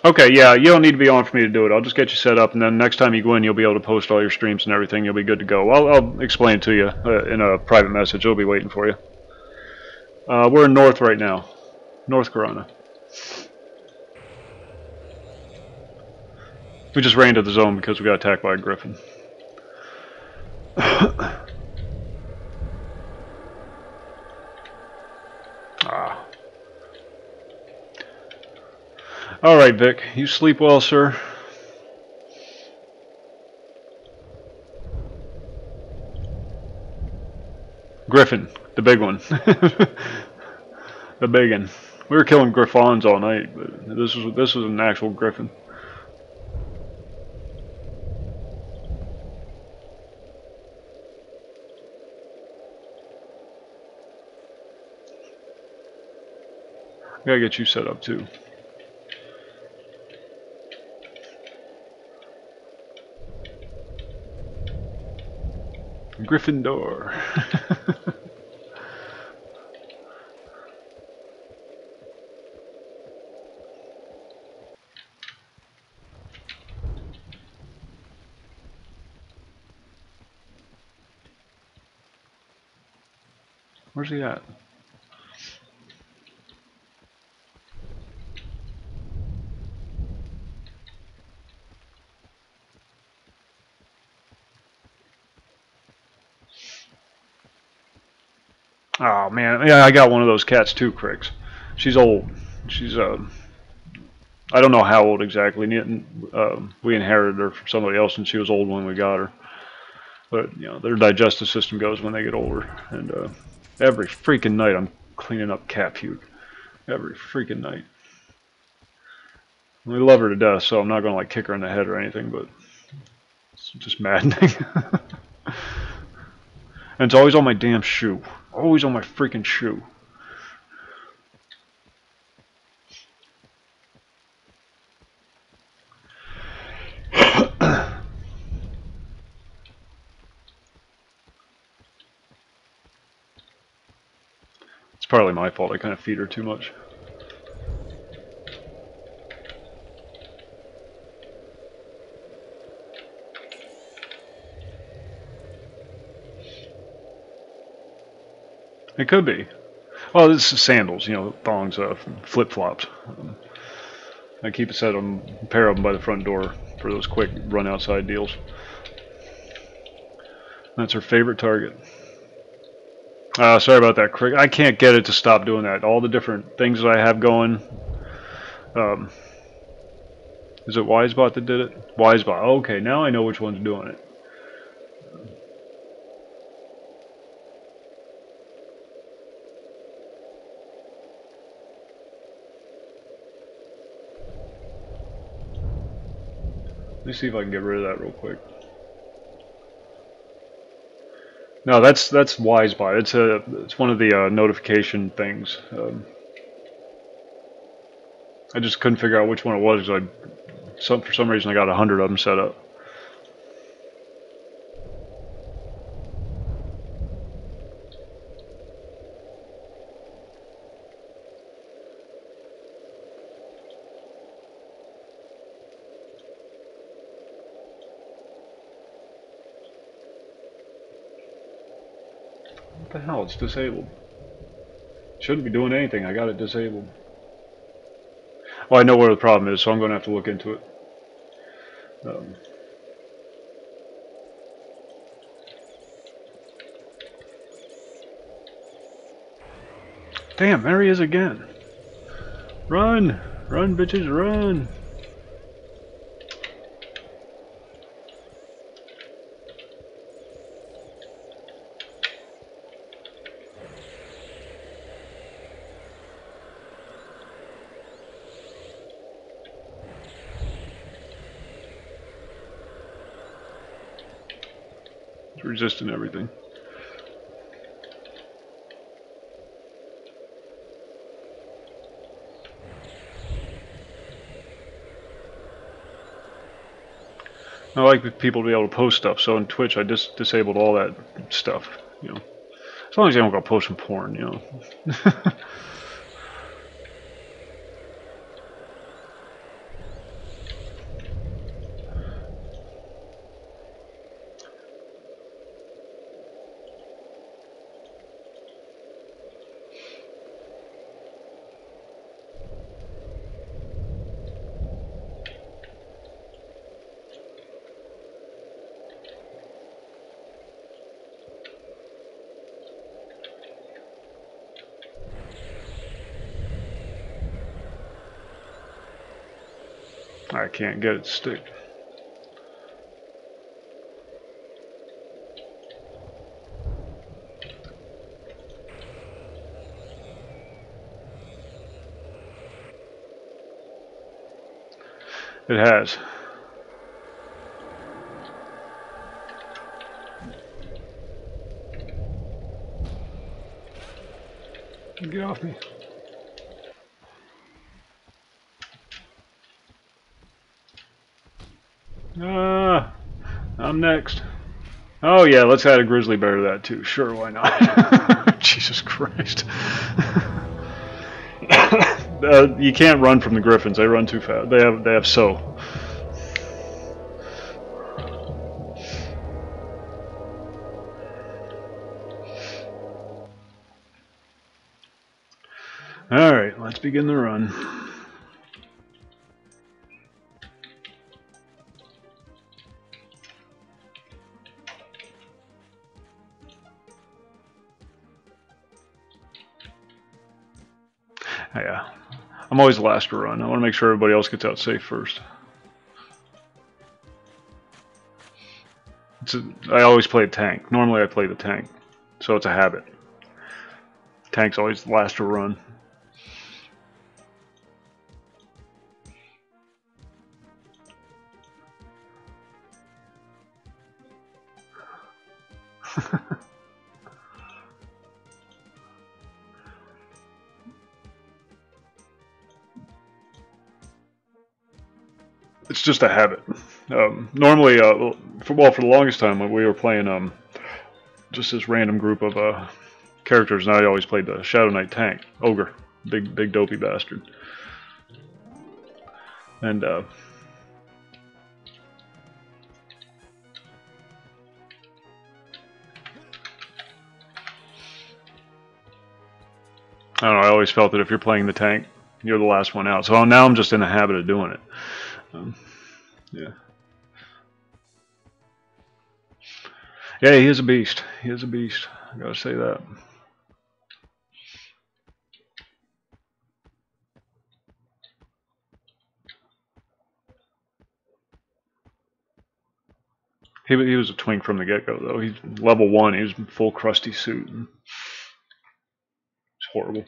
Okay, yeah, you don't need to be on for me to do it. I'll just get you set up, and then next time you go in, you'll be able to post all your streams and everything. You'll be good to go. I'll explain it to you in a private message. I'll be waiting for you. We're in North right now. North Corona. We just ran to the zone because we got attacked by a griffin. All right, Vic. You sleep well, sir. Griffin, the big one. The big one. We were killing griffons all night, but this was an actual griffin. I gotta get you set up too. Gryffindor. Where's he at? Oh man, yeah, I got one of those cats too, Cricks. She's old. She's I don't know how old exactly. We inherited her from somebody else, and she was old when we got her. But you know, their digestive system goes when they get older, and every freaking night I'm cleaning up cat puke. Every freaking night. We love her to death, so I'm not gonna like kick her in the head or anything, but it's just maddening. And it's always on my damn shoe. Always on my freaking shoe. It's partly my fault. I kind of feed her too much. It could be. Well, this is sandals, you know, thongs, flip-flops. I keep a set of them, a pair of them by the front door for those quick run-outside deals. That's her favorite target. Sorry about that, Crick. I can't get it to stop doing that. All the different things that I have going. Um, is it Wisebot that did it? Wisebot. Okay, now I know which one's doing it. Let me see if I can get rid of that real quick. No, that's Wisebot. It's one of the notification things. I just couldn't figure out which one it was because for some reason I got 100 of them set up. What the hell? It's disabled. Shouldn't be doing anything. I got it disabled. Well, I know where the problem is, so I'm going to have to look into it. Damn, there he is again. Run! Run, bitches, run! It's resisting everything. I like people to be able to post stuff, so in Twitch I just disabled all that stuff, you know. As long as they don't go post some porn, you know. I can't get it to stick. It has. Get off me. I'm next. Oh yeah, let's add a grizzly bear to that too. Sure, why not? Jesus Christ. You can't run from the griffins. They run too fast. They have so. All right, let's begin the run. Yeah, I'm always the last to run. I want to make sure everybody else gets out safe first. I always play a tank. Normally I play the tank, so it's a habit. Tank's always the last to run. It's just a habit. Normally, for the longest time when we were playing just this random group of characters, and I always played the Shadow Knight tank, Ogre, big dopey bastard. And I don't know, I always felt that if you're playing the tank, you're the last one out. So now I'm just in the habit of doing it. Yeah. Yeah, he is a beast. He is a beast. I gotta say that. He was a twink from the get-go, though. He's level 1. He was in full crusty suit. It's horrible.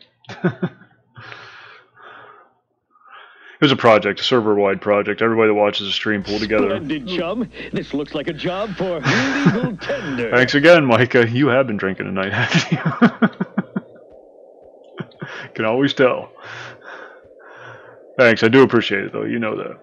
It was a project, a server-wide project. Everybody that watches the stream pulled together. Splendid, chum. This looks like a job for legal tender. Thanks again, Micah. You have been drinking tonight, haven't you? Can always tell. Thanks, I do appreciate it, though. You know that.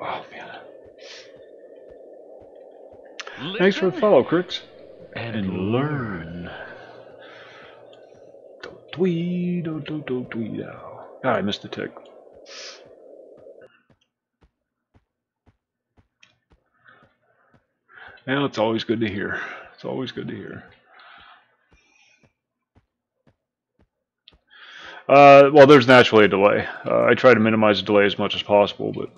Oh, man. Thanks for the follow, Crix. And learn. Don't tweet, don't tweet out. God, I missed the tick. Well, it's always good to hear. It's always good to hear. Well, there's naturally a delay. I try to minimize the delay as much as possible, but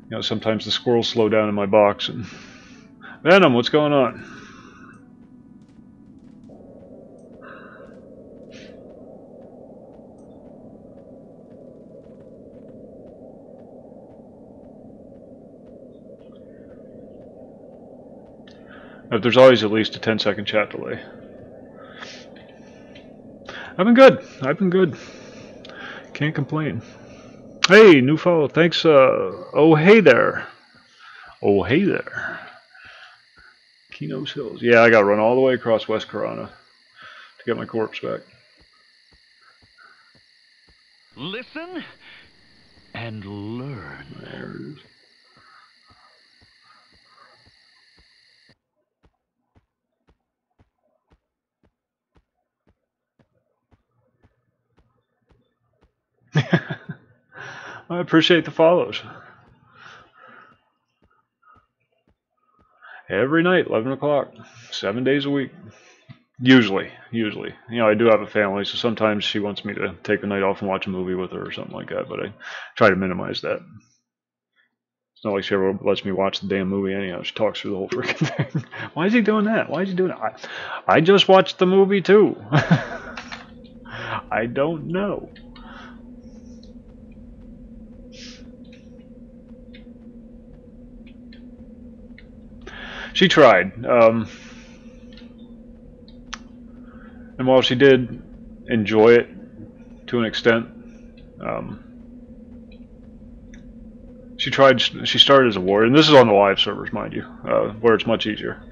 you know, sometimes the squirrels slow down in my box. And Venom, what's going on? But there's always at least a 10-second chat delay. I've been good. I've been good. Can't complain. Hey, new follow. Thanks. Oh, hey there. Oh, hey there. Keno's Hills. Yeah, I got to run all the way across West Corona to get my corpse back. Listen and learn. There it is. I appreciate the follows. Every night, 11 o'clock, 7 days a week. Usually. You know, I do have a family, so sometimes she wants me to take the night off and watch a movie with her or something like that, but I try to minimize that. It's not like she ever lets me watch the damn movie anyhow. She talks through the whole freaking thing. Why is he doing that? Why is he doing that? I just watched the movie too. I don't know. She tried. And while she did enjoy it to an extent, she started as a warrior, and this is on the live servers, mind you, where it's much easier.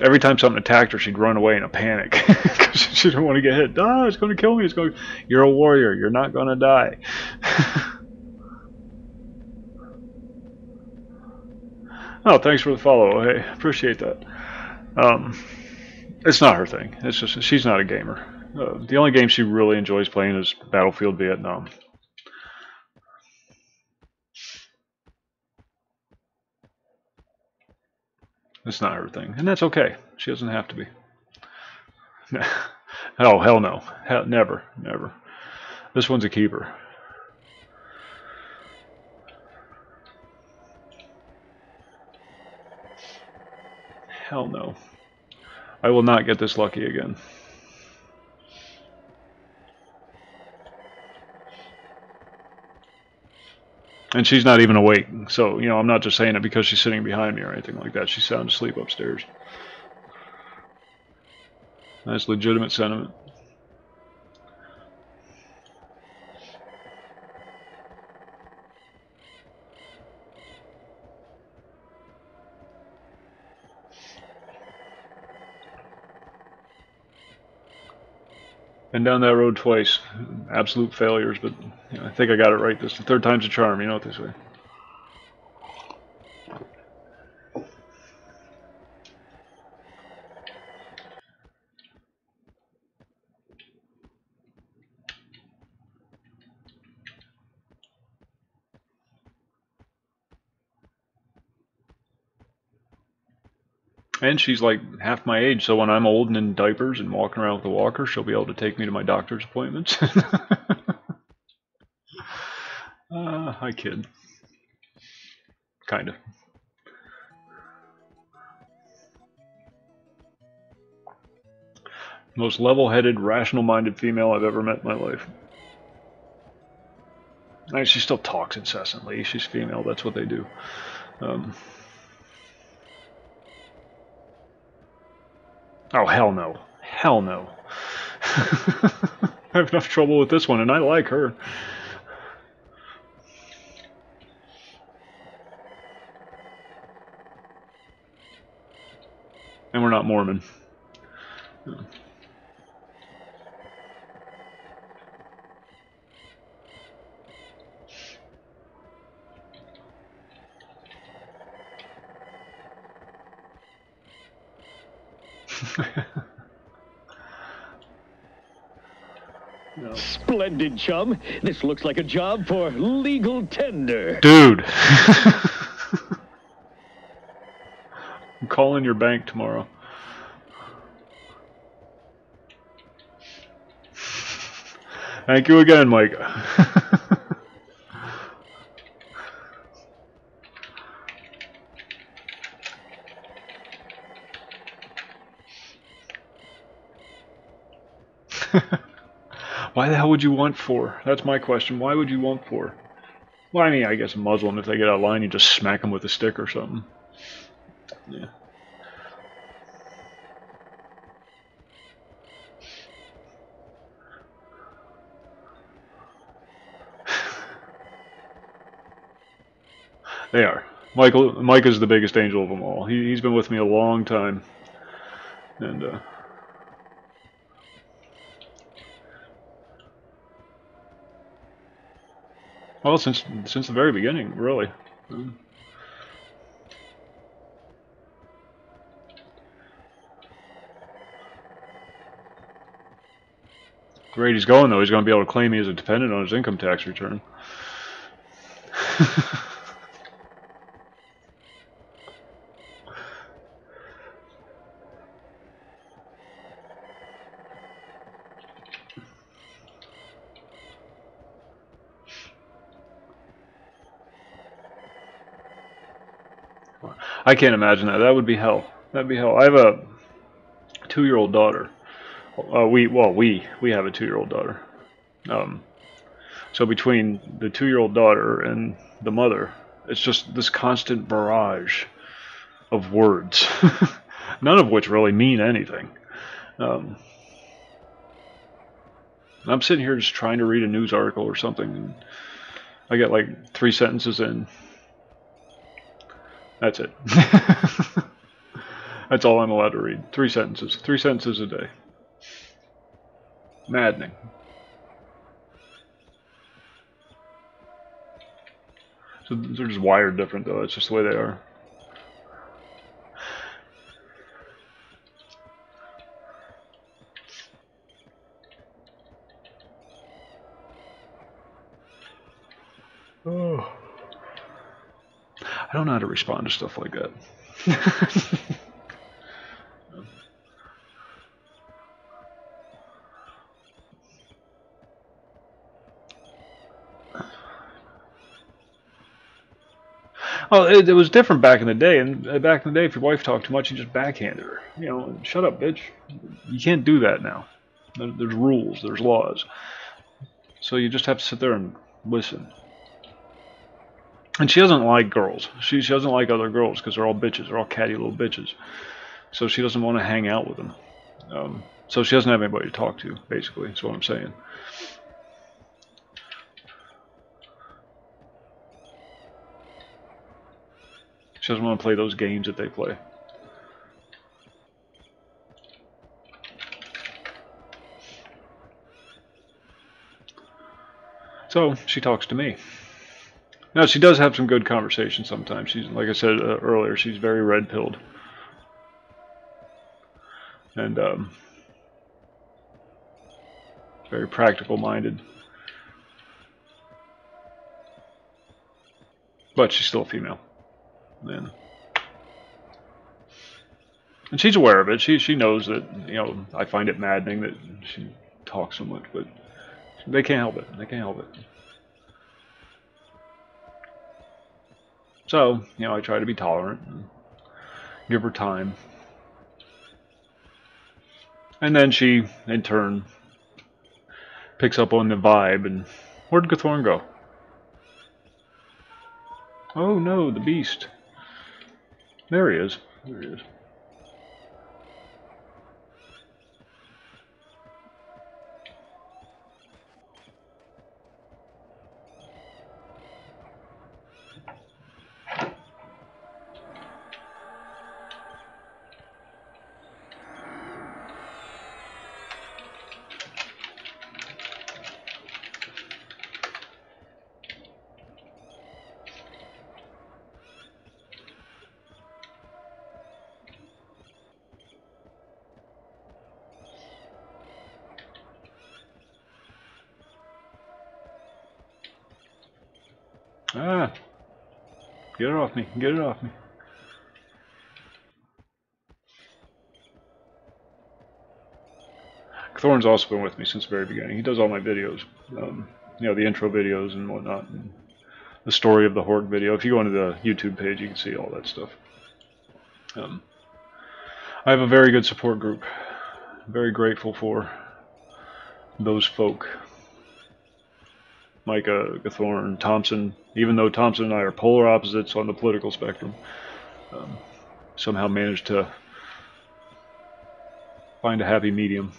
Every time something attacked her, she'd run away in a panic because she didn't want to get hit. Ah, it's going to kill me. You're a warrior. You're not going to die. Oh, thanks for the follow. Hey, appreciate that. It's not her thing. It's just she's not a gamer. The only game she really enjoys playing is Battlefield Vietnam. It's not her thing, and that's okay. She doesn't have to be. Oh, hell no. Never. This one's a keeper. Hell no. I will not get this lucky again. And she's not even awake, so, you know, I'm not just saying it because she's sitting behind me or anything like that. She's sound asleep upstairs. That's legitimate sentiment. Been down that road twice. Absolute failures, but you know, I think I got it right. The third time's a charm, you know what they say. And she's like half my age, so when I'm old and in diapers and walking around with a walker, she'll be able to take me to my doctor's appointments. I kid. Kinda. Most level-headed, rational-minded female I've ever met in my life. I mean, she still talks incessantly. She's female. That's what they do. Oh, hell no. Hell no. I have enough trouble with this one, and I like her. And we're not Mormon. No. Splendid, chum. This looks like a job for legal tender. Dude. I'm calling your bank tomorrow. Thank you again, Mike. Why the hell would you want 4? That's my question. Why would you want 4? Well, I mean, I guess a Muslim, if they get out of line, you just smack them with a stick or something. Yeah. They are. Mike is the biggest angel of them all. He's been with me a long time. And, well, since the very beginning, really. The rate he's going, though, he's going to be able to claim me as a dependent on his income tax return. I can't imagine that. That would be hell. That'd be hell. I have a 2-year-old daughter. We have a 2-year-old daughter. So between the 2-year-old daughter and the mother, it's just this constant barrage of words, none of which really mean anything. I'm sitting here just trying to read a news article or something, and I get like 3 sentences in. That's it. That's all I'm allowed to read. 3 sentences. 3 sentences a day. Maddening. So they're just wired different, though. It's just the way they are. Oh. I don't know how to respond to stuff like that. Well, it was different back in the day, and back in the day, if your wife talked too much, you just backhanded her. You know, shut up, bitch. You can't do that now. There's rules, there's laws. So you just have to sit there and listen. And she doesn't like girls. She doesn't like other girls because they're all bitches. They're all catty little bitches. So she doesn't want to hang out with them. So she doesn't have anybody to talk to, basically. That's what I'm saying. She doesn't want to play those games that they play. So she talks to me. Now she does have some good conversations sometimes. She's, like I said earlier, she's very red-pilled. And very practical-minded. But she's still a female. And she's aware of it. She knows that, you know, I find it maddening that she talks so much, but they can't help it. They can't help it. So, you know, I try to be tolerant and give her time. And then she, in turn, picks up on the vibe. And where'd Gathorn go? Oh no, the beast. There he is. There he is. Ah, get it off me, get it off me. Thorn's also been with me since the very beginning. He does all my videos, you know, the intro videos and whatnot, and the story of the Horde video. If you go into the YouTube page, you can see all that stuff. I have a very good support group. Very grateful for those folk. Micah, Gathorn, Thompson. Even though Thompson and I are polar opposites on the political spectrum, somehow managed to find a happy medium.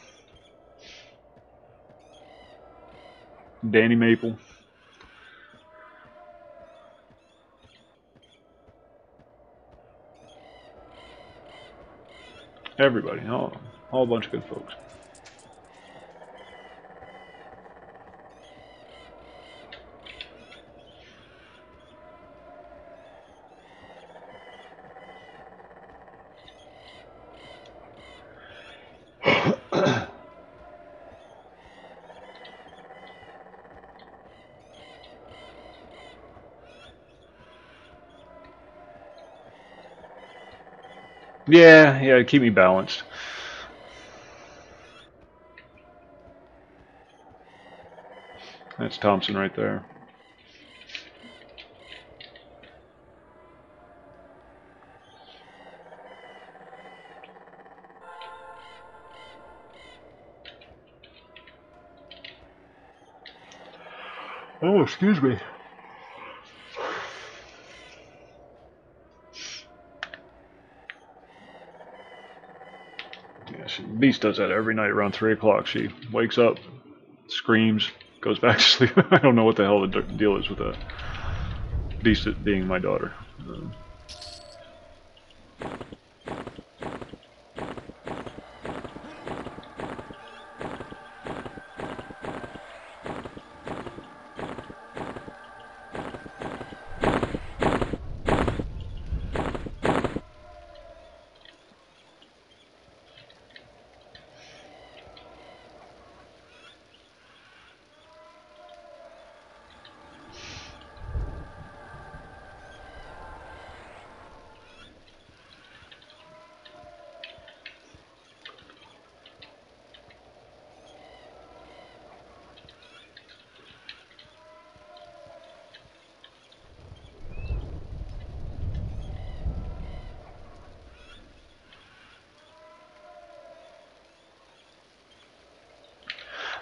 Danny Maple. Everybody, all a bunch of good folks. Yeah, keep me balanced. That's Thompson right there. Oh, excuse me. Yeah, Beast does that every night around 3 o'clock. She wakes up, screams, goes back to sleep. I don't know what the hell the deal is with that. Beast being my daughter.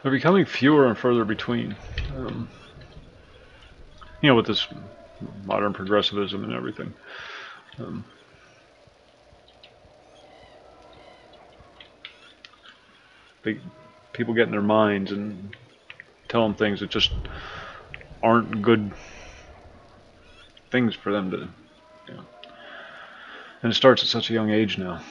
They're becoming fewer and further between. You know, with this modern progressivism and everything. People get in their minds and tell them things that just aren't good things for them to, you know. And it starts at such a young age now.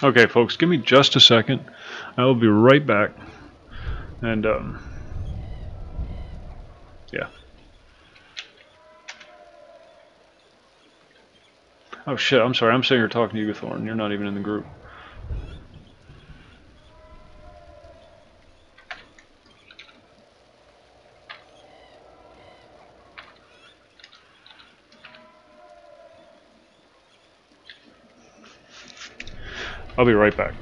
Okay, folks, give me just a second. I will be right back. And, yeah. Oh shit, I'm sorry, I'm sitting here talking to you, Gathorn. You're not even in the group. I'll be right back.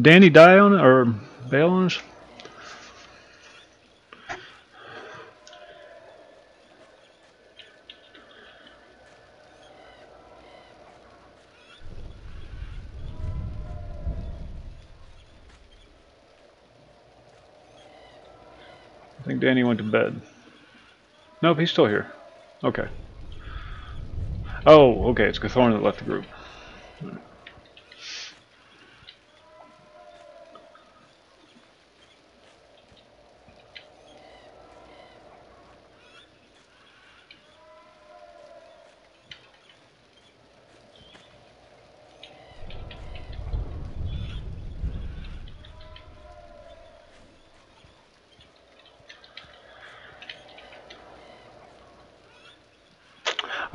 Danny die on it or bail on us? I think Danny went to bed. Nope, he's still here. Okay. Oh, okay, it's Gathorn that left the group.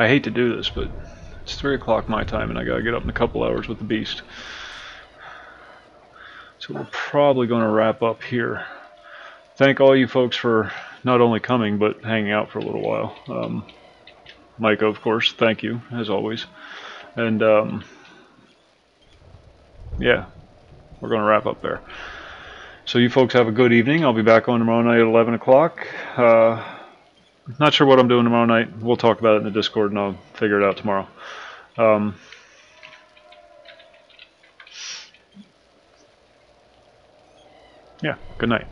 I hate to do this, but it's 3 o'clock my time and I gotta get up in a couple hours with the beast. So we're probably going to wrap up here. Thank all you folks for not only coming, but hanging out for a little while. Micah, of course, thank you, as always. And yeah, we're going to wrap up there. So you folks have a good evening. I'll be back on tomorrow night at 11 o'clock. Not sure what I'm doing tomorrow night. We'll talk about it in the Discord and I'll figure it out tomorrow. Yeah, good night.